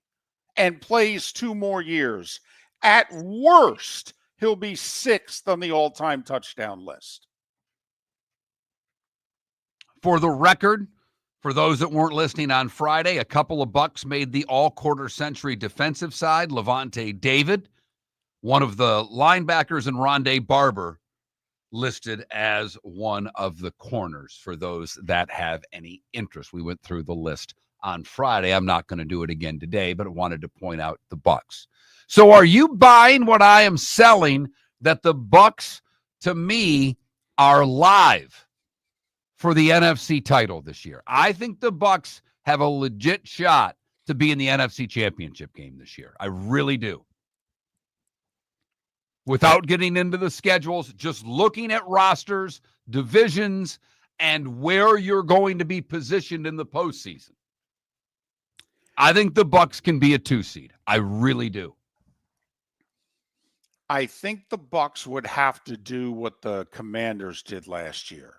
and plays 2 more years, at worst, he'll be 6th on the all-time touchdown list. For the record, for those that weren't listening on Friday, a couple of Bucks made the all-quarter century defensive side. Levante David, one of the linebackers, and Rondé Barber listed as one of the corners for those that have any interest. We went through the list on Friday. I'm not going to do it again today, but I wanted to point out the Bucks. So are you buying what I am selling, that the Bucks, to me, are live for the NFC title this year? I think the Bucks have a legit shot to be in the NFC Championship game this year. I really do. Without getting into the schedules, just looking at rosters, divisions, and where you're going to be positioned in the postseason. I think the Bucks can be a 2 seed. I really do. I think the Bucks would have to do what the Commanders did last year.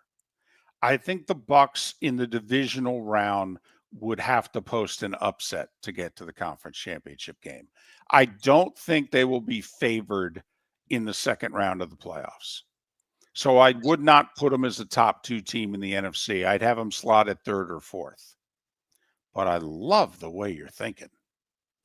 I think the Bucks in the divisional round would have to post an upset to get to the conference championship game. I don't think they will be favored in the second round of the playoffs. So I would not put them as a top 2 team in the NFC. I'd have them slotted 3rd or 4th. But I love the way you're thinking.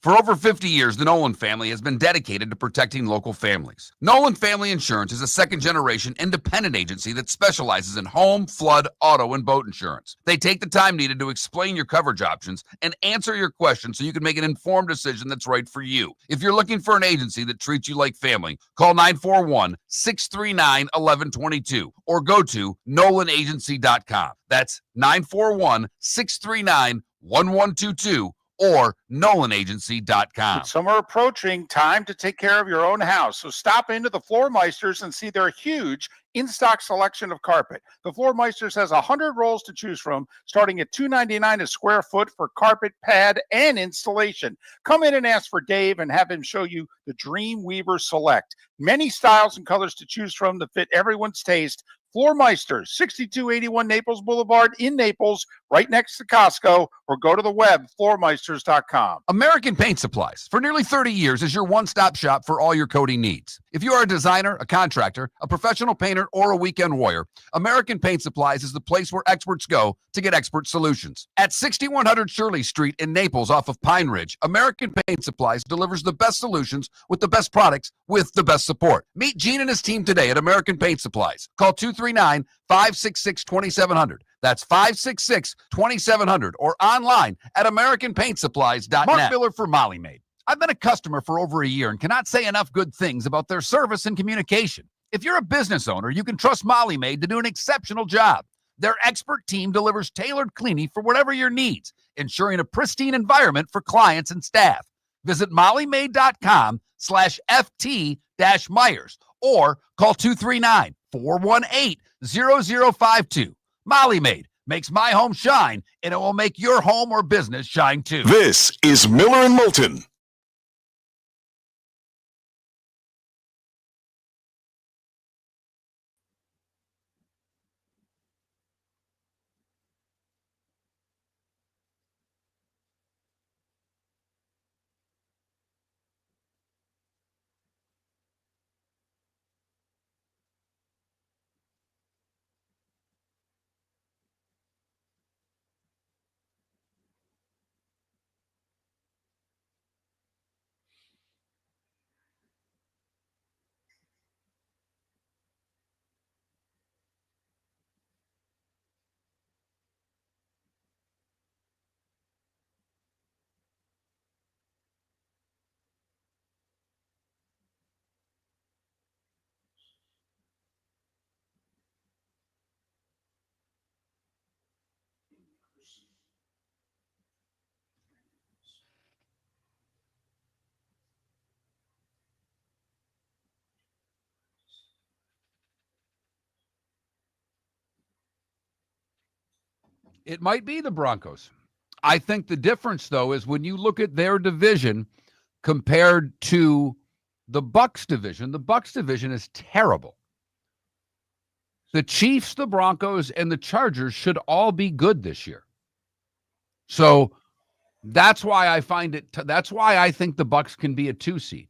For over 50 years, the Nolan family has been dedicated to protecting local families. Nolan Family Insurance is a second-generation independent agency that specializes in home, flood, auto, and boat insurance. They take the time needed to explain your coverage options and answer your questions so you can make an informed decision that's right for you. If you're looking for an agency that treats you like family, call 941-639-1122 or go to nolanagency.com. That's 941-639-1122 or nolanagency.com. Summer approaching, time to take care of your own house. So stop into the Floormeisters and see their huge in-stock selection of carpet. The Floormeisters has 100 rolls to choose from, starting at $2.99 a square foot for carpet, pad, and installation. Come in and ask for Dave and have him show you the Dream Weaver Select. Many styles and colors to choose from to fit everyone's taste. Floormeisters, 6281 Naples Boulevard in Naples, right next to Costco, or go to the web, floormeisters.com. American Paint Supplies, for nearly 30 years, is your one-stop shop for all your coating needs. If you are a designer, a contractor, a professional painter, or a weekend warrior, American Paint Supplies is the place where experts go to get expert solutions. At 6100 Shirley Street in Naples off of Pine Ridge, American Paint Supplies delivers the best solutions with the best products with the best support. Meet Gene and his team today at American Paint Supplies. Call 239-566-2700. That's 566-2700 or online at AmericanPaintSupplies.net. Mark Miller for Molly Maid. I've been a customer for over a year and cannot say enough good things about their service and communication. If you're a business owner, you can trust Molly Maid to do an exceptional job. Their expert team delivers tailored cleaning for whatever your needs, ensuring a pristine environment for clients and staff. Visit mollymaid.com/FT-Myers or call 239-418-0052. Molly Maid makes my home shine, and it will make your home or business shine too. This is Miller and Moulton. It might be the Broncos. I think the difference, though, is when you look at their division compared to the Bucs division, the Bucs division is terrible. The Chiefs, the Broncos, and the Chargers should all be good this year. So that's why I find it. That's why I think the Bucs can be a 2 seed.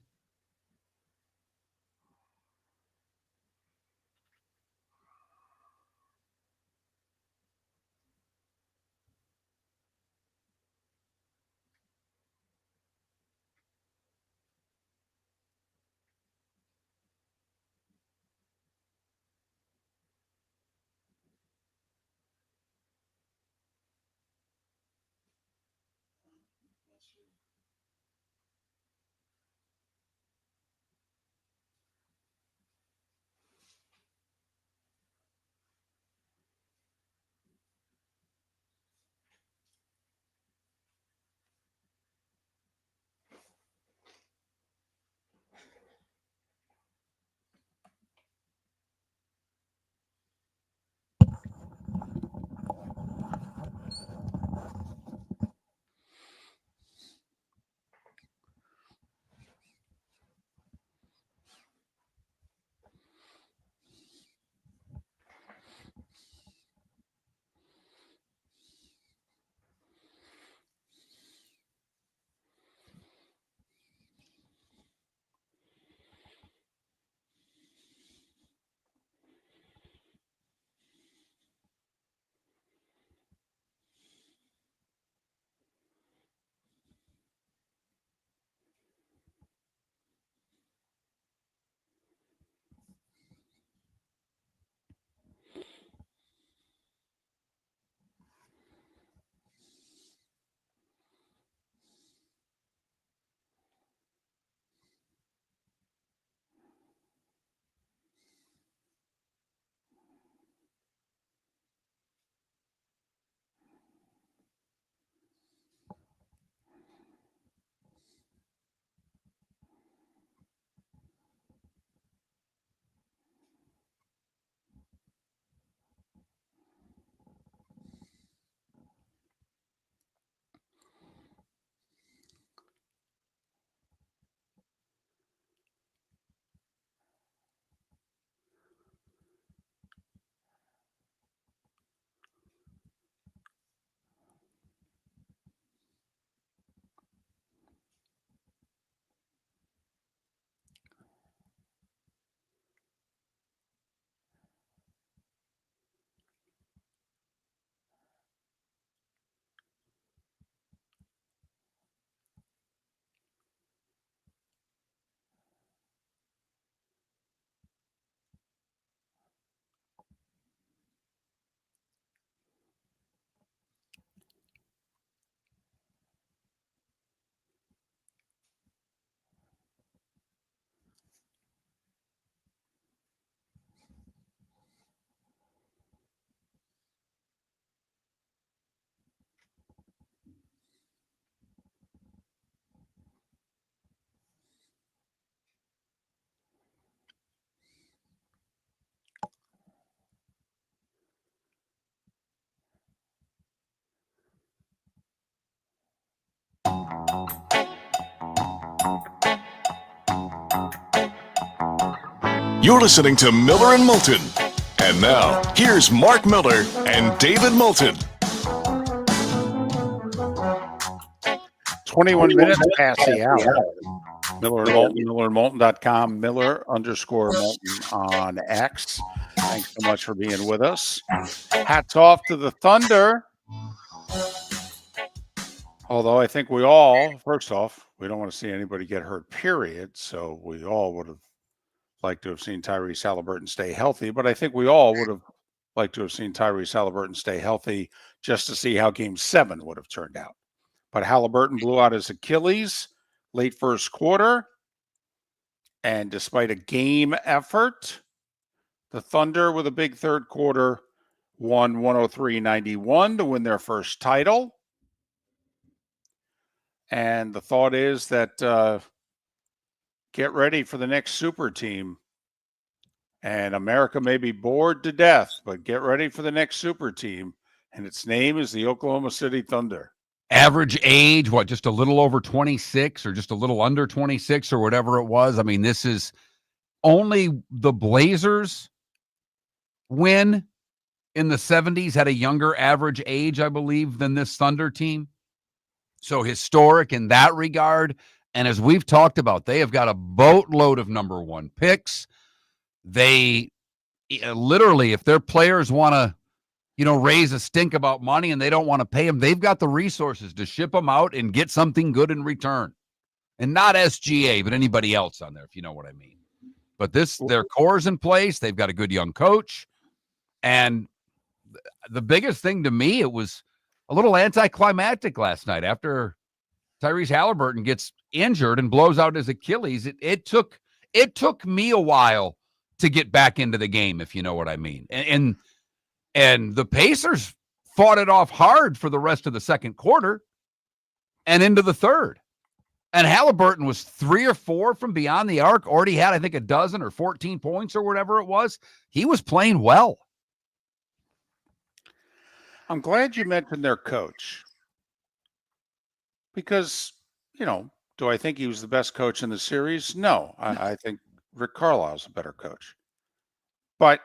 You're listening to Miller and Moulton. And now, here's Mark Miller and David Moulton. 21 minutes past the hour. Miller and Moulton, millerandmoulton.com, Miller_Moulton on X. Thanks so much for being with us. Hats off to the Thunder. Although I think we all, first off, we don't want to see anybody get hurt, period. So we all would have liked to have seen Tyrese Halliburton stay healthy. But I think we all would have liked to have seen Tyrese Halliburton stay healthy just to see how Game 7 would have turned out. But Halliburton blew out his Achilles late first quarter. And despite a game effort, the Thunder, with a big third quarter, won 103-91 to win their first title. And the thought is that get ready for the next super team. And America may be bored to death, but get ready for the next super team. And its name is the Oklahoma City Thunder. Average age, what, just a little over 26 or just a little under 26 or whatever it was. I mean, this is only the Blazers win in the 70s had a younger average age, I believe, than this Thunder team. So historic in that regard. And as we've talked about, they have got a boatload of number one picks. They literally, if their players want to, raise a stink about money and they don't want to pay them, they've got the resources to ship them out and get something good in return. And not SGA, but anybody else on there, if you know what I mean. But their core's in place. They've got a good young coach. And the biggest thing to me, it was a little anticlimactic last night after Tyrese Halliburton gets injured and blows out his Achilles. It took me a while to get back into the game, if you know what I mean. And the Pacers fought it off hard for the rest of the second quarter and into the third. And Halliburton was 3 or 4 from beyond the arc, already had, I think, a dozen or 14 points or whatever it was. He was playing well. I'm glad you mentioned their coach because, do I think he was the best coach in the series? No, I think Rick Carlisle's a better coach. But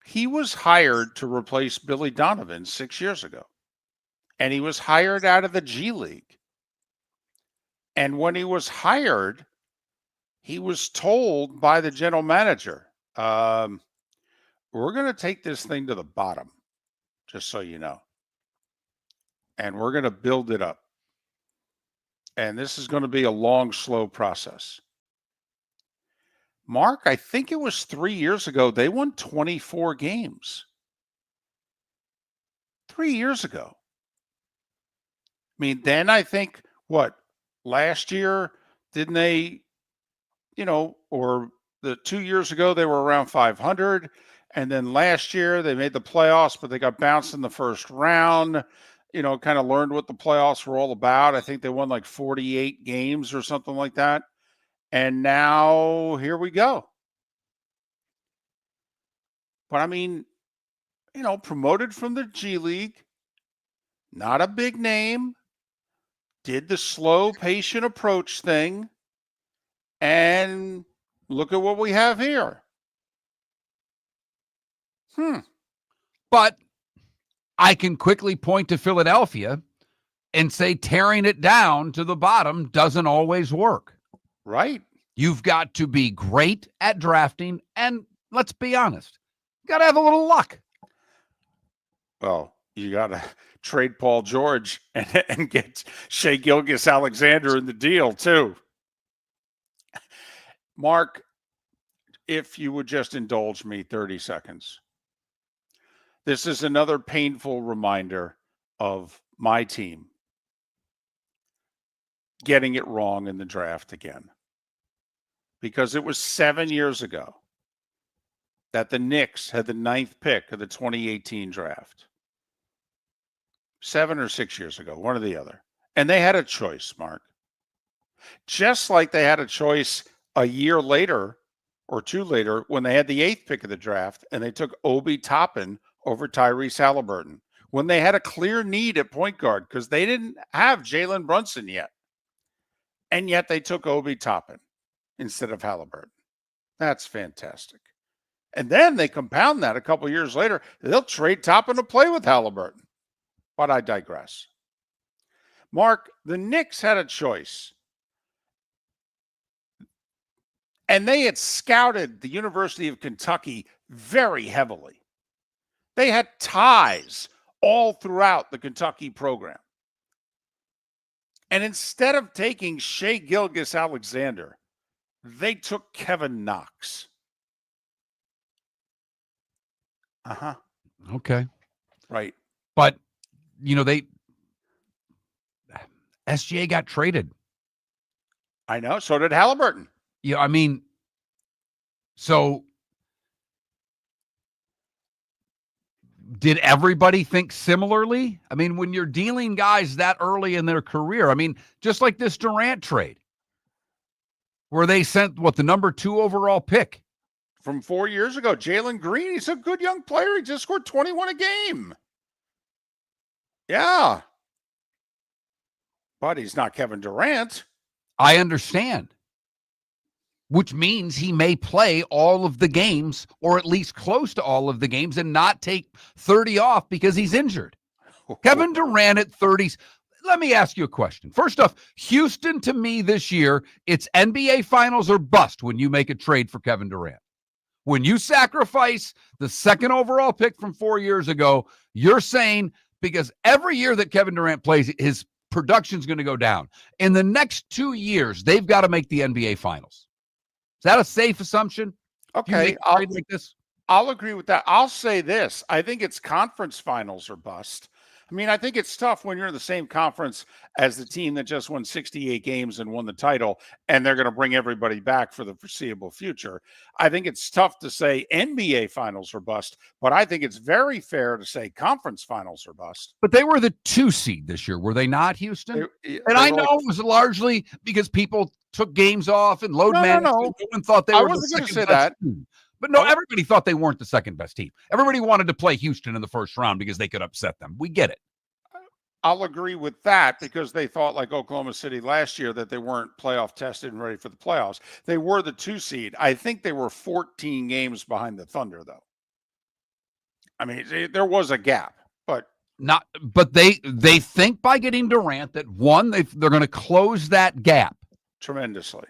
he was hired to replace Billy Donovan 6 years ago. And he was hired out of the G League. And when he was hired, he was told by the general manager, we're going to take this thing to the bottom, just so you know. And we're going to build it up. And this is going to be a long, slow process. Mark, I think it was 3 years ago, they won 24 games. 3 years ago. I mean, then I think, last year, didn't they, or the 2 years ago, they were around 500. And then last year, they made the playoffs, but they got bounced in the first round, kind of learned what the playoffs were all about. I think they won like 48 games or something like that. And now here we go. But I mean, promoted from the G League, not a big name, did the slow, patient approach thing, and look at what we have here. But I can quickly point to Philadelphia and say tearing it down to the bottom doesn't always work. Right. You've got to be great at drafting, and let's be honest, you got to have a little luck. Well, you got to trade Paul George and get Shea Gilgeous-Alexander in the deal, too. Mark, if you would just indulge me 30 seconds. This is another painful reminder of my team getting it wrong in the draft again. Because it was 7 years ago that the Knicks had the 9th pick of the 2018 draft. 7 or 6 years ago, one or the other. And they had a choice, Mark. Just like they had a choice a year later or two later when they had the 8th pick of the draft and they took Obi Toppin over Tyrese Halliburton. When they had a clear need at point guard because they didn't have Jalen Brunson yet. And yet they took Obi Toppin instead of Halliburton. That's fantastic. And then they compound that a couple years later. They'll trade Toppin to play with Halliburton. But I digress. Mark, the Knicks had a choice. And they had scouted the University of Kentucky very heavily. They had ties all throughout the Kentucky program. And instead of taking Shai Gilgeous-Alexander, they took Kevin Knox. Uh-huh. Okay. Right. But, SGA got traded. I know. So did Halliburton. Yeah, I mean, so did everybody think similarly? I mean, when you're dealing guys that early in their career, I mean, just like this Durant trade, where they sent, the number 2 overall pick? From 4 years ago, Jalen Green. He's a good young player. He just scored 21 a game. Yeah. But he's not Kevin Durant. I understand. Which means he may play all of the games, or at least close to all of the games, and not take 30 off because he's injured. Kevin Durant at 30s. Let me ask you a question. First off, Houston, to me this year, it's NBA Finals or bust when you make a trade for Kevin Durant. When you sacrifice the 2nd overall pick from 4 years ago, you're saying, because every year that Kevin Durant plays, his production's going to go down. In the next 2 years, they've got to make the NBA Finals. Is that a safe assumption? Okay, I'll agree with that. I'll say this. I think it's conference finals or bust. I mean, I think it's tough when you're in the same conference as the team that just won 68 games and won the title, and they're going to bring everybody back for the foreseeable future. I think it's tough to say NBA finals or bust, but I think it's very fair to say conference finals or bust. But they were the 2 seed this year, were they not, Houston? I know it was largely because people took games off and load management. No one thought they were the second best team. But no, everybody thought they weren't the second best team. Everybody wanted to play Houston in the first round because they could upset them. We get it. I'll agree with that because they thought, like Oklahoma City last year, that they weren't playoff tested and ready for the playoffs. They were the 2 seed. I think they were 14 games behind the Thunder, though. I mean, there was a gap, but they think by getting Durant that one, they're going to close that gap tremendously.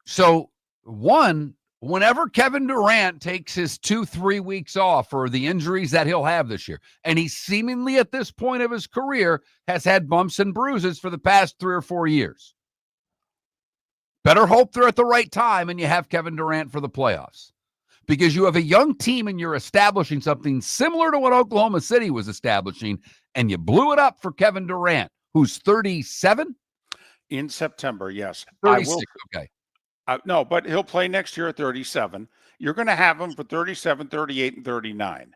So one, whenever Kevin Durant takes his 2-3 weeks off for the injuries that he'll have this year, and he seemingly at this point of his career has had bumps and bruises for the past 3 or 4 years. Better hope they're at the right time and you have Kevin Durant for the playoffs, because you have a young team and you're establishing something similar to what Oklahoma City was establishing, and you blew it up for Kevin Durant, who's 37? In September, yes. 36, okay. No, but he'll play next year at 37. You're going to have him for 37, 38, and 39.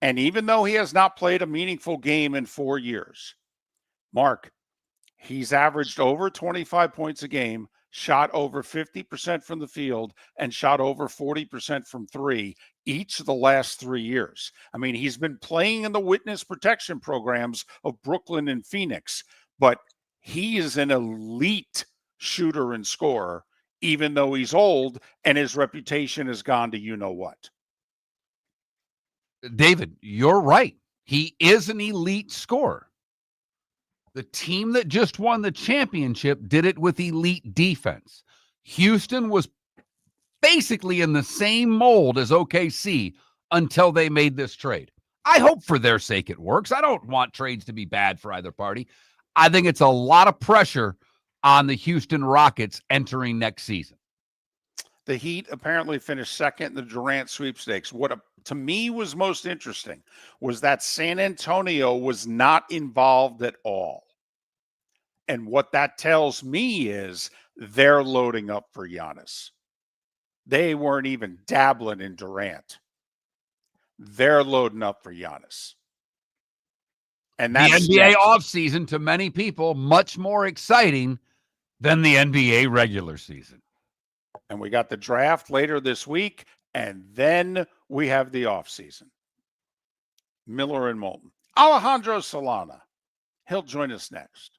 And even though he has not played a meaningful game in 4 years, Mark, he's averaged over 25 points a game, shot over 50% from the field, and shot over 40% from 3 each of the last 3 years. I mean, he's been playing in the witness protection programs of Brooklyn and Phoenix, but he is an elite shooter and scorer, even though he's old and his reputation has gone to you-know-what. David, you're right. He is an elite scorer. The team that just won the championship did it with elite defense. Houston was basically in the same mold as OKC until they made this trade. I hope for their sake it works. I don't want trades to be bad for either party. I think it's a lot of pressure on the Houston Rockets entering next season. The Heat apparently finished second in the Durant sweepstakes. What to me was most interesting was that San Antonio was not involved at all. And what that tells me is they're loading up for Giannis. They weren't even dabbling in Durant. They're loading up for Giannis. And that's the NBA offseason, to many people, much more exciting than the NBA regular season. And we got the draft later this week, and then we have the offseason. Miller and Moulton. Aleandro Solano. He'll join us next.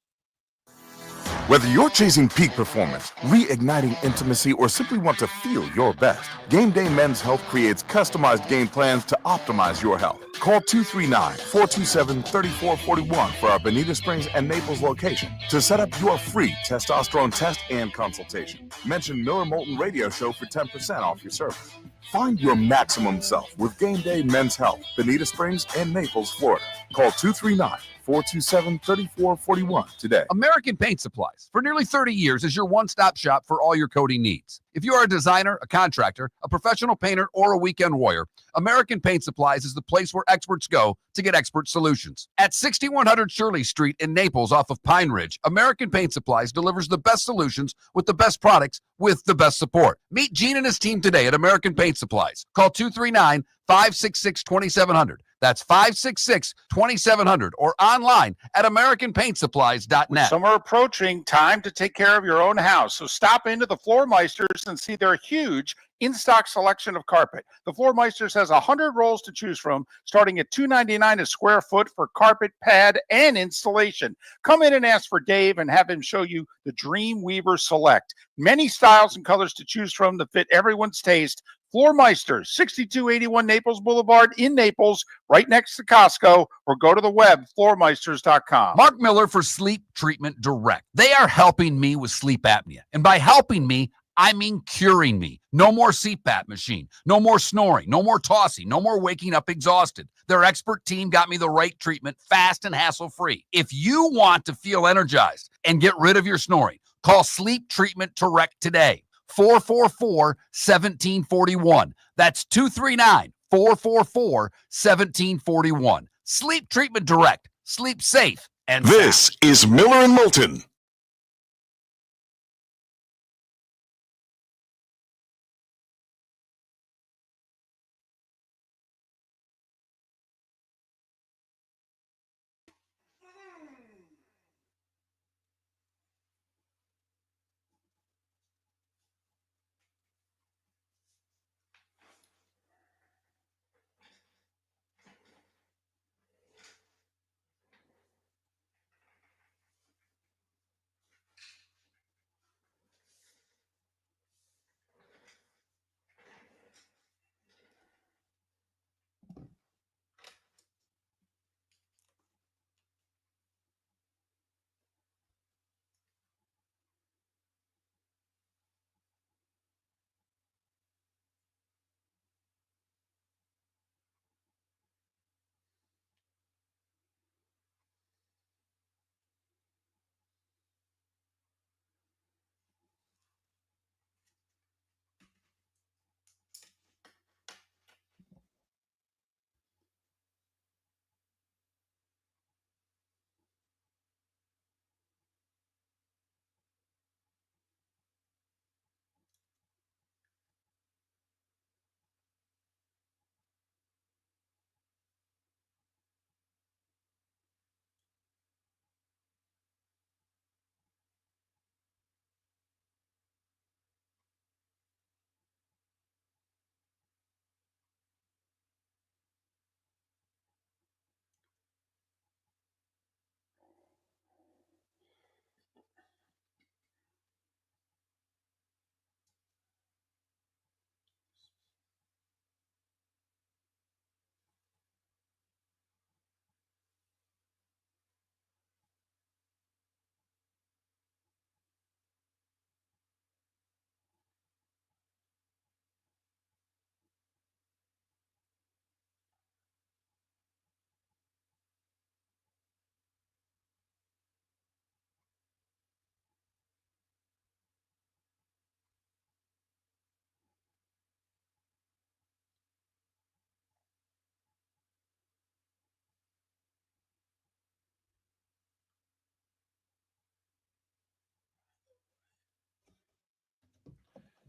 Whether you're chasing peak performance, reigniting intimacy, or simply want to feel your best, Game Day Men's Health creates customized game plans to optimize your health. Call 239-427-3441 for our Bonita Springs and Naples location to set up your free testosterone test and consultation. Mention Miller Moulton Radio Show for 10% off your service. Find your maximum self with Game Day Men's Health, Bonita Springs and Naples, Florida. Call 239-427-3441 today. American Paint Supplies, for nearly 30 years, is your one-stop shop for all your coating needs. If you are a designer, a contractor, a professional painter, or a weekend warrior, American Paint Supplies is the place where experts go to get expert solutions. At 6100 Shirley Street in Naples off of Pine Ridge, American Paint Supplies delivers the best solutions with the best products with the best support. Meet Gene and his team today at American Paint Supplies. Call 239-566-2700. That's 566-2700 or online at AmericanPaintSupplies.net. Summer approaching, time to take care of your own house. So stop into the Floor Meisters and see their huge in-stock selection of carpet. The Floor Meisters has 100 rolls to choose from, starting at $2.99 a square foot for carpet, pad, and installation. Come in and ask for Dave and have him show you the Dream Weaver Select. Many styles and colors to choose from to fit everyone's taste. Floor Meisters, 6281 Naples Boulevard in Naples, right next to Costco, or go to the web, floormeisters.com. Mark Miller for Sleep Treatment Direct. They are helping me with sleep apnea. And by helping me, I mean curing me. No more CPAP machine, no more snoring, no more tossing, no more waking up exhausted. Their expert team got me the right treatment, fast and hassle-free. If you want to feel energized and get rid of your snoring, call Sleep Treatment Direct today. 444-1741. That's 239-444-1741. Sleep Treatment Direct. Sleep safe and This sound. is Miller and Moulton.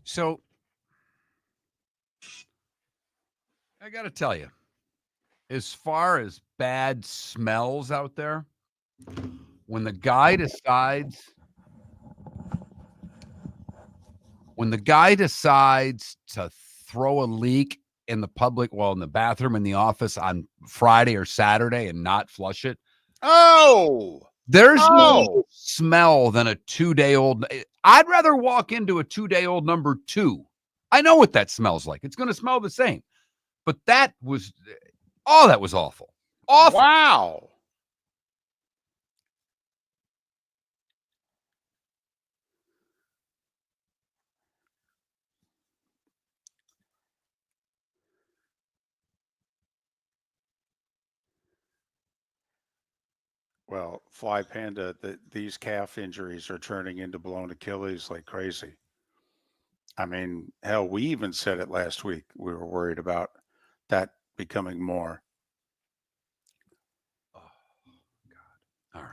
So, I got to tell you, as far as bad smells out there, when the guy decides to throw a leak in the in the bathroom in the office on Friday or Saturday and not flush it, Oh, There's no No. smell than a 2-day-old. I'd rather walk into a 2-day-old number 2. I know what that smells like. It's going to smell the same. But that was awful. Awful. Wow. Well, Fly Panda, these calf injuries are turning into blown Achilles like crazy. I mean, hell, we even said it last week. We were worried about that becoming more. Oh, God. All right.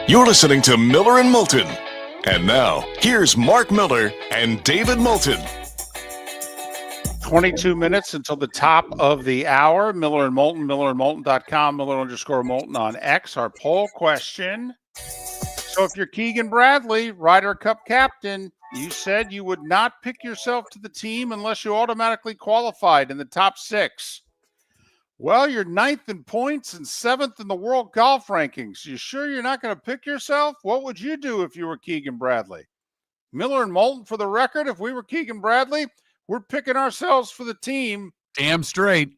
You're listening to Miller and Moulton. And now, here's Mark Miller and David Moulton. 22 minutes until the top of the hour. Miller and Moulton, millerandmoulton.com, Miller_Moulton on X. Our poll question. So if you're Keegan Bradley, Ryder Cup captain, you said you would not pick yourself to the team unless you automatically qualified in the top 6. Well, you're 9th in points and 7th in the world golf rankings. You sure you're not going to pick yourself? What would you do if you were Keegan Bradley? Miller and Moulton, for the record, if we were Keegan Bradley, we're picking ourselves for the team. Damn straight.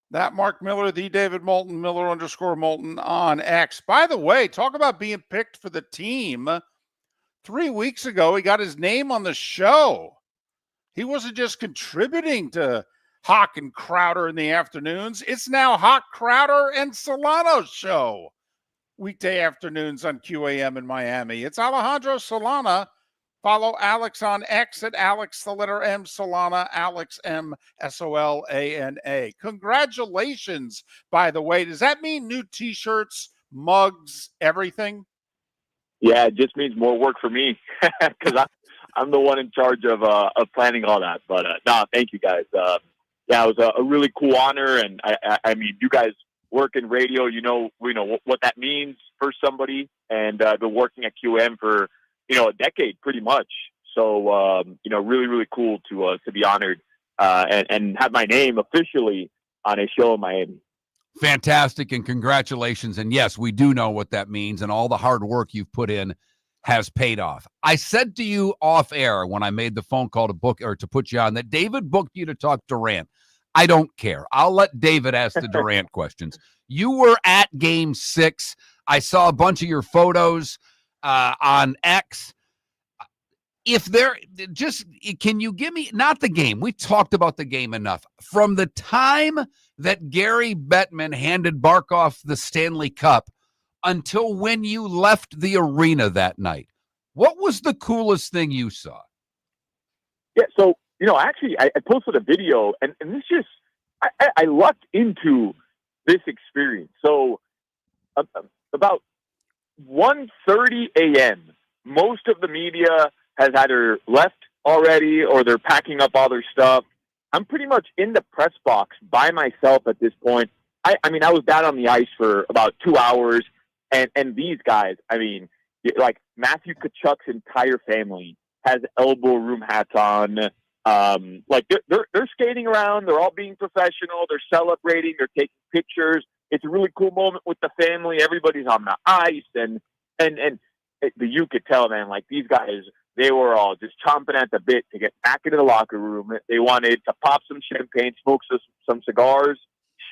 That Mark Miller, the David Moulton, Miller_Moulton on X. By the way, talk about being picked for the team. 3 weeks ago, he got his name on the show. He wasn't just contributing to Hawk and Crowder in the afternoons. It's now Hawk, Crowder, and Solano show. Weekday afternoons on QAM in Miami. It's Alejandro Solana. Follow Alex on X at Alex, the letter M, Solana, Alex M, Solana. Congratulations, by the way. Does that mean new T-shirts, mugs, everything? Yeah, it just means more work for me because I'm the one in charge of planning all that. But no, thank you guys. Yeah, it was a really cool honor, and I mean, you guys work in radio. You know what that means for somebody, and I've been working at QM for a decade, pretty much. So really, really cool to be honored and have my name officially on a show in Miami. Fantastic, and congratulations. And yes, we do know what that means, and all the hard work you've put in has paid off. I said to you off air when I made the phone call to put you on that David booked you to talk Durant. I don't care. I'll let David ask the Durant questions. You were at Game 6. I saw a bunch of your photos on X. Can you give me, not the game, we talked about the game enough. From the time that Gary Bettman handed Barkov the Stanley Cup until when you left the arena that night, what was the coolest thing you saw? Yeah, so, actually, I posted a video, and this just, I lucked into this experience. So, about 1:30 a.m., most of the media has either left already or they're packing up all their stuff. I'm pretty much in the press box by myself at this point. I was down on the ice for about 2 hours, and these guys, like Matthew Tkachuk's entire family has elbow room hats on. Like they're skating around. They're all being professional. They're celebrating. They're taking pictures. It's a really cool moment with the family. Everybody's on the ice, and you could tell, man, like these guys, they were all just chomping at the bit to get back into the locker room. They wanted to pop some champagne, smoke some cigars,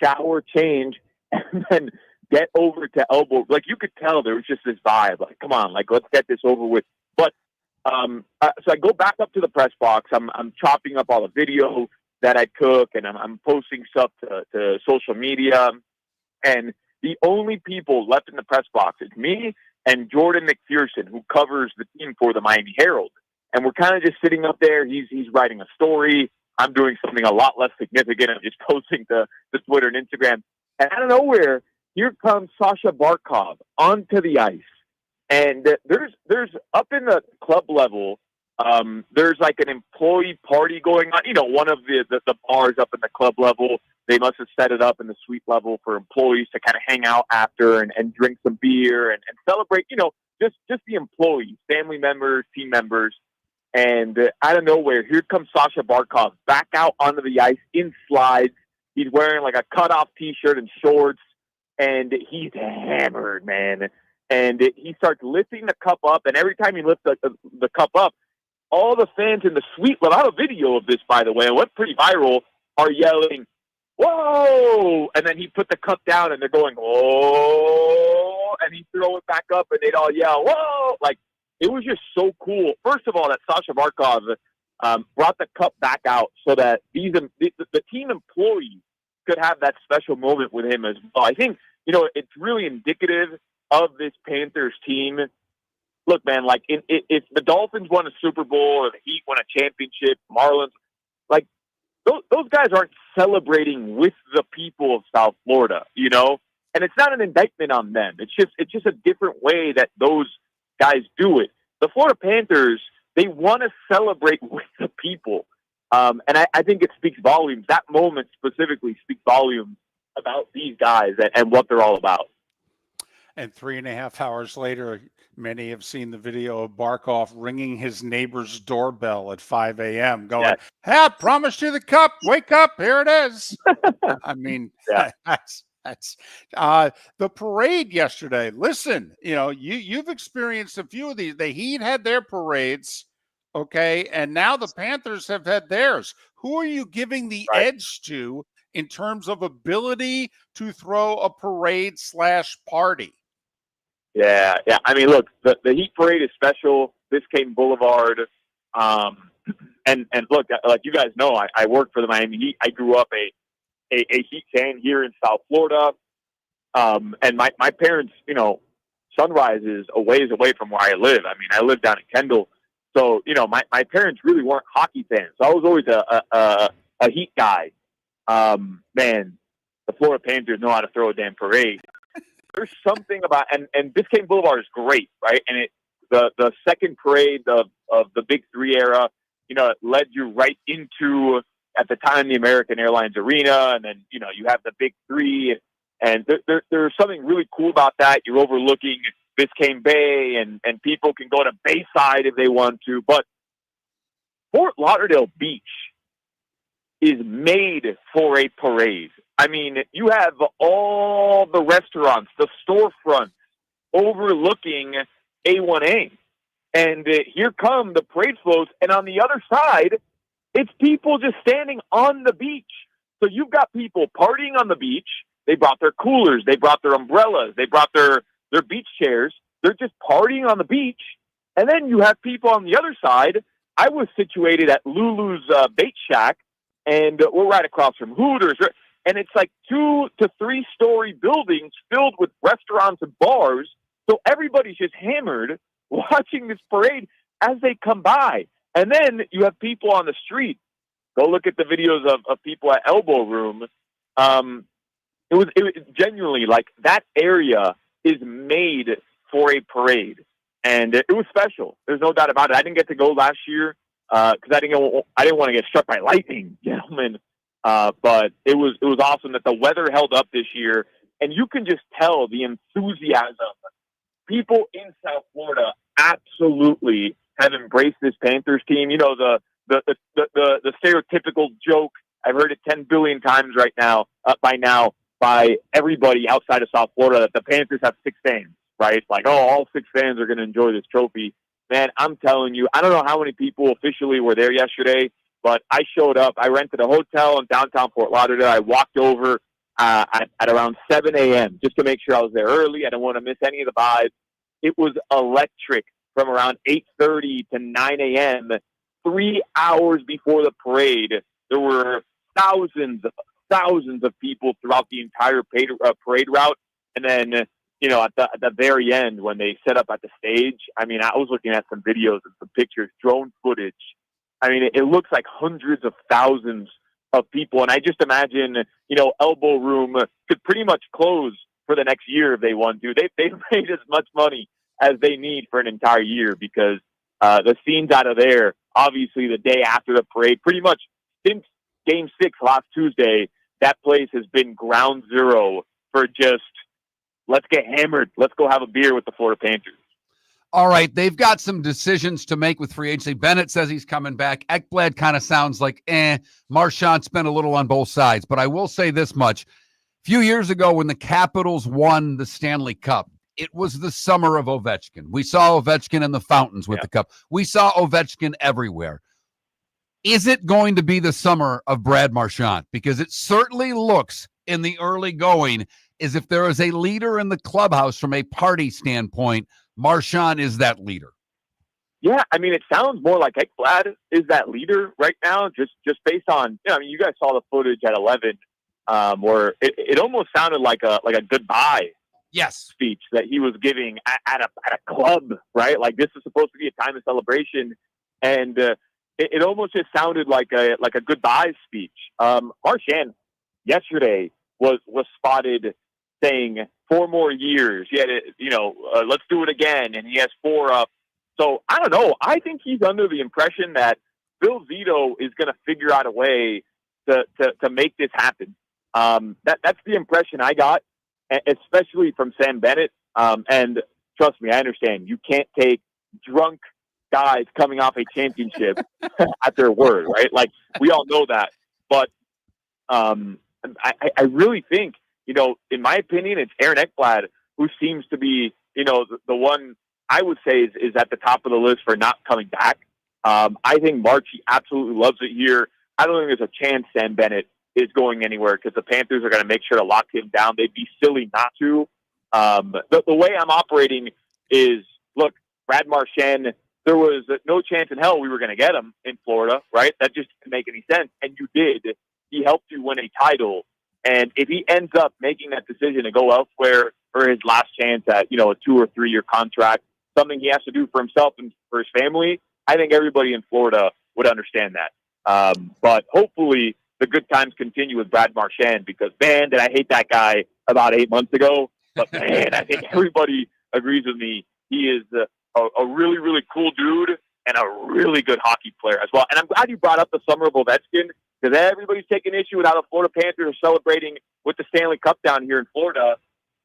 shower, change, and then get over to elbow. Like you could tell there was just this vibe. Like, come on, like let's get this over with. But so I go back up to the press box. I'm chopping up all the video that I took, and I'm posting stuff to social media. And the only people left in the press box is me and Jordan McPherson, who covers the team for the Miami Herald. And we're kind of just sitting up there. He's writing a story. I'm doing something a lot less significant. I'm just posting to Twitter and Instagram. And out of nowhere, here comes Sasha Barkov onto the ice. And there's up in the club level, there's like an employee party going on. You know, one of the bars up in the club level, they must have set it up in the suite level for employees to kind of hang out after and drink some beer and celebrate, you know, just the employees, family members, team members. And out of nowhere, here comes Sasha Barkov back out onto the ice in slides. He's wearing like a cutoff T-shirt and shorts, and he's hammered, man. And he starts lifting the cup up, and every time he lifts the cup up, all the fans in the suite, well, I have a video of this, by the way, it went pretty viral, are yelling, "Whoa!" And then he put the cup down, and they're going, "Oh!" And he throw it back up, and they'd all yell, "Whoa!" Like, it was just so cool. First of all, that Sasha Barkov brought the cup back out so that the team employees could have that special moment with him as well. I think, you know, it's really indicative of this Panthers team. Look, man, like if the Dolphins won a Super Bowl or the Heat won a championship, Marlins, like those guys aren't celebrating with the people of South Florida, you know? And it's not an indictment on them. It's just a different way that those guys do it. The Florida Panthers, they want to celebrate with the people. And I think it speaks volumes. That moment specifically speaks volumes about these guys and what they're all about. And 3.5 hours later, many have seen the video of Barkov ringing his neighbor's doorbell at 5 a.m. going, Yes. "Hey, I promised you the cup. Wake up. Here it is." I mean, Yeah. that's the parade yesterday. Listen, you know, you've experienced a few of these. The Heat had their parades, okay, and now the Panthers have had theirs. Who are you giving the edge to in terms of ability to throw a parade/party? Yeah. I mean, look, the Heat parade is special. Biscayne Boulevard. And look, like you guys know, I work for the Miami Heat. I grew up a Heat fan here in South Florida. And my parents, you know, Sunrise is a ways away from where I live. I mean, I live down in Kendall. So, you know, my parents really weren't hockey fans. So I was always a Heat guy. Man, the Florida Panthers know how to throw a damn parade. There's something about, and Biscayne Boulevard is great, right? And the second parade of the Big Three era, you know, it led you right into, at the time, the American Airlines Arena, and then, you know, you have the Big Three, and there's something really cool about that. You're overlooking Biscayne Bay, and people can go to Bayside if they want to, but Fort Lauderdale Beach is made for a parade. I mean, you have all the restaurants, the storefronts overlooking A1A. And here come the parade floats. And on the other side, it's people just standing on the beach. So you've got people partying on the beach. They brought their coolers. They brought their umbrellas. They brought their beach chairs. They're just partying on the beach. And then you have people on the other side. I was situated at Lulu's Bait Shack, and we're right across from Hooters. And it's like 2 to 3 story buildings filled with restaurants and bars. So everybody's just hammered watching this parade as they come by. And then you have people on the street. Go look at the videos of people at Elbow Room. It was genuinely like that area is made for a parade. And it was special. There's no doubt about it. I didn't get to go last year because I didn't want to get struck by lightning, gentlemen. But it was awesome that the weather held up this year, and you can just tell the enthusiasm. People in South Florida absolutely have embraced this Panthers team. You know, the stereotypical joke. I've heard it 10 billion times by now by everybody outside of South Florida that the Panthers have 6 fans, right? Like, oh, all 6 fans are going to enjoy this trophy. Man, I'm telling you, I don't know how many people officially were there yesterday, but I showed up. I rented a hotel in downtown Fort Lauderdale. I walked over at around 7 a.m. just to make sure I was there early. I didn't want to miss any of the vibes. It was electric from around 8:30 to 9 a.m. 3 hours before the parade. There were thousands of people throughout the entire parade route. And then, at the very end, when they set up at the stage, I mean, I was looking at some videos and some pictures, drone footage. I mean, it looks like hundreds of thousands of people. And I just imagine, Elbow Room could pretty much close for the next year if they want to. They've made as much money as they need for an entire year because the scenes out of there, obviously the day after the parade, pretty much since Game 6 last Tuesday, that place has been ground zero for just, let's get hammered. Let's go have a beer with the Florida Panthers. All right, they've got some decisions to make with free agency. Bennett says he's coming back. Ekblad kind of sounds like, Marchand spent a little on both sides. But I will say this much. A few years ago when the Capitals won the Stanley Cup, it was the summer of Ovechkin. We saw Ovechkin in the fountains with the cup. We saw Ovechkin everywhere. Is it going to be the summer of Brad Marchand? Because it certainly looks in the early going as if there is a leader in the clubhouse from a party standpoint. Marchand is that leader. Yeah, I mean, it sounds more like Ekblad is that leader right now, just based on, you guys saw the footage at 11, where it almost sounded like a goodbye speech that he was giving at a club, right? Like, this is supposed to be a time of celebration, and it almost just sounded like a goodbye speech. Marchand yesterday was spotted saying 4 more years. He had let's do it again, and he has 4 up. So I don't know. I think he's under the impression that Bill Zito is going to figure out a way to make this happen. That's the impression I got, especially from Sam Bennett. And trust me, I understand you can't take drunk guys coming off a championship at their word, right? Like, we all know that. But I really think, in my opinion, it's Aaron Ekblad who seems to be, the one I would say is at the top of the list for not coming back. I think Marchie absolutely loves it here. I don't think there's a chance Sam Bennett is going anywhere because the Panthers are going to make sure to lock him down. They'd be silly not to. The way I'm operating is, look, Brad Marchand, there was no chance in hell we were going to get him in Florida, right? That just didn't make any sense. And you did. He helped you win a title. And if he ends up making that decision to go elsewhere for his last chance at, a 2 or 3 year contract, something he has to do for himself and for his family, I think everybody in Florida would understand that. But hopefully the good times continue with Brad Marchand because, man, did I hate that guy about 8 months ago. But, man, I think everybody agrees with me. He is a really, really cool dude and a really good hockey player as well. And I'm glad you brought up the summer of Ovechkin because everybody's taking issue with how the Florida Panthers are celebrating with the Stanley Cup down here in Florida.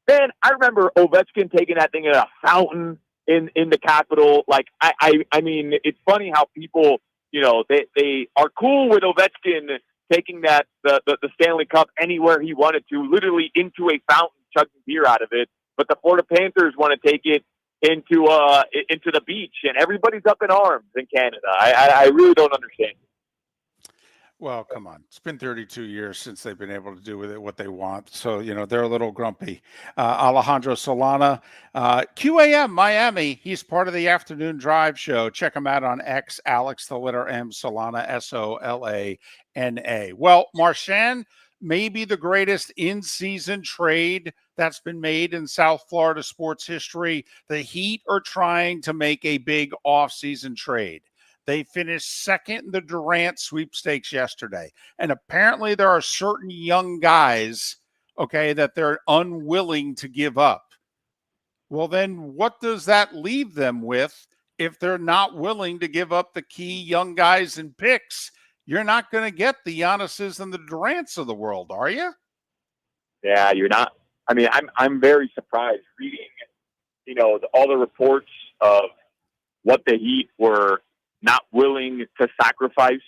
Man, I remember Ovechkin taking that thing in a fountain in the Capitol. Like, I mean, it's funny how people, they are cool with Ovechkin taking that the Stanley Cup anywhere he wanted to, literally into a fountain, chugging beer out of it. But the Florida Panthers want to take it into the beach, and everybody's up in arms in Canada. I really don't understand. Well, come on. It's been 32 years since they've been able to do with it what they want. So, they're a little grumpy. Aleandro Solano, QAM Miami. He's part of the Afternoon Drive show. Check him out on X, Alex, the letter M, Solana, Solana. Well, Marchand may be the greatest in-season trade that's been made in South Florida sports history. The Heat are trying to make a big off-season trade. They finished second in the Durant sweepstakes yesterday. And apparently there are certain young guys, that they're unwilling to give up. Well, then what does that leave them with if they're not willing to give up the key young guys and picks? You're not going to get the Giannis's and the Durants of the world, are you? Yeah, you're not. I mean, I'm very surprised reading, all the reports of what the Heat were not willing to sacrifice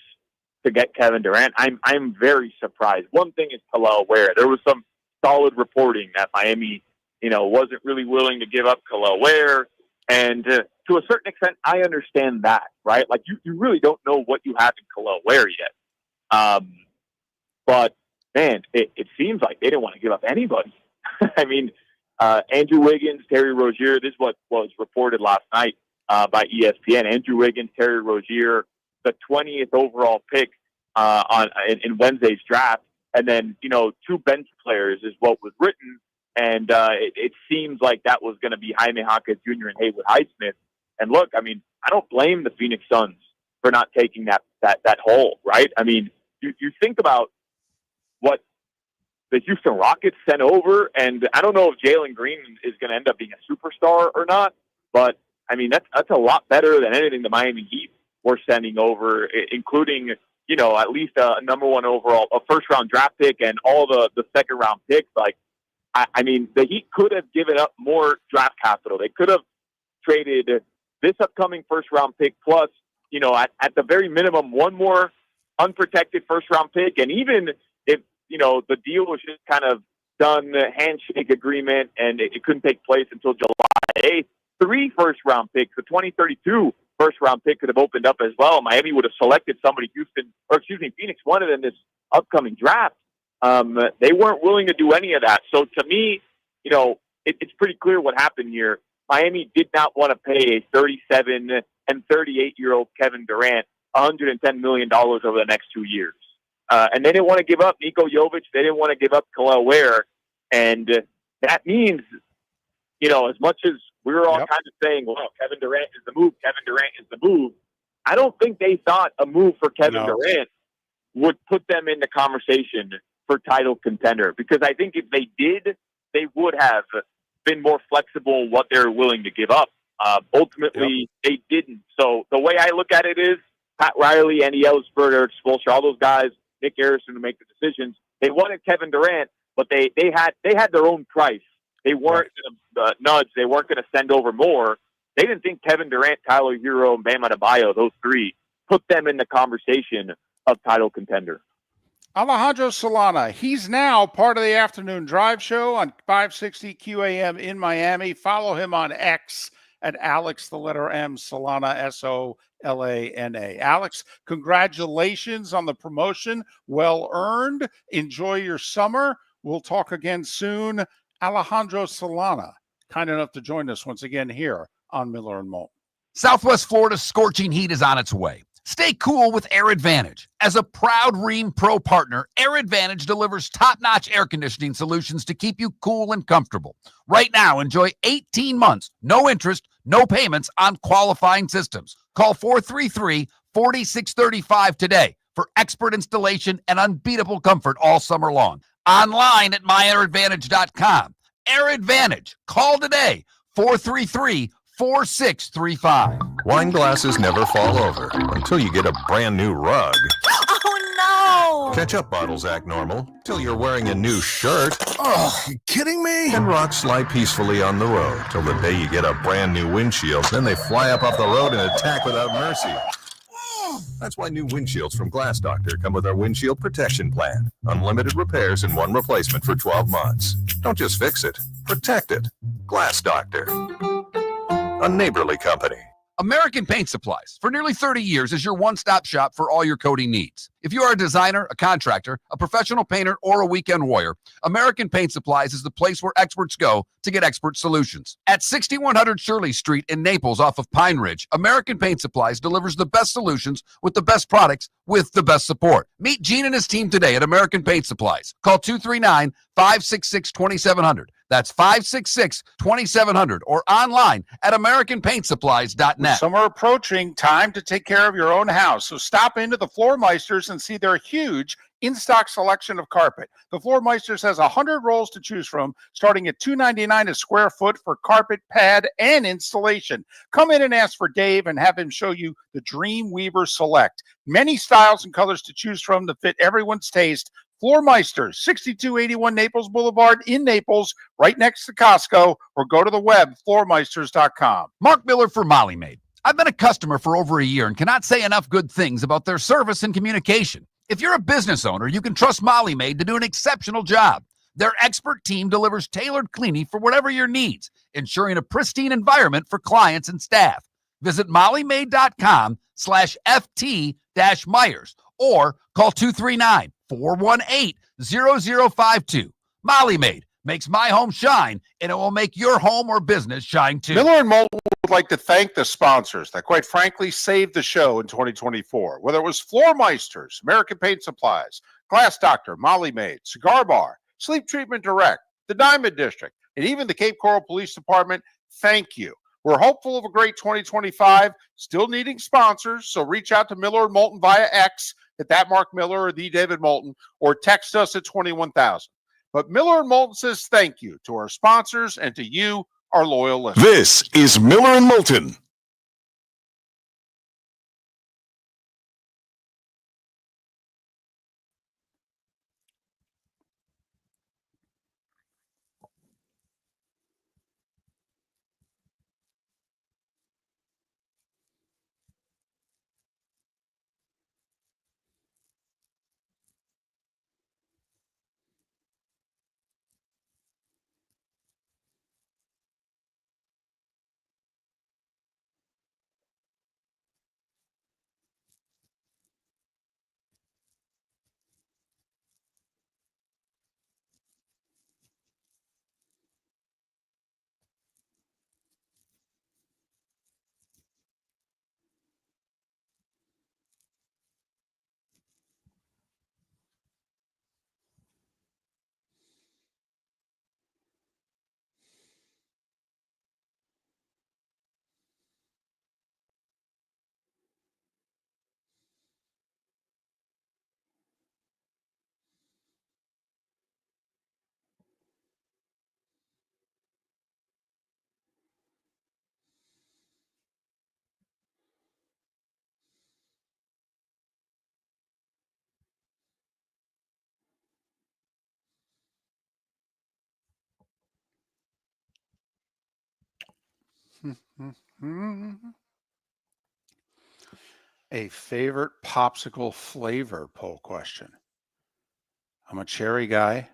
to get Kevin Durant. I'm very surprised. One thing is Khalil Ware. There was some solid reporting that Miami, wasn't really willing to give up Khalil Ware. And to a certain extent, I understand that, right? Like, you really don't know what you have in Khalil Ware yet. But, man, it seems like they didn't want to give up anybody. I mean, Andrew Wiggins, Terry Rozier, this is what was reported last night by ESPN. Andrew Wiggins, Terry Rozier, the 20th overall pick in Wednesday's draft. And then, 2 bench players is what was written. And it seems like that was going to be Jaime Jaquez Jr. and Haywood Highsmith. And look, I mean, I don't blame the Phoenix Suns for not taking that hole, right? I mean, you think about what the Houston Rockets sent over, and I don't know if Jalen Green is going to end up being a superstar or not, but I mean, that's a lot better than anything the Miami Heat were sending over, including, at least a number 1 overall, a first-round draft pick and all the second-round picks. Like, I mean, the Heat could have given up more draft capital. They could have traded this upcoming first-round pick plus, at the very minimum, 1 more unprotected first-round pick. And even if, the deal was just kind of done, handshake agreement, and it couldn't take place until July 8th, 3 first-round picks, the 2032 first-round pick could have opened up as well. Miami would have selected somebody Phoenix wanted in this upcoming draft. They weren't willing to do any of that. So to me, it's pretty clear what happened here. Miami did not want to pay a 37 and 38-year-old Kevin Durant $110 million over the next 2 years. And they didn't want to give up Niko Jovic. They didn't want to give up Khalil Ware. And that means, as much as we were all kind of saying, well, Kevin Durant is the move, Kevin Durant is the move, I don't think they thought a move for Kevin Durant would put them in the conversation for title contender. Because I think if they did, they would have been more flexible in what they're willing to give up. Ultimately, they didn't. So the way I look at it is Pat Riley, Andy Ellisberger, Eric Spoelstra, all those guys, Nick Harrison to make the decisions. They wanted Kevin Durant, but they had their own price. They weren't going to nudge. They weren't going to send over more. They didn't think Kevin Durant, Tyler Hero, and Bam Adebayo, those 3, put them in the conversation of title contender. Alejandro Solana, he's now part of the Afternoon Drive Show on 560 QAM in Miami. Follow him on X at Alex, the letter M, Solana, Solana. Alex, congratulations on the promotion. Well earned. Enjoy your summer. We'll talk again soon. Alejandro Solana, kind enough to join us once again here on Miller and Moulton. Southwest Florida's scorching heat is on its way. Stay cool with Air Advantage. As a proud Rheem Pro partner, Air Advantage delivers top-notch air conditioning solutions to keep you cool and comfortable. Right now, enjoy 18 months, no interest, no payments on qualifying systems. Call 433-4635 today for expert installation and unbeatable comfort all summer long. Online at myairadvantage.com. Air Advantage. Call today, 433-4635. Wine glasses never fall over until you get a brand new rug. Oh, no! Ketchup bottles act normal till you're wearing a new shirt. Oh, you kidding me? And rocks slide peacefully on the road till the day you get a brand new windshield. Then they fly up off the road and attack without mercy. That's why new windshields from Glass Doctor come with our windshield protection plan. Unlimited repairs and 1 replacement for 12 months. Don't just fix it, protect it. Glass Doctor, a neighborly company. American Paint Supplies, for nearly 30 years, is your one-stop shop for all your coating needs. If you are a designer, a contractor, a professional painter, or a weekend warrior, American Paint Supplies is the place where experts go to get expert solutions. At 6100 Shirley Street in Naples off of Pine Ridge, American Paint Supplies delivers the best solutions with the best products with the best support. Meet Gene and his team today at American Paint Supplies. Call 239-566-2700. That's 566-2700 or online at AmericanPaintSupplies.net. Summer approaching, time to take care of your own house. So stop into the Floor Meisters and see their huge in-stock selection of carpet. The Floor Meisters has 100 rolls to choose from, starting at $2.99 a square foot for carpet, pad, and installation. Come in and ask for Dave and have him show you the Dream Weaver Select. Many styles and colors to choose from to fit everyone's taste. Floor Meisters, 6281 Naples Boulevard in Naples, right next to Costco, or go to the web, floormeisters.com. Mark Miller for Molly Maid. I've been a customer for over a year and cannot say enough good things about their service and communication. If you're a business owner, you can trust Molly Maid to do an exceptional job. Their expert team delivers tailored cleaning for whatever your needs, ensuring a pristine environment for clients and staff. Visit mollymaid.com/FT-Myers or call 239-418-0052. Molly Maid makes my home shine, and it will make your home or business shine too. Miller and Moulton would like to thank the sponsors that, quite frankly, saved the show in 2024. Whether it was Floor Meisters, American Paint Supplies, Glass Doctor, Molly Maid, Cigar Bar, Sleep Treatment Direct, the Diamond District, and even the Cape Coral Police Department, thank you. We're hopeful of a great 2025, still needing sponsors, so reach out to Miller and Moulton via X at that Mark Miller or the David Moulton, or text us at 21,000. But Miller and Moulton says thank you to our sponsors and to you, our loyal listeners. This is Miller and Moulton. A favorite popsicle flavor poll question. I'm a cherry guy.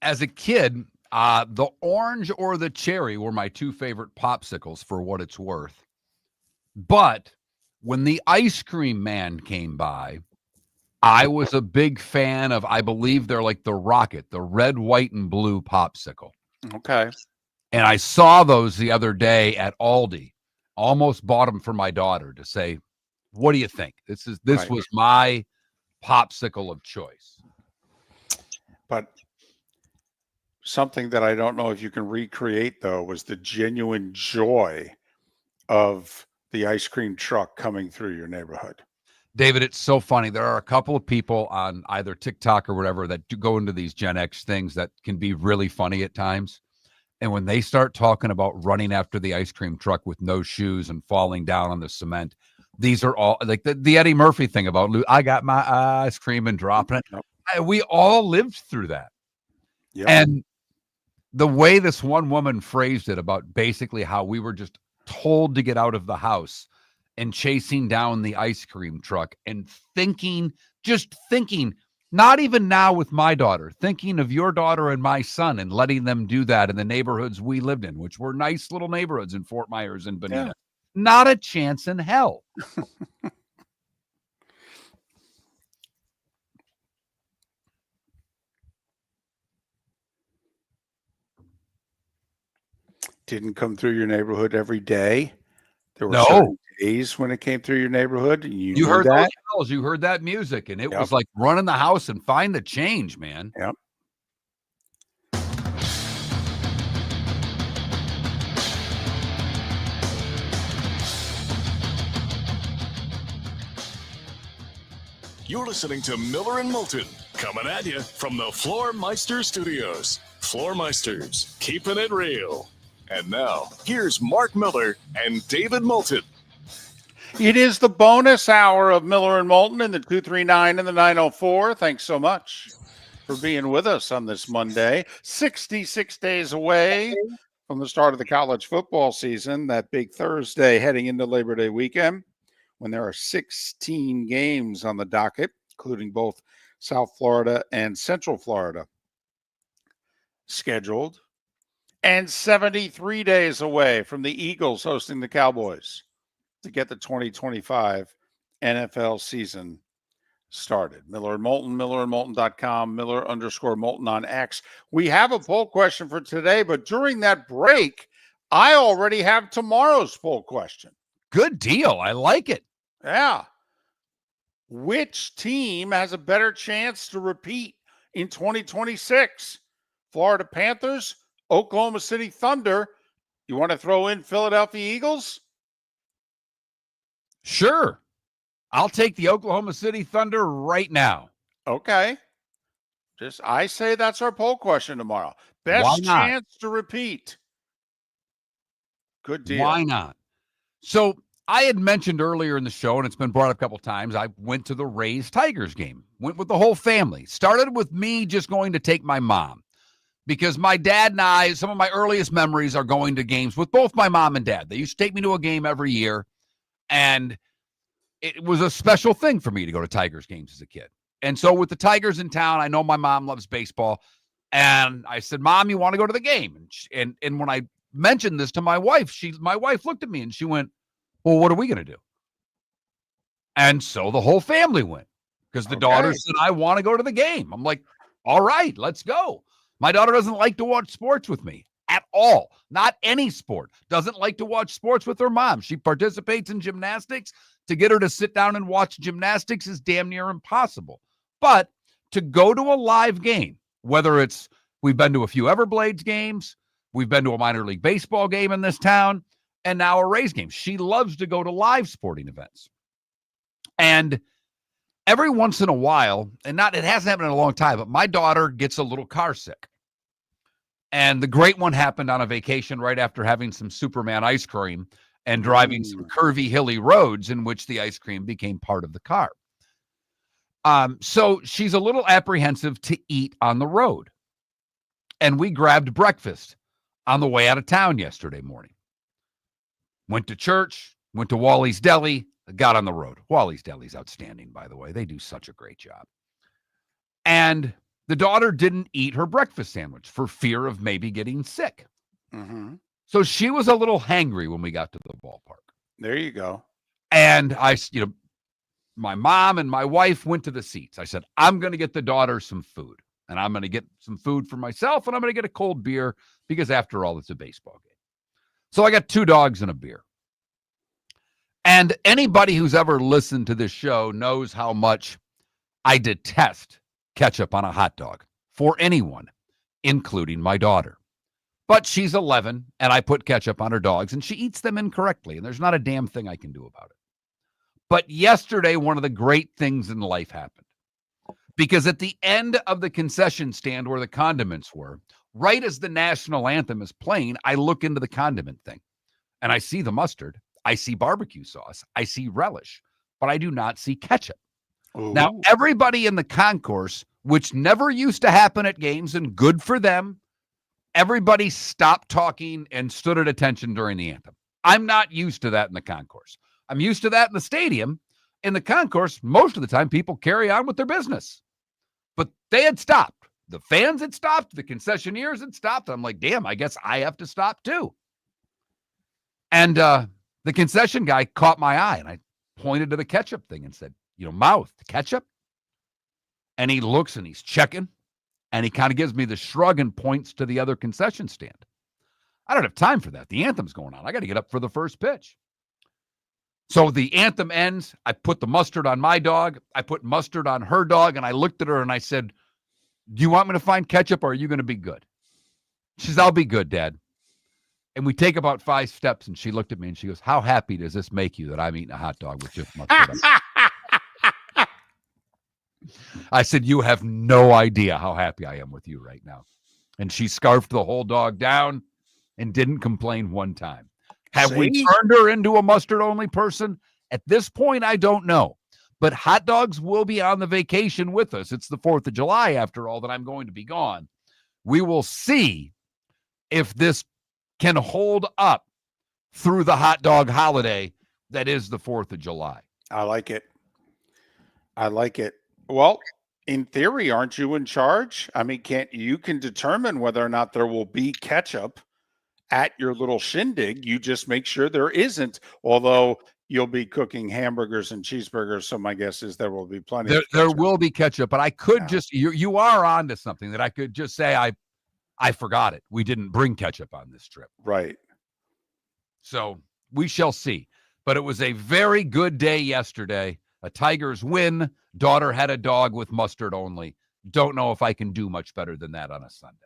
As a kid, the orange or the cherry were my two favorite popsicles for what it's worth. But when the ice cream man came by, I was a big fan of, I believe they're like the Rocket, the red, white, and blue popsicle. Okay. And I saw those the other day at Aldi. Almost bought them for my daughter to say, what do you think? This Right. was my popsicle of choice. But something that I don't know if you can recreate, though, was the genuine joy of the ice cream truck coming through your neighborhood. David, it's so funny. There are a couple of people on either TikTok or whatever that do go into these Gen X things that can be really funny at times. And when they start talking about running after the ice cream truck with no shoes and falling down on the cement, these are all like the Eddie Murphy thing about, I got my ice cream and dropping it. Yep. We all lived through that. Yep. And the way this one woman phrased it about basically how we were just told to get out of the house and chasing down the ice cream truck and thinking, not even now with my daughter, thinking of your daughter and my son and letting them do that in the neighborhoods we lived in, which were nice little neighborhoods in Fort Myers and Bonita. Yeah. Not a chance in hell. didn't come through your neighborhood every day. There were No. certain days when it came through your neighborhood. And you knew heard that. those bells, you heard that music, and it Yep. was like run in the house and find the change, man. Yep. You're listening to Miller and Moulton, coming at you from the Floormeister Studios. Floormeisters, keeping it real. And now, here's Mark Miller and David Moulton. It is the bonus hour of Miller and Moulton in the 239 and the 904. Thanks so much for being with us on this Monday. 66 days away from the start of the college football season, that big Thursday heading into Labor Day weekend, when there are 16 games on the docket, including both South Florida and Central Florida scheduled, and 73 days away from the Eagles hosting the Cowboys to get the 2025 NFL season started. Miller and Moulton, millerandmoulton.com, Miller_Moulton on X. We have a poll question for today, but during that break, I already have tomorrow's poll question. Good deal. I like it. Yeah. Which team has a better chance to repeat in 2026? Florida Panthers, Oklahoma City Thunder. You want to throw in Philadelphia Eagles? Sure. I'll take the Oklahoma City Thunder right now. Okay. I say that's our poll question tomorrow. Why Best not? chance to repeat. Good deal. Why not? So I had mentioned earlier in the show, and it's been brought up a couple times, I went to the Rays Tigers game. Went with the whole family. Started with me just going to take my mom. Because my dad and I, some of my earliest memories are going to games with both my mom and dad. They used to take me to a game every year. And it was a special thing for me to go to Tigers games as a kid. And so with the Tigers in town, I know my mom loves baseball. And I said, Mom, you want to go to the game? And when I mentioned this to my wife, my wife looked at me and she went, well, what are we going to do? And so the whole family went because the daughter said, I want to go to the game. I'm like, all right, let's go. My daughter doesn't like to watch sports with me at all. Not any sport. Doesn't like to watch sports with her mom. She participates in gymnastics. To get her to sit down and watch gymnastics is damn near impossible. But to go to a live game, whether it's we've been to a few Everblades games, we've been to a minor league baseball game in this town, and now a Rays game. She loves to go to live sporting events. And every once in a while, and it hasn't happened in a long time, but my daughter gets a little car sick. And the great one happened on a vacation right after having some Superman ice cream and driving some curvy, hilly roads in which the ice cream became part of the car. So she's a little apprehensive to eat on the road. And we grabbed breakfast on the way out of town yesterday morning. Went to church, went to Wally's Deli, got on the road. Wally's Deli's outstanding, by the way. They do such a great job. And the daughter didn't eat her breakfast sandwich for fear of maybe getting sick. Mm-hmm. So she was a little hangry when we got to the ballpark. There you go. And my mom and my wife went to the seats. I said, I'm going to get the daughter some food. And I'm going to get some food for myself. And I'm going to get a cold beer because after all, it's a baseball game. So I got 2 dogs and a beer. And anybody who's ever listened to this show knows how much I detest ketchup on a hot dog for anyone, including my daughter. But she's 11, and I put ketchup on her dogs, and she eats them incorrectly, and there's not a damn thing I can do about it. But yesterday, one of the great things in life happened. Because at the end of the concession stand where the condiments were, right as the national anthem is playing, I look into the condiment thing, and I see the mustard. I see barbecue sauce. I see relish, but I do not see ketchup. Ooh. Now, everybody in the concourse, which never used to happen at games, and good for them, everybody stopped talking and stood at attention during the anthem. I'm not used to that in the concourse. I'm used to that in the stadium. In the concourse, most of the time, people carry on with their business. But they had stopped. The fans had stopped. The concessionaires had stopped. I'm like, damn, I guess I have to stop too. And the concession guy caught my eye, and I pointed to the ketchup thing and said, mouth, ketchup? And he looks and he's checking, and he kind of gives me the shrug and points to the other concession stand. I don't have time for that. The anthem's going on. I got to get up for the first pitch. So the anthem ends. I put the mustard on my dog. I put mustard on her dog. And I looked at her and I said, do you want me to find ketchup or are you going to be good? She says, I'll be good, Dad. And we take about 5 steps and she looked at me and she goes, how happy does this make you that I'm eating a hot dog with just mustard on it? I said, you have no idea how happy I am with you right now. And she scarfed the whole dog down and didn't complain one time. Have we turned her into a mustard-only person? At this point, I don't know. But hot dogs will be on the vacation with us. It's the 4th of July, after all, that I'm going to be gone. We will see if this can hold up through the hot dog holiday that is the 4th of July. I like it. I like it. Well, in theory, aren't you in charge? I mean, you can determine whether or not there will be ketchup at your little shindig. You just make sure there isn't, although you'll be cooking hamburgers and cheeseburgers. So my guess is there will be plenty. There will be ketchup, but I could just, you are onto something that I could just say, I forgot it. We didn't bring ketchup on this trip. Right. So we shall see. But it was a very good day yesterday. A Tigers win. Daughter had a dog with mustard only. Don't know if I can do much better than that on a Sunday.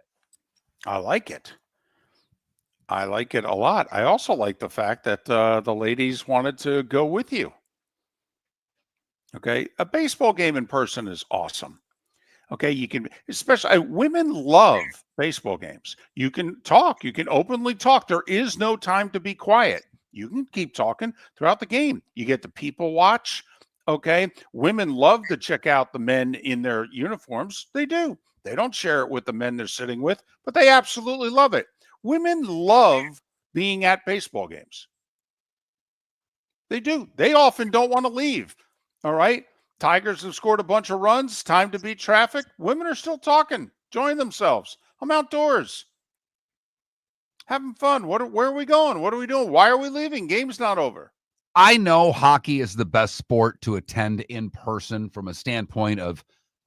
I like it. I like it a lot. I also like the fact that the ladies wanted to go with you. Okay. A baseball game in person is awesome. Okay. You can, especially women love baseball games. You can talk, you can openly talk. There is no time to be quiet. You can keep talking throughout the game. You get to people watch. Okay. Women love to check out the men in their uniforms. They do. They don't share it with the men they're sitting with, but they absolutely love it. Women love being at baseball games. They do. They often don't want to leave. All right. Tigers have scored a bunch of runs. Time to beat traffic. Women are still talking, enjoying themselves. I'm outdoors, having fun. Where are we going? What are we doing? Why are we leaving? Game's not over. I know hockey is the best sport to attend in person from a standpoint of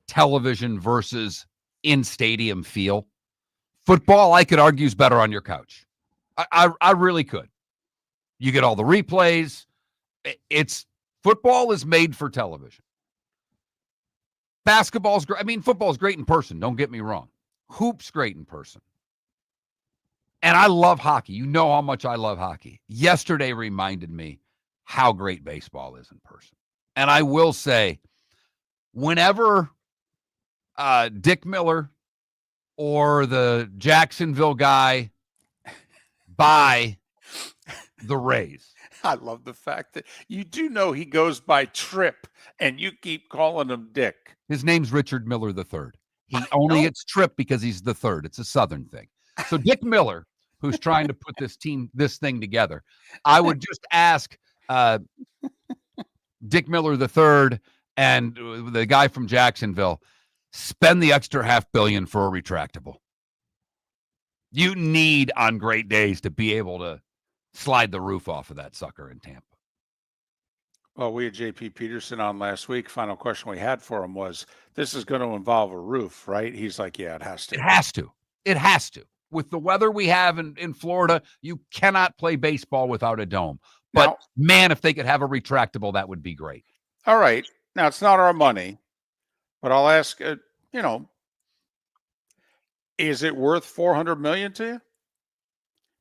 television versus in-stadium feel. Football, I could argue, is better on your couch. I really could. You get all the replays. Football is made for television. Basketball's great. I mean, football's great in person. Don't get me wrong. Hoops great in person. And I love hockey. You know how much I love hockey. Yesterday reminded me how great baseball is in person. And I will say, whenever Dick Miller or the Jacksonville guy buy the Rays. I love the fact that you do know he goes by Tripp and you keep calling him Dick. His name's Richard Miller III. He only gets Tripp because he's the third. It's a Southern thing. So Dick Miller, who's trying to put this thing together, I would just ask Dick Miller III and the guy from Jacksonville, spend the extra $500 million for a retractable. You need on great days to be able to slide the roof off of that sucker in Tampa. Well, we had JP Peterson on last week. Final question we had for him was, this is going to involve a roof, right? He's like, yeah, it has to. It has to. It has to. With the weather we have in Florida, you cannot play baseball without a dome. But now, man, if they could have a retractable, that would be great. All right. Now, it's not our money, but I'll ask, is it worth $400 million to you?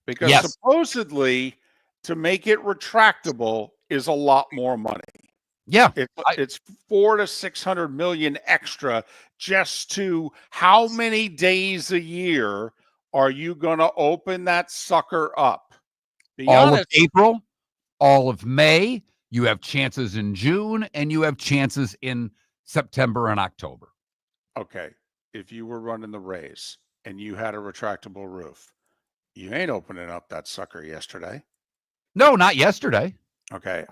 Because yes. Supposedly, to make it retractable is a lot more money. Yeah, it's $400 to $600 million extra just to how many days a year are you going to open that sucker up? All of April, all of May. You have chances in June, and you have chances in September and October. Okay, if you were running the Rays and you had a retractable roof, you ain't opening up that sucker yesterday. No, not yesterday. Okay,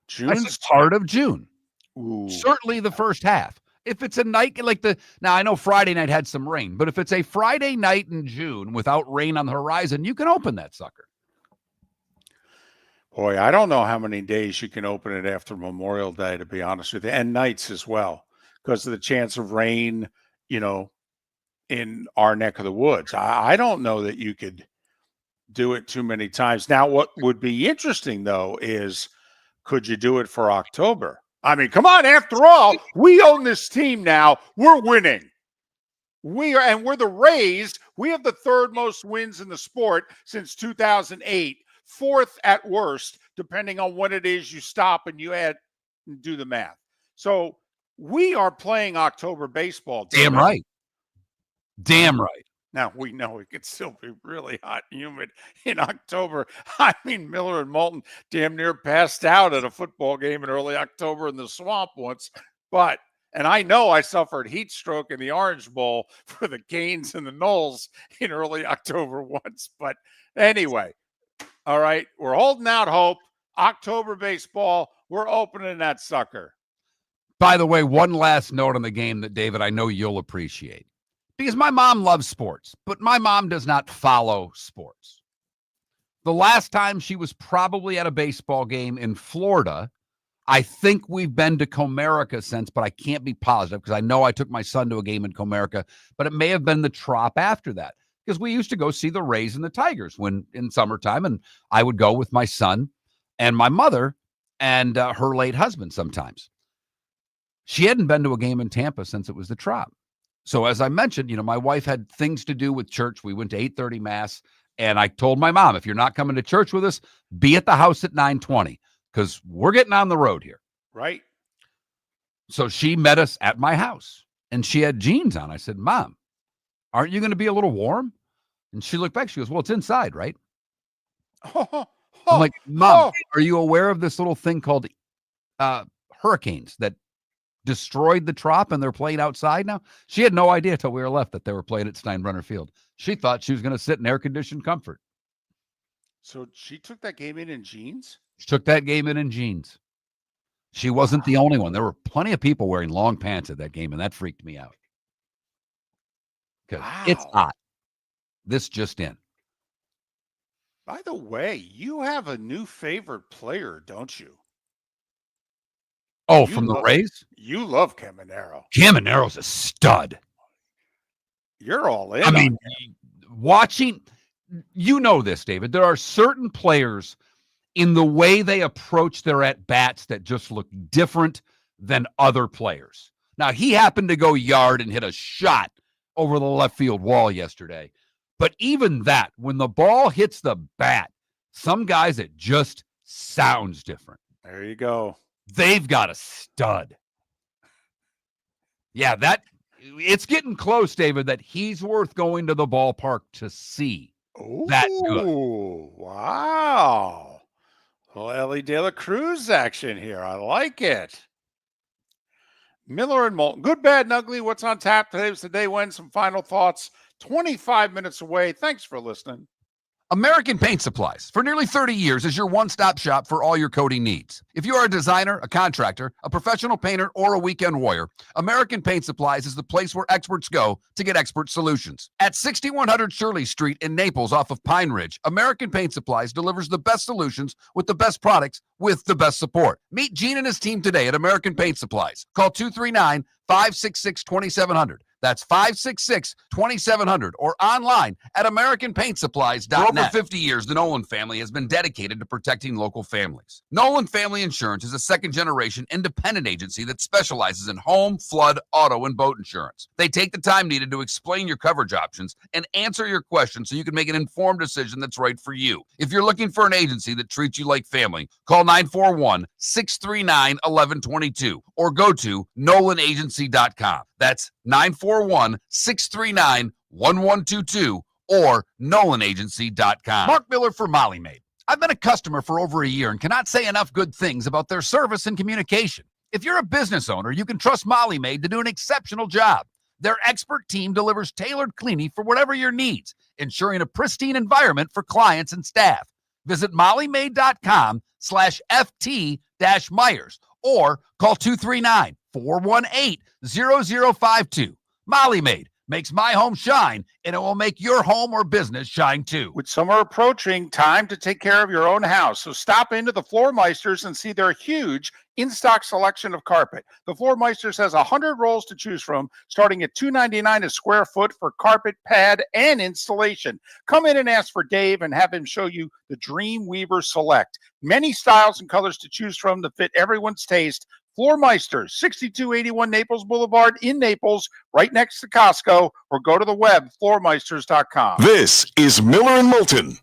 June's part of June. Ooh. Certainly the first half. If it's a night like now I know Friday night had some rain, but if it's a Friday night in June without rain on the horizon, you can open that sucker. Boy, I don't know how many days you can open it after Memorial Day, to be honest with you, and nights as well, because of the chance of rain, in our neck of the woods. I don't know that you could do it too many times. Now, what would be interesting, though, is could you do it for October? I mean, come on, after all, we own this team now. We're winning. We're the Rays. We have the third most wins in the sport since 2008, fourth at worst, depending on what it is you stop and you add and do the math. So we are playing October baseball. Damn right. Damn right. Now, we know it could still be really hot and humid in October. I mean, Miller and Moulton damn near passed out at a football game in early October in the swamp once. And I know I suffered heat stroke in the Orange Bowl for the Canes and the Knolls in early October once. But anyway, all right, we're holding out hope. October baseball, we're opening that sucker. By the way, one last note on the game that, David, I know you'll appreciate. Because my mom loves sports, but my mom does not follow sports. The last time she was probably at a baseball game in Florida, I think we've been to Comerica since, but I can't be positive because I know I took my son to a game in Comerica, but it may have been the Trop after that because we used to go see the Rays and the Tigers when in summertime, and I would go with my son and my mother and her late husband sometimes. She hadn't been to a game in Tampa since it was the Trop. So as I mentioned, my wife had things to do with church. We went to 8:30 Mass, and I told my mom, if you're not coming to church with us, be at the house at 9:20 because we're getting on the road here. Right. So she met us at my house, and she had jeans on. I said, Mom, aren't you going to be a little warm? And she looked back. She goes, well, it's inside, right? I'm like, Mom, are you aware of this little thing called hurricanes that destroyed the Trop and they're playing outside now? She had no idea till we were left that they were playing at Steinbrenner Field. She thought she was going to sit in air-conditioned comfort. So she took that game in jeans? She took that game in jeans. She wasn't the only one. There were plenty of people wearing long pants at that game, and that freaked me out. Because it's hot. This just in. By the way, you have a new favorite player, don't you? Oh, from the Rays? You love Caminero. Caminero's a stud. You're all in. I mean, watching, this, David. There are certain players in the way they approach their at-bats that just look different than other players. Now, he happened to go yard and hit a shot over the left field wall yesterday. But even that, when the ball hits the bat, some guys, it just sounds different. There you go. They've got a stud. Yeah, it's getting close, David, that he's worth going to the ballpark to see. That good. Wow. Well, Ellie De La Cruz action here. I like it. Miller and Moulton. Good, bad, and ugly. What's on tap? Today was the day when. Some final thoughts. 25 minutes away. Thanks for listening. American Paint Supplies, for nearly 30 years, is your one-stop shop for all your coating needs. If you are a designer, a contractor, a professional painter, or a weekend warrior, American Paint Supplies is the place where experts go to get expert solutions. At 6100 Shirley Street in Naples off of Pine Ridge, American Paint Supplies delivers the best solutions with the best products with the best support. Meet Gene and his team today at American Paint Supplies. Call 239-566-2700. That's 566-2700 or online at AmericanPaintSupplies.net. For over 50 years, the Nolan family has been dedicated to protecting local families. Nolan Family Insurance is a second-generation independent agency that specializes in home, flood, auto, and boat insurance. They take the time needed to explain your coverage options and answer your questions so you can make an informed decision that's right for you. If you're looking for an agency that treats you like family, call 941-639-1122 or go to NolanAgency.com. That's 941-639-1122 or NolanAgency.com. Mark Miller for Molly Maid. I've been a customer for over a year and cannot say enough good things about their service and communication. If you're a business owner, you can trust Molly Maid to do an exceptional job. Their expert team delivers tailored cleaning for whatever your needs, ensuring a pristine environment for clients and staff. Visit mollymaid.com/FT-Myers or call 239-418-0052. Molly Maid, makes my home shine, and it will make your home or business shine too. With summer approaching, time to take care of your own house. So stop into the Floor Meisters and see their huge in-stock selection of carpet. The Floor Meisters has 100 rolls to choose from, starting at $2.99 a square foot for carpet, pad, and installation. Come in and ask for Dave and have him show you the Dream Weaver Select. Many styles and colors to choose from to fit everyone's taste. Floor Meisters, 6281 Naples Boulevard in Naples, right next to Costco, or go to the web, floormeisters.com. This is Miller and Moulton.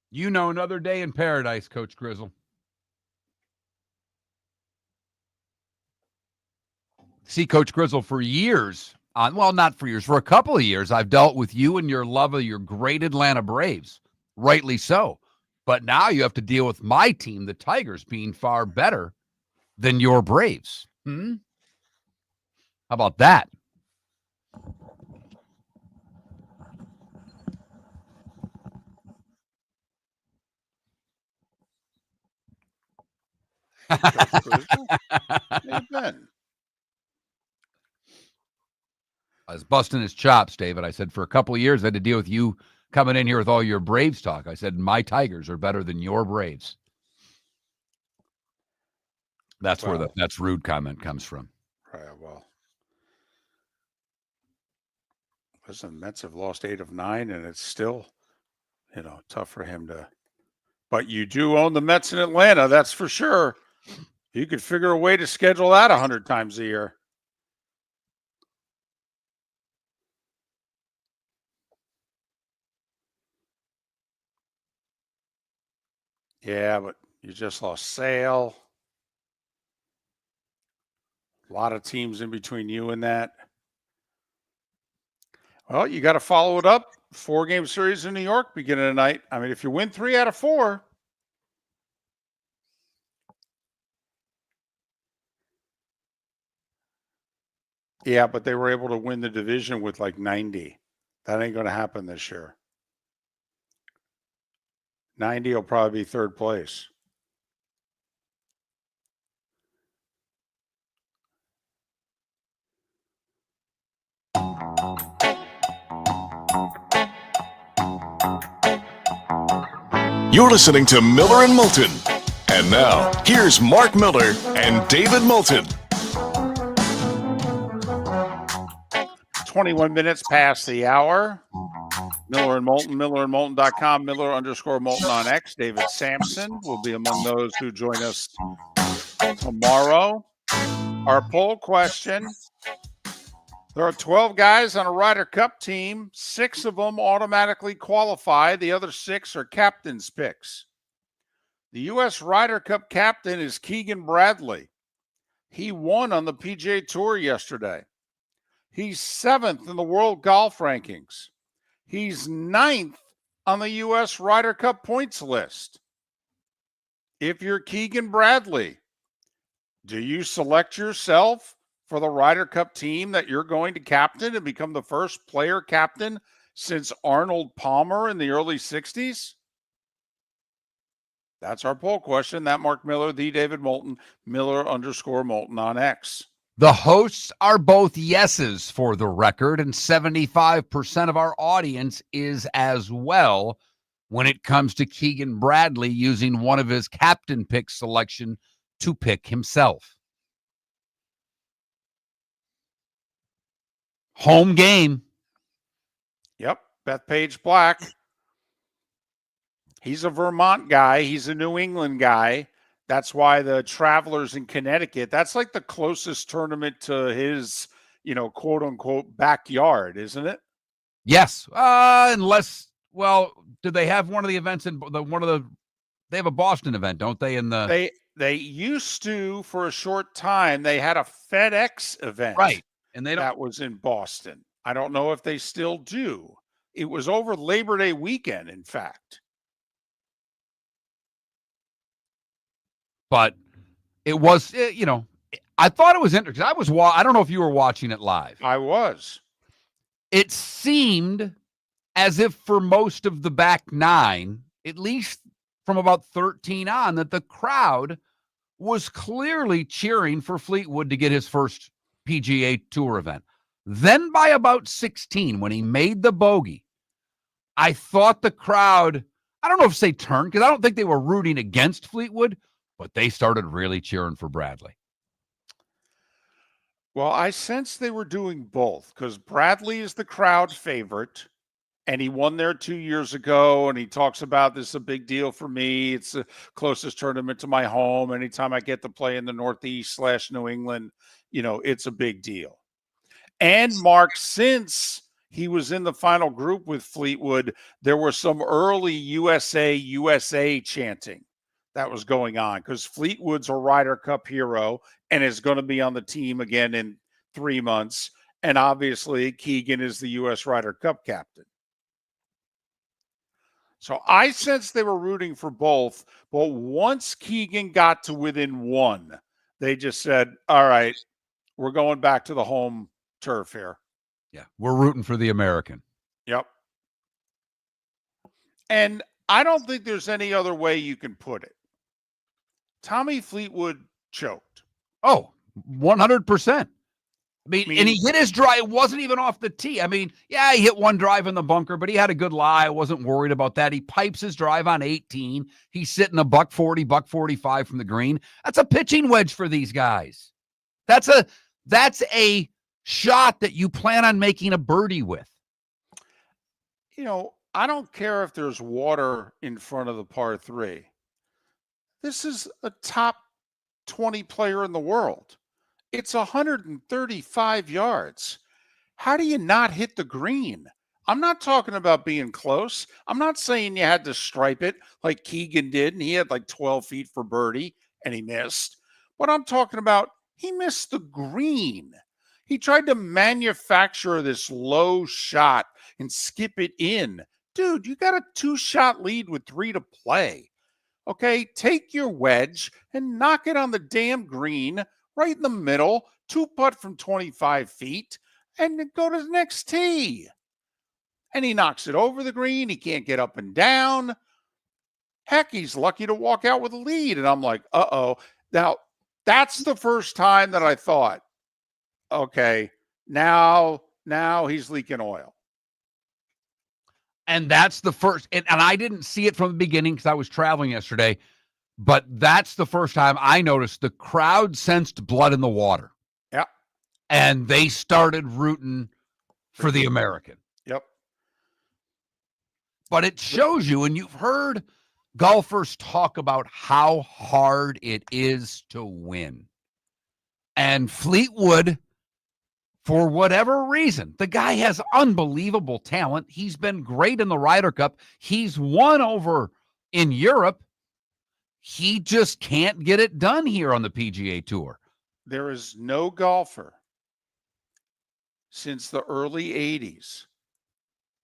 You know, another day in paradise, Coach Grizzle. See, Coach Grizzle, for years, well, not for years, for a couple of years, I've dealt with you and your love of your great Atlanta Braves. Rightly so. But now you have to deal with my team, the Tigers, being far better than your Braves. How about that? Coach Grizzle? How you been? I was busting his chops, David. I said, for a couple of years, I had to deal with you coming in here with all your Braves talk. I said, my Tigers are better than your Braves. That's where that's rude comment comes from. Right, well. Listen, Mets have lost 8 of 9, and it's still, tough for him to. But you do own the Mets in Atlanta, that's for sure. You could figure a way to schedule that 100 times a year. Yeah, but you just lost Sale. A lot of teams in between you and that. Well, you got to follow it up. 4-game series in New York beginning tonight. I mean, if you win 3 out of 4. Yeah, but they were able to win the division with like 90. That ain't going to happen this year. 90 will probably be third place. You're listening to Miller and Moulton. And now, here's Mark Miller and David Moulton. 21 minutes past the hour. Miller and Moulton, millerandmoulton.com, Miller_Moulton on X. David Sampson will be among those who join us tomorrow. Our poll question: there are 12 guys on a Ryder Cup team. 6 of them automatically qualify. The other 6 are captain's picks. The U.S. Ryder Cup captain is Keegan Bradley. He won on the PGA Tour yesterday. He's 7th in the world golf rankings. He's 9th on the U.S. Ryder Cup points list. If you're Keegan Bradley, do you select yourself for the Ryder Cup team that you're going to captain and become the first player captain since Arnold Palmer in the early 60s? That's our poll question. That Mark Miller, the David Moulton, Miller_Moulton on X. The hosts are both yeses for the record, and 75% of our audience is as well when it comes to Keegan Bradley using one of his captain pick selection to pick himself. Home game. Yep, Bethpage Black. He's a Vermont guy. He's a New England guy. That's why the Travelers in Connecticut, that's like the closest tournament to his, quote unquote backyard, isn't it? Yes. Unless, do they have one of the events they have a Boston event, don't they? They used to, for a short time, they had a FedEx event. Right. And that was in Boston. I don't know if they still do. It was over Labor Day weekend, in fact. But it was, I thought it was interesting. I don't know if you were watching it live. I was. It seemed as if for most of the back 9, at least from about 13 on, that the crowd was clearly cheering for Fleetwood to get his first PGA Tour event. Then by about 16, when he made the bogey, I thought the crowd, I don't know if they turned, because I don't think they were rooting against Fleetwood, but they started really cheering for Bradley. Well, I sensed they were doing both, because Bradley is the crowd favorite, and he won there 2 years ago, and he talks about this is a big deal for me. It's the closest tournament to my home. Anytime I get to play in the Northeast/New England, it's a big deal. And Mark, since he was in the final group with Fleetwood, there was some early USA chanting that was going on, because Fleetwood's a Ryder Cup hero and is going to be on the team again in 3 months. And obviously Keegan is the U.S. Ryder Cup captain. So I sensed they were rooting for both, but once Keegan got to within 1, they just said, all right, we're going back to the home turf here. Yeah, we're rooting for the American. Yep. And I don't think there's any other way you can put it. Tommy Fleetwood choked. Oh, 100%. I mean, and he hit his drive. It wasn't even off the tee. I mean, yeah, he hit one drive in the bunker, but he had a good lie. I wasn't worried about that. He pipes his drive on 18. He's sitting $140, $145 from the green. That's a pitching wedge for these guys. That's a shot that you plan on making a birdie with. I don't care if there's water in front of the par 3. This is a top 20 player in the world. It's 135 yards. How do you not hit the green? I'm not talking about being close. I'm not saying you had to stripe it like Keegan did, and he had like 12 feet for birdie, and he missed. But I'm talking about He missed the green. He tried to manufacture this low shot and skip it in. Dude, you got a 2-shot lead with 3 to play. Okay, take your wedge and knock it on the damn green right in the middle, 2-putt from 25 feet, and then go to the next tee. And he knocks it over the green. He can't get up and down. Heck, he's lucky to walk out with a lead. And I'm like, uh-oh. Now, that's the first time that I thought, okay, now he's leaking oil. And that's the first, and I didn't see it from the beginning because I was traveling yesterday, but that's the first time I noticed the crowd sensed blood in the water. Yeah. And they started rooting for the American. Yep. But it shows you, and you've heard golfers talk about how hard it is to win. And Fleetwood, for whatever reason, the guy has unbelievable talent. He's been great in the Ryder Cup. He's won over in Europe. He just can't get it done here on the PGA Tour. There is no golfer since the early 80s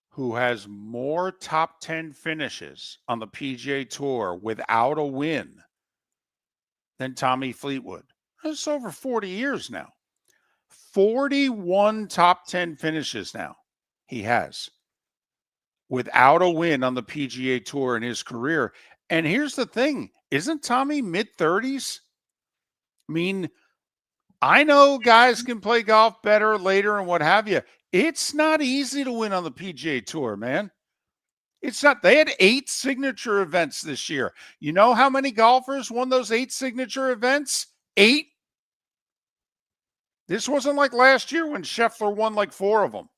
who has more top 10 finishes on the PGA Tour without a win than Tommy Fleetwood. It's over 40 years now. 41 top 10 finishes now he has without a win on the PGA Tour in his career. And here's the thing, isn't Tommy mid-30s? I mean, I know guys can play golf better later and what have you. It's not easy to win on the PGA Tour, man. It's not. They had 8 signature events this year. You know how many golfers won those 8 signature events? 8. This wasn't like last year when Scheffler won like 4 of them.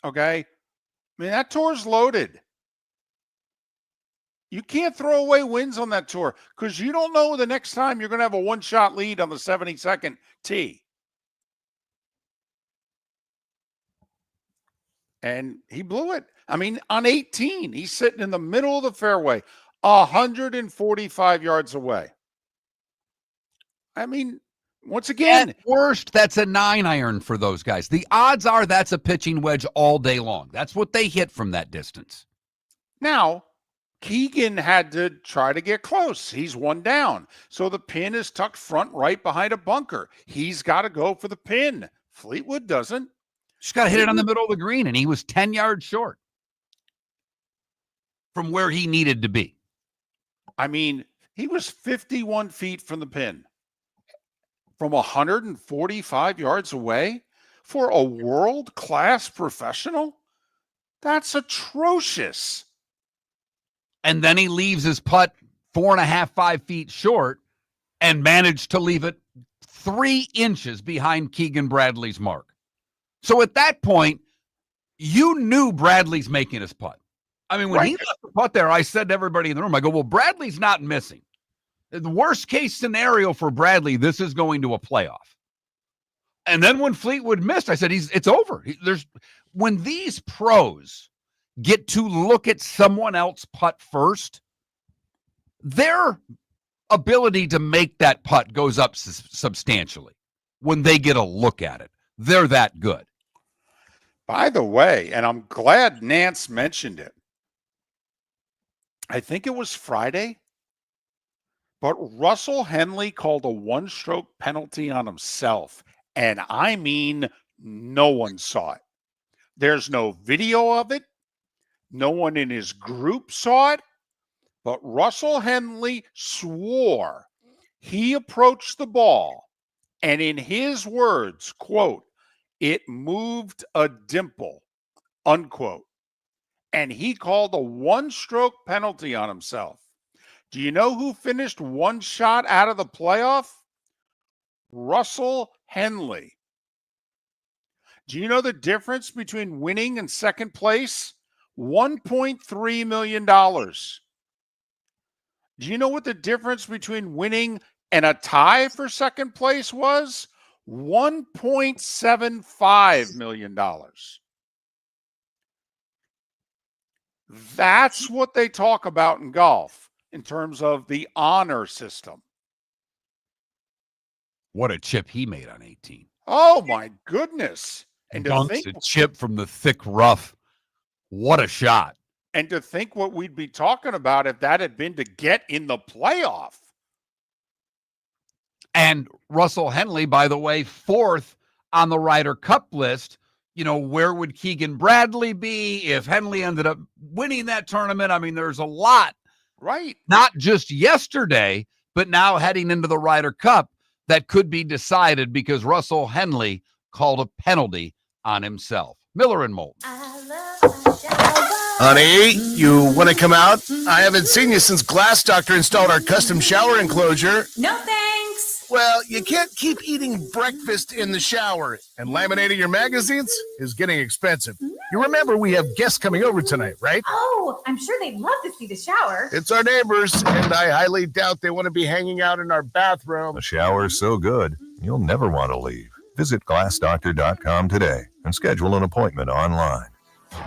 Okay? I mean, that tour's loaded. You can't throw away wins on that tour because you don't know the next time you're going to have a 1-shot lead on the 72nd tee. And he blew it. I mean, on 18, he's sitting in the middle of the fairway, 145 yards away. I mean, once again, at worst, that's a 9-iron for those guys. The odds are that's a pitching wedge all day long. That's what they hit from that distance. Now, Keegan had to try to get close. He's 1 down. So the pin is tucked front right behind a bunker. He's got to go for the pin. Fleetwood doesn't. Just got to hit it on the middle of the green, and he was 10 yards short from where he needed to be. I mean, he was 51 feet from the pin. From 145 yards away for a world-class professional? That's atrocious. And then he leaves his putt 4.5, 5 feet short and managed to leave it 3 inches behind Keegan Bradley's mark. So at that point, you knew Bradley's making his putt. I mean, when he left the putt there, I said to everybody in the room, I go, well, Bradley's not missing. The worst case scenario for Bradley, this is going to a playoff. And then when Fleetwood missed, I said, it's over. When these pros get to look at someone else putt first, their ability to make that putt goes up substantially when they get a look at it. They're that good. By the way, and I'm glad Nance mentioned it, I think it was Friday, but Russell Henley called a 1-stroke penalty on himself. And I mean, no one saw it. There's no video of it. No one in his group saw it. But Russell Henley swore he approached the ball. And in his words, quote, it moved a dimple, unquote. And he called a 1-stroke penalty on himself. Do you know who finished 1 shot out of the playoff? Russell Henley. Do you know the difference between winning and second place? $1.3 million. Do you know what the difference between winning and a tie for second place was? $1.75 million. That's what they talk about in golf in terms of the honor system. What a chip he made on 18. Oh my goodness. And to Dunks think a chip from the thick rough. What a shot. and to think what we'd be talking about if that had been to get in the playoff. And Russell Henley, by the way, 4th on the Ryder Cup list. You know, where would Keegan Bradley be if Henley ended up winning that tournament? I mean, there's a lot. Right. Not just yesterday, but now heading into the Ryder Cup that could be decided because Russell Henley called a penalty on himself. Miller and Moulton. Honey, you want to come out? I haven't seen you since Glass Doctor installed our custom shower enclosure. No thanks. Well, you can't keep eating breakfast in the shower, and laminating your magazines is getting expensive. You remember we have guests coming over tonight, right? Oh, I'm sure they'd love to see the shower. It's our neighbors, and I highly doubt they want to be hanging out in our bathroom. The shower's so good, you'll never want to leave. Visit glassdoctor.com today and schedule an appointment online.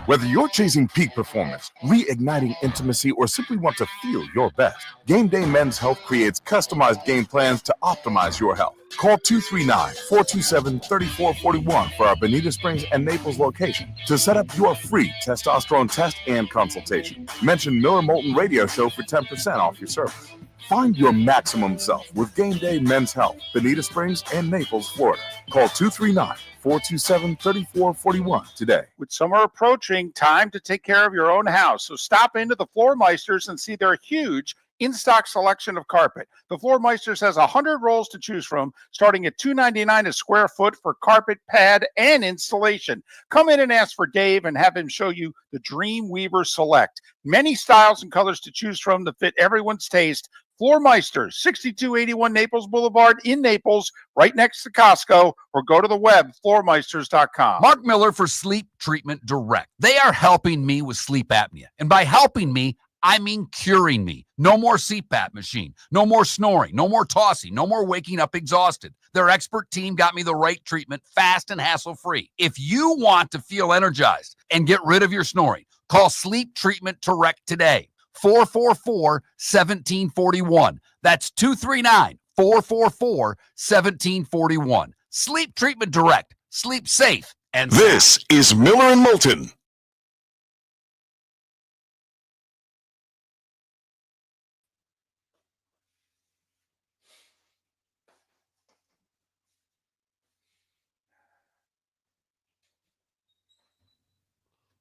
Whether you're chasing peak performance, reigniting intimacy, or simply want to feel your best, Game Day Men's Health creates customized game plans to optimize your health. Call 239-427-3441 for our Bonita Springs and Naples location to set up your free testosterone test and consultation. Mention Miller Moulton Radio Show for 10% off your service. Find your maximum self with Game Day Men's Health, Bonita Springs and Naples, Florida. Call 239-427-3441 today. With summer approaching, time to take care of your own house. So stop into the Floormeisters and see their huge in-stock selection of carpet. The Floormeisters has 100 rolls to choose from, starting at $2.99 a square foot for carpet, pad, and installation. Come in and ask for Dave and have him show you the Dream Weaver Select. Many styles and colors to choose from to fit everyone's taste. Floormeisters, 6281 Naples Boulevard in Naples, right next to Costco, or go to the web, floormeisters.com. Mark Miller for Sleep Treatment Direct. They are helping me with sleep apnea. And by helping me, I mean curing me. No more CPAP machine, no more snoring, no more tossing, no more waking up exhausted. Their expert team got me the right treatment, fast and hassle-free. If you want to feel energized and get rid of your snoring, call Sleep Treatment Direct today. 444-1741. That's 239-444-1741. Sleep Treatment Direct. Sleep safe and sound. This is Miller and Moulton.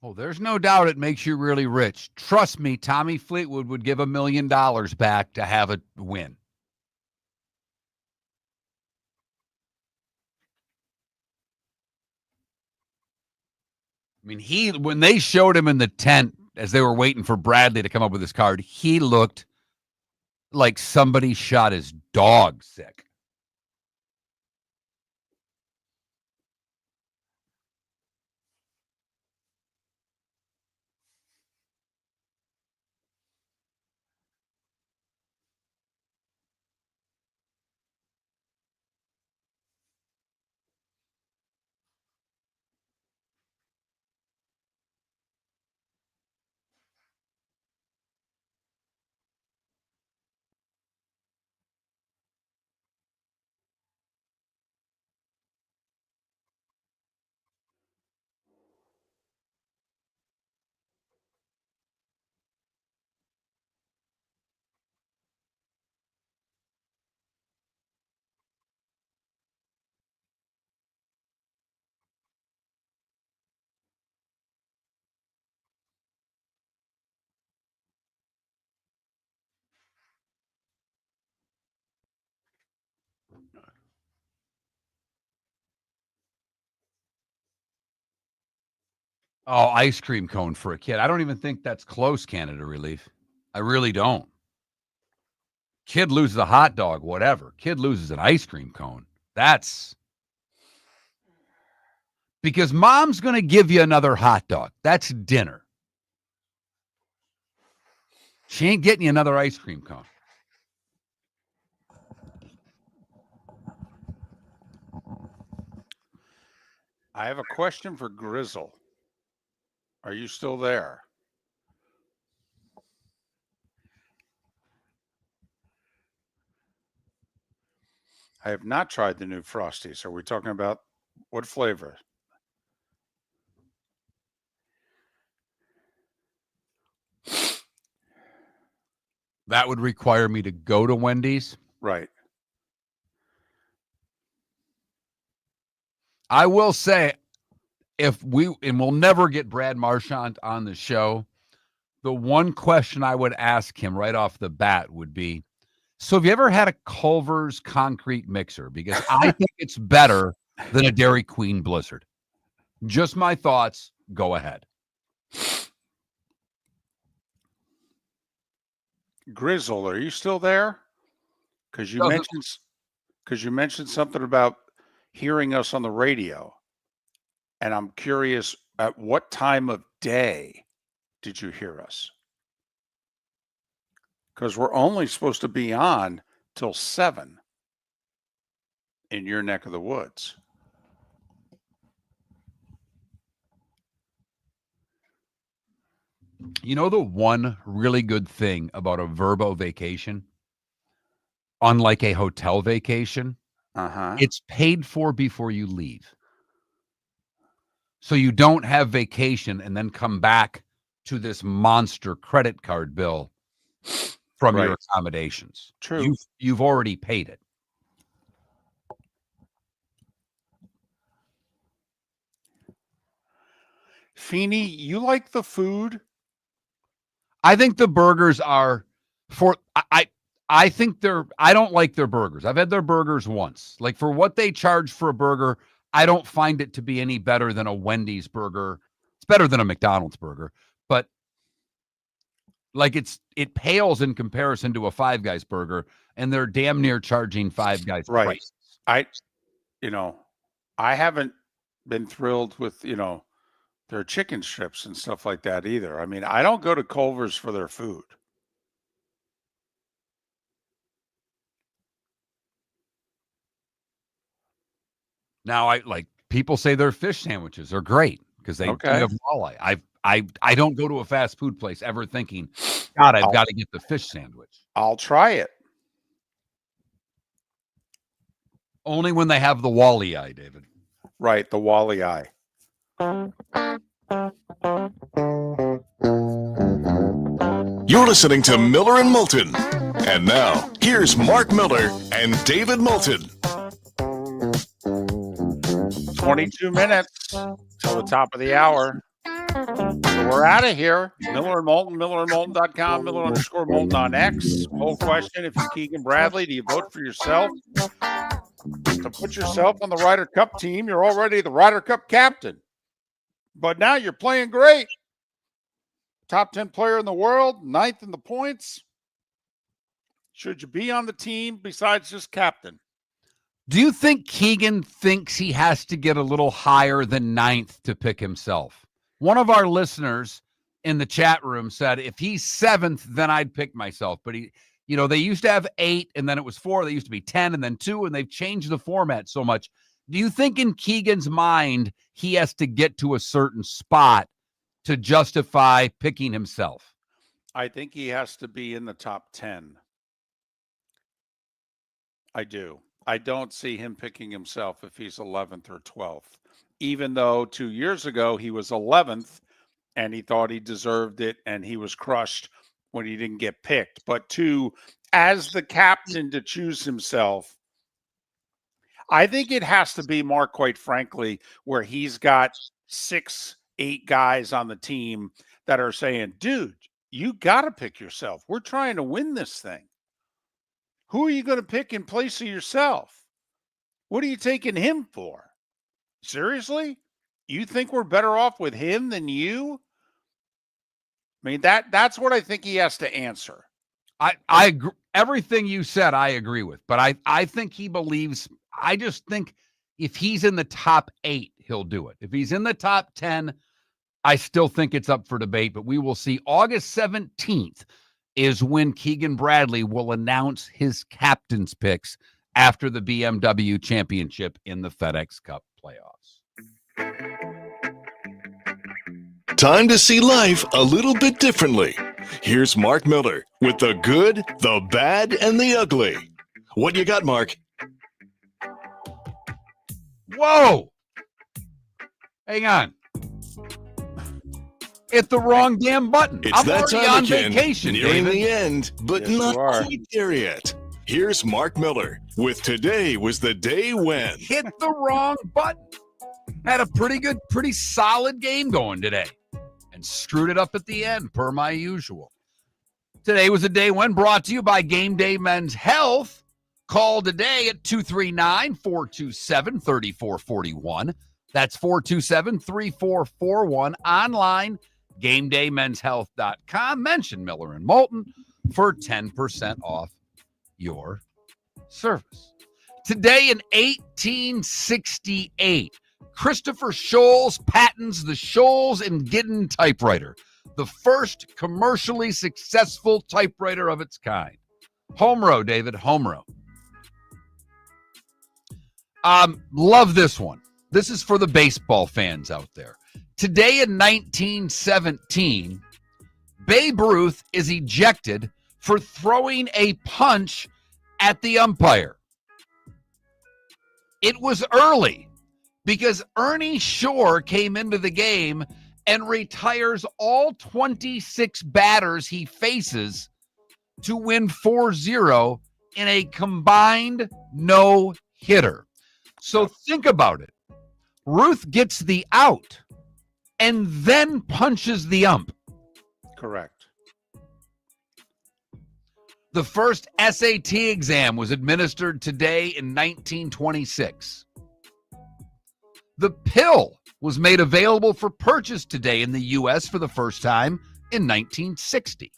Oh, there's no doubt it makes you really rich. Trust me, Tommy Fleetwood would give $1 million back to have a win. I mean, when they showed him in the tent as they were waiting for Bradley to come up with his card, he looked like somebody shot his dog sick. Oh, ice cream cone for a kid. I don't even think that's close, Canada Relief. I really don't. Kid loses a hot dog, whatever. Kid loses an ice cream cone. That's because mom's going to give you another hot dog. That's dinner. She ain't getting you another ice cream cone. I have a question for Grizzle. Are you still there? I have not tried the new Frosties. Are we talking about what flavor? That would require me to go to Wendy's. Right. I will say, we'll never get Brad Marchand on the show, the one question I would ask him right off the bat would be, so have you ever had a Culver's concrete mixer? Because I think it's better than a Dairy Queen Blizzard. Just my thoughts. Go ahead. Grizzle, are you still there? Because you mentioned something about hearing us on the radio, and I'm curious, at what time of day did you hear us? Because we're only supposed to be on till 7 in your neck of the woods. You know the one really good thing about a Verbo vacation, unlike a hotel vacation, it's paid for before you leave. So you don't have vacation and then come back to this monster credit card bill from your accommodations. True. You've already paid it. Feeney, you like the food? I think the burgers are I think I don't like their burgers. I've had their burgers once. Like, for what they charge for a burger, I don't find it to be any better than a Wendy's burger. It's better than a McDonald's burger, but like it pales in comparison to a Five Guys burger, and they're damn near charging Five Guys prices. I haven't been thrilled with, their chicken strips and stuff like that either. I mean, I don't go to Culver's for their food. Now, people say their fish sandwiches are great because they have walleye. I don't go to a fast food place ever thinking, God, I've got to get the fish sandwich. I'll try it. Only when they have the walleye eye, David. Right, the walleye eye. You're listening to Miller and Moulton. And now, here's Mark Miller and David Moulton. 22 minutes till the top of the hour. So we're out of here. Miller and Moulton, MillerandMoulton.com, Miller_Moulton on X. Whole question, if you're Keegan Bradley, do you vote for yourself to put yourself on the Ryder Cup team? You're already the Ryder Cup captain. But now you're playing great. Top 10 player in the world, 9th in the points. Should you be on the team besides just captain? Do you think Keegan thinks he has to get a little higher than 9th to pick himself? One of our listeners in the chat room said, if he's 7th, then I'd pick myself. But they used to have 8, and then it was 4. They used to be 10, and then 2, and they've changed the format so much. Do you think in Keegan's mind he has to get to a certain spot to justify picking himself? I think he has to be in the top 10. I do. I don't see him picking himself if he's 11th or 12th, even though 2 years ago he was 11th and he thought he deserved it and he was crushed when he didn't get picked. But as the captain to choose himself, I think it has to be, Mark, quite frankly, where he's got 6, 8 guys on the team that are saying, dude, you got to pick yourself. We're trying to win this thing. Who are you going to pick in place of yourself? What are you taking him for? Seriously? You think we're better off with him than you? I mean, that's what I think he has to answer. I agree. Everything you said, I agree with. But I think he believes, I just think if he's in the top 8, he'll do it. If he's in the top 10, I still think it's up for debate. But we will see. August 17th is when Keegan Bradley will announce his captain's picks after the BMW Championship in the FedEx Cup playoffs. Time to see life a little bit differently. Here's Mark Miller with the good, the bad, and the ugly. What you got, Mark? Whoa. Hang on. Hit the wrong damn button. It's I'm that already time on again, vacation, nearing David. the end, but Yes, you not are. quite there yet. Here's Mark Miller with Today Was the Day When. Hit the wrong button. Had a pretty solid game going today and screwed it up at the end, per my usual. Today was a day when, brought to you by Game Day Men's Health. Call today at 239-427-3441. That's 427-3441. Online, GameDayMen'sHealth.com. Mention Miller and Moulton for 10% off your service. Today in 1868, Christopher Sholes patents the Sholes and Giddon typewriter, the first commercially successful typewriter of its kind. Home row, David, home row. Love this one. This is for the baseball fans out there. Today in 1917, Babe Ruth is ejected for throwing a punch at the umpire. It was early because Ernie Shore came into the game and retires all 26 batters he faces to win 4-0 in a combined no-hitter. So think about it. Ruth gets the out and then punches the ump. Correct. The first SAT exam was administered today in 1926. The pill was made available for purchase today in the U.S. for the first time in 1960.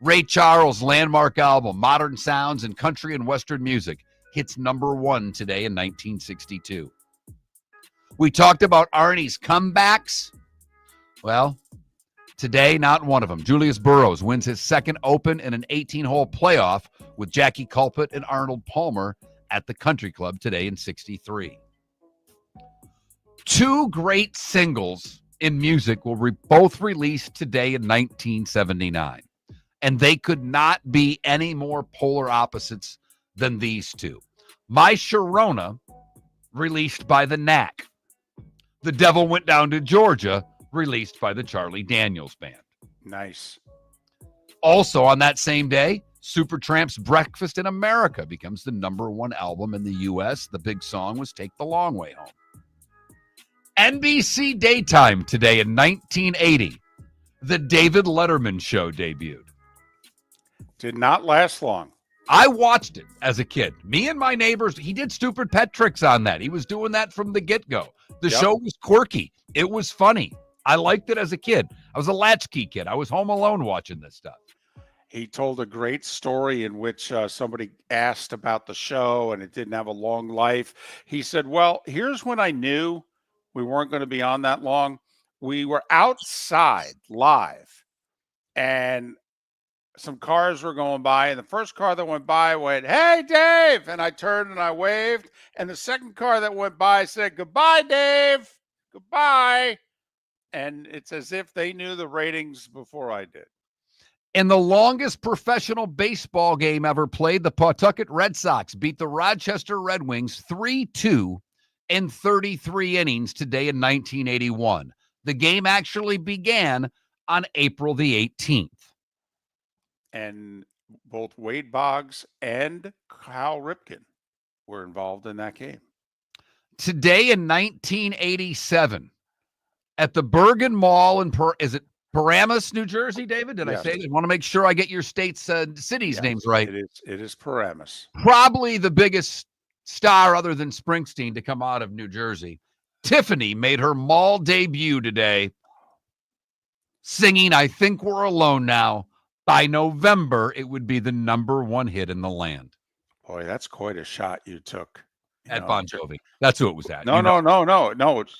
Ray Charles' landmark album, Modern Sounds in Country and Western Music, hits #1 today in 1962. We talked about Arnie's comebacks. Well, today, not one of them. Julius Burrows wins his second Open in an 18-hole playoff with Jackie Culpit and Arnold Palmer at the Country Club today in 63. Two great singles in music will both released today in 1979. And they could not be any more polar opposites than these two. My Sharona, released by the Knack. The Devil Went Down to Georgia, released by the Charlie Daniels Band. Nice. Also on that same day, Supertramp's Breakfast in America becomes the #1 album in the U.S. The big song was Take the Long Way Home. NBC Daytime today in 1980, The David Letterman Show debuted. Did not last long. I watched it as a kid. Me and my neighbors, he did stupid pet tricks on that. He was doing that from the get-go. The show was quirky. It was funny. I liked it as a kid. I was a latchkey kid. I was home alone watching this stuff. He told a great story in which somebody asked about the show and it didn't have a long life. He said, well, here's when I knew we weren't going to be on that long. We were outside live and some cars were going by, and the first car that went by went, "Hey, Dave!" And I turned and I waved, and the second car that went by said, "Goodbye, Dave. Goodbye." And it's as if they knew the ratings before I did. In the longest professional baseball game ever played, the Pawtucket Red Sox beat the Rochester Red Wings 3-2 in 33 innings today in 1981. The game actually began on April the 18th. And both Wade Boggs and Kyle Ripken were involved in that game. Today in 1987, at the Bergen Mall in Paramus, New Jersey, David? Did Yes. I say it? I want to make sure I get your state's cities' Yes, names right. It is Paramus. Probably the biggest star other than Springsteen to come out of New Jersey. Tiffany made her mall debut today, singing I Think We're Alone Now. By November, it would be the #1 hit in the land. Boy, that's quite a shot you took. At Bon Jovi. That's who it was at. No, it's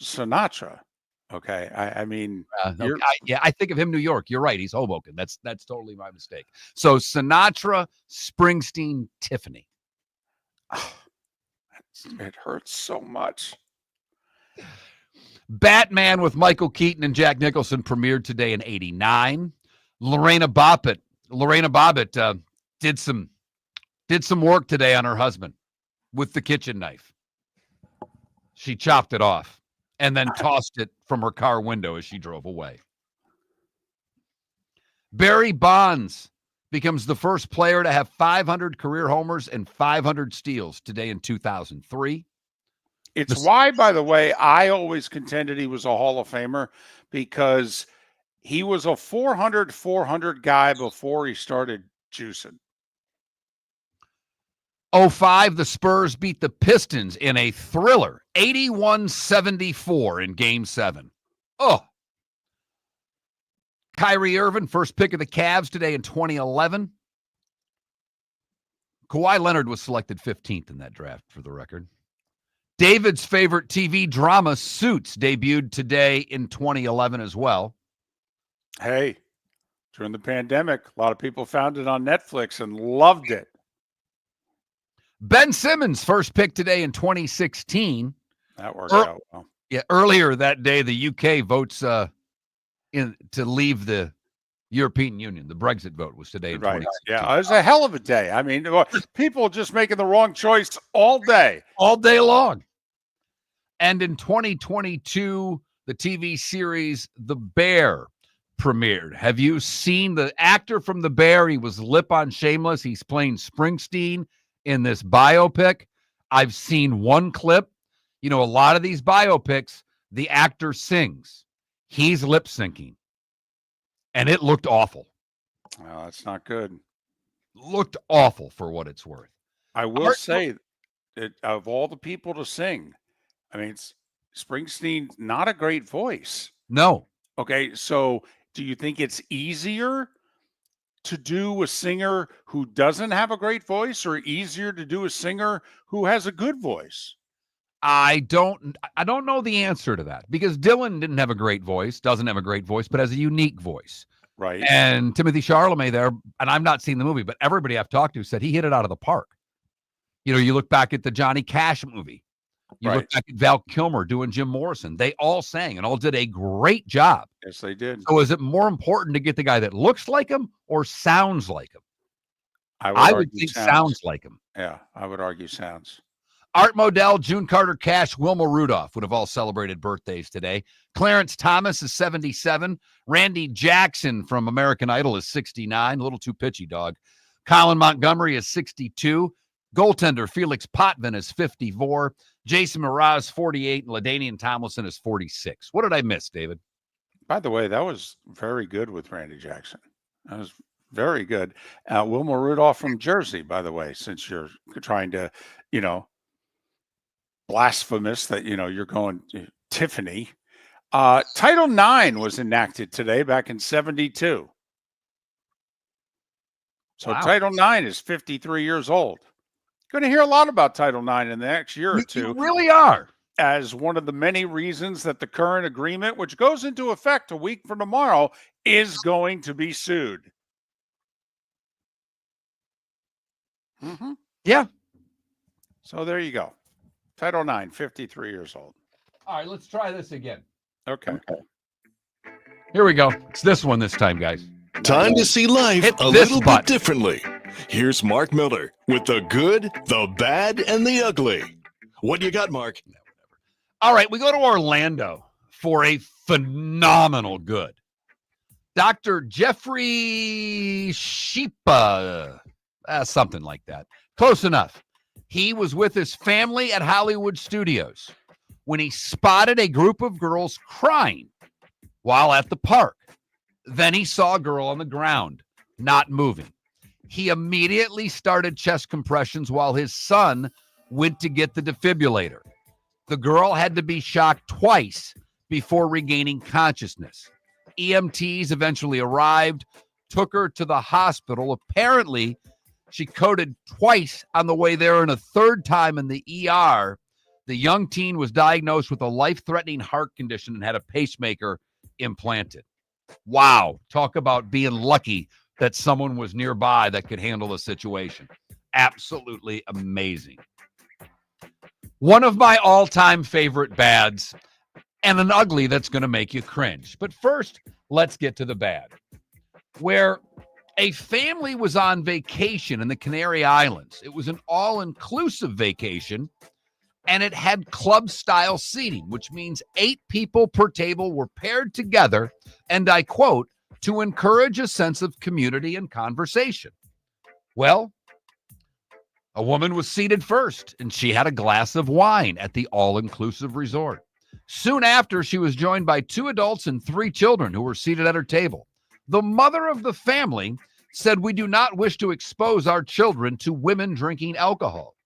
Sinatra. Okay. I mean, I think of him New York. You're right. He's Hoboken. That's totally my mistake. So Sinatra, Springsteen, Tiffany. It hurts so much. Batman with Michael Keaton and Jack Nicholson premiered today in 89. Lorena Bobbitt did some work today on her husband with the kitchen knife. She chopped it off and then tossed it from her car window as she drove away. Barry Bonds becomes the first player to have 500 career homers and 500 steals today in 2003. It's why, by the way, I always contended he was a Hall of Famer, because he was a 400 guy before he started juicing. 05, the Spurs beat the Pistons in a thriller, 81-74 in Game 7. Oh. Kyrie Irving, first pick of the Cavs today in 2011. Kawhi Leonard was selected 15th in that draft, for the record. David's favorite TV drama, Suits, debuted today in 2011 as well. Hey, during the pandemic, a lot of people found it on Netflix and loved it. Ben Simmons, first pick today in 2016. That worked out well. Yeah, earlier that day, the UK votes to leave the European Union. The Brexit vote was today in 2016. Yeah, it was a hell of a day. I mean, people just making the wrong choice all day. All day long. And in 2022, the TV series The Bear premiered. Have you seen the actor from The Bear? He was Lip on Shameless. He's playing Springsteen in this biopic. I've seen one clip. You know, a lot of these biopics, the actor sings. He's lip syncing. And it looked awful. Oh, that's not good. Looked awful for what it's worth. I will say that of all the people to sing, I mean, Springsteen's not a great voice. No. Okay, so do you think it's easier to do a singer who doesn't have a great voice, or easier to do a singer who has a good voice? I don't know the answer to that, because Dylan didn't have a great voice, doesn't have a great voice, but has a unique voice. Right. And Timothy Chalamet there, and I've not seen the movie, but everybody I've talked to said he hit it out of the park. You know, you look back at the Johnny Cash movie. You look back at Val Kilmer doing Jim Morrison. They all sang and all did a great job. Yes, they did. So is it more important to get the guy that looks like him or sounds like him? I would think sounds like him. Yeah, I would argue sounds. Art Modell, June Carter Cash, Wilma Rudolph would have all celebrated birthdays today. Clarence Thomas is 77. Randy Jackson from American Idol is 69. A little too pitchy, dog. Colin Montgomery is 62. Goaltender Felix Potvin is 54. Jason Mraz, 48. And LaDainian Tomlinson is 46. What did I miss, David? By the way, that was very good with Randy Jackson. That was very good. Wilma Rudolph from Jersey, by the way, since you're trying to, blasphemous that, you're going Tiffany. Title IX was enacted today back in 72. So wow. Title IX is 53 years old. Going to hear a lot about Title IX in the next year or two. You really are. As one of the many reasons that the current agreement, which goes into effect a week from tomorrow, is going to be sued. Mm-hmm. Yeah. So there you go. Title IX, 53 years old. All right, let's try this again. Okay. Here we go. It's this one this time, guys. Time to see life Hit a this little button. bit differently. Here's Mark Miller with the good, the bad, and the ugly. What you got, Mark? All right, we go to Orlando for a phenomenal good. Dr. Jeffrey Sheepa, something like that. Close enough. He was with his family at Hollywood Studios when he spotted a group of girls crying while at the park. Then he saw a girl on the ground, not moving. He immediately started chest compressions while his son went to get the defibrillator. The girl had to be shocked twice before regaining consciousness. EMTs eventually arrived, took her to the hospital. Apparently, she coded twice on the way there and a third time in the ER. The young teen was diagnosed with a life-threatening heart condition and had a pacemaker implanted. Wow. Talk about being lucky that someone was nearby that could handle the situation. Absolutely amazing. One of my all-time favorite bads, and an ugly that's going to make you cringe. But first, let's get to the bad. Where a family was on vacation in the Canary Islands. It was an all-inclusive vacation, and it had club-style seating, which means 8 people per table were paired together, and I quote, to encourage a sense of community and conversation. Well, a woman was seated first, and she had a glass of wine at the all-inclusive resort. Soon after, she was joined by 2 adults and 3 children who were seated at her table. The mother of the family said, "We do not wish to expose our children to women drinking alcohol."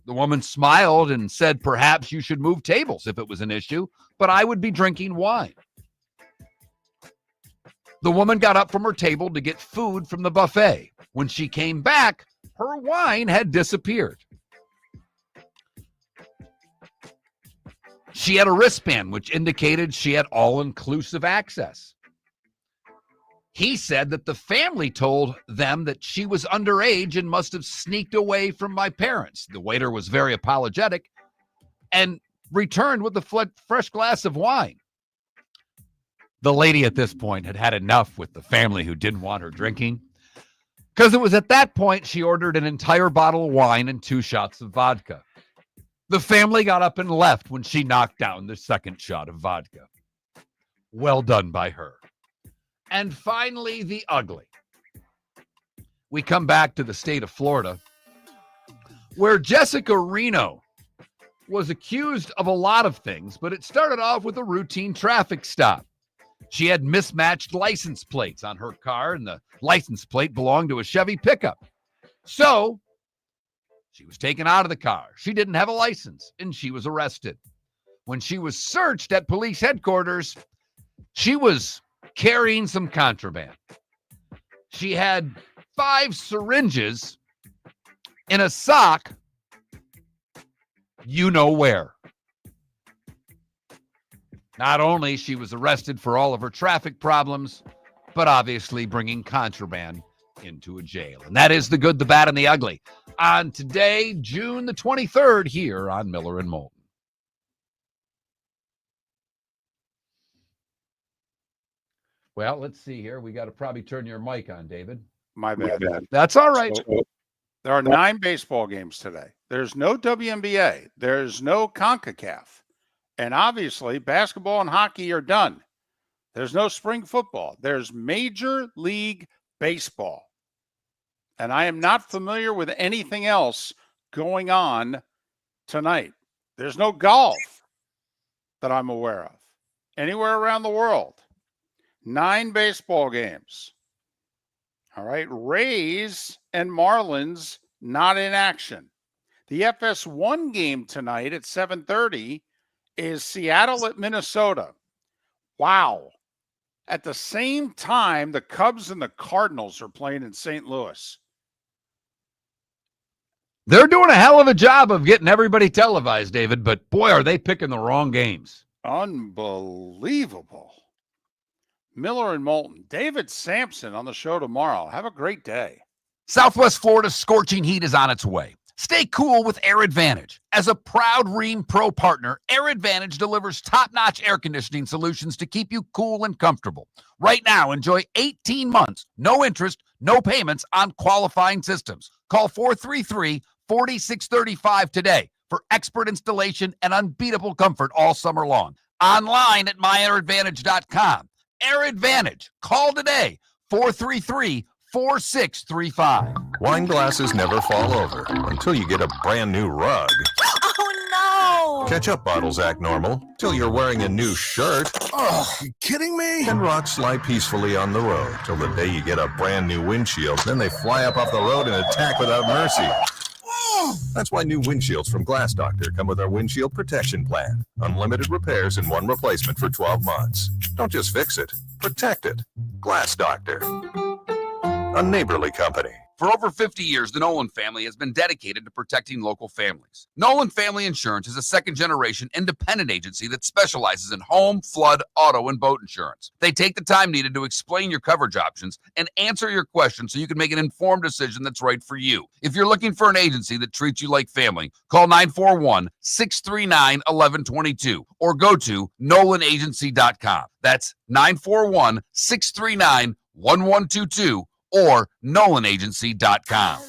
The woman smiled and said, "Perhaps you should move tables if it was an issue, but I would be drinking wine." The woman got up from her table to get food from the buffet. When she came back, her wine had disappeared. She had a wristband which indicated she had all-inclusive access. He said that the family told them that she was underage and must have sneaked away from my parents. The waiter was very apologetic and returned with a fresh glass of wine. The lady at this point had had enough with the family who didn't want her drinking, because it was at that point she ordered an entire bottle of wine and 2 shots of vodka. The family got up and left when she knocked down the second shot of vodka. Well done by her. And finally, the ugly. We come back to the state of Florida, where Jessica Reno was accused of a lot of things, but it started off with a routine traffic stop. She had mismatched license plates on her car, and the license plate belonged to a Chevy pickup. So she was taken out of the car. She didn't have a license, and she was arrested. When she was searched at police headquarters, she was carrying some contraband. She had 5 syringes in a sock, you know where. Not only she was arrested for all of her traffic problems, but obviously bringing contraband into a jail. And that is the good, the bad, and the ugly on today, June the 23rd, here on Miller and Moulton. Well, let's see here. We got to probably turn your mic on, David. My bad. That's all right. So, there are 9 baseball games today. There's no WNBA. There's no CONCACAF. And obviously, basketball and hockey are done. There's no spring football. There's Major League Baseball. And I am not familiar with anything else going on tonight. There's no golf that I'm aware of anywhere around the world. 9 baseball games. All right. Rays and Marlins not in action. The FS1 game tonight at 7:30 is Seattle at Minnesota. Wow. At the same time, the Cubs and the Cardinals are playing in St. Louis. They're doing a hell of a job of getting everybody televised, David, but boy, are they picking the wrong games. Unbelievable. Miller and Moulton. David Sampson on the show tomorrow. Have a great day. Southwest Florida's scorching heat is on its way. Stay cool with Air Advantage. As a proud Rheem Pro partner, Air Advantage delivers top-notch air conditioning solutions to keep you cool and comfortable. Right now, enjoy 18 months, no interest, no payments on qualifying systems. Call 433-4635 today for expert installation and unbeatable comfort all summer long. Online at myairadvantage.com. Air Advantage. Call today, 433-4635. Wine glasses never fall over until you get a brand new rug. Oh, no! Ketchup bottles act normal till you're wearing a new shirt. Oh, you kidding me? And rocks lie peacefully on the road till the day you get a brand new windshield. Then they fly up off the road and attack without mercy. That's why new windshields from Glass Doctor come with our windshield protection plan. Unlimited repairs and 1 replacement for 12 months. Don't just fix it, protect it. Glass Doctor. A neighborly company. For over 50 years, the Nolan family has been dedicated to protecting local families. Nolan Family Insurance is a second-generation independent agency that specializes in home, flood, auto, and boat insurance. They take the time needed to explain your coverage options and answer your questions so you can make an informed decision that's right for you. If you're looking for an agency that treats you like family, call 941-639-1122 or go to nolanagency.com. That's 941-639-1122 or nolanagency.com.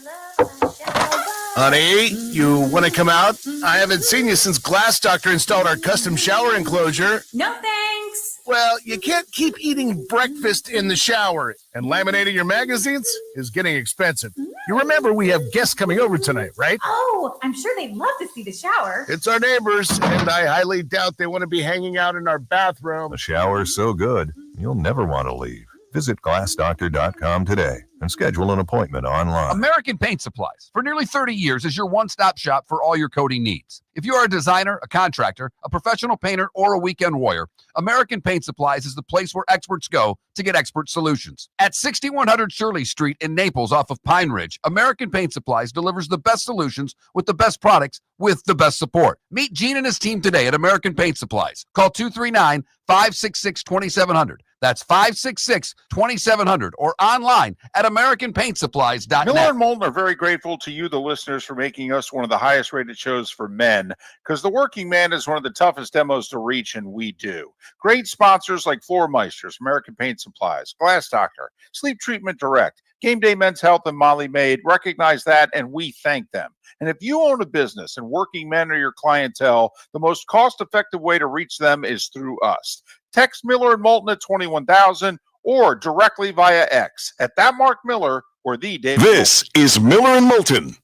Honey, you want to come out? I haven't seen you since Glass Doctor installed our custom shower enclosure. No thanks. Well, you can't keep eating breakfast in the shower, and laminating your magazines is getting expensive. You remember we have guests coming over tonight, right? Oh, I'm sure they'd love to see the shower. It's our neighbors, and I highly doubt they want to be hanging out in our bathroom. The shower's so good, you'll never want to leave. Visit glassdoctor.com today and schedule an appointment online. American Paint Supplies, for nearly 30 years, is your one-stop shop for all your coating needs. If you are a designer, a contractor, a professional painter, or a weekend warrior, American Paint Supplies is the place where experts go to get expert solutions. At 6100 Shirley Street in Naples off of Pine Ridge, American Paint Supplies delivers the best solutions with the best products with the best support. Meet Gene and his team today at American Paint Supplies. Call 239-566-2700. That's 566-2700 or online at AmericanPaintSupplies.net. Miller and Moulton are very grateful to you, the listeners, for making us one of the highest rated shows for men, because the working man is one of the toughest demos to reach, and we do. Great sponsors like Floor Meisters, American Paint Supplies, Glass Doctor, Sleep Treatment Direct, Game Day Men's Health, and Molly Maid recognize that, and we thank them. And if you own a business and working men are your clientele, the most cost-effective way to reach them is through us. Text Miller and Moulton at 21,000 or directly via X at that Mark Miller or the David. This is Miller and Moulton.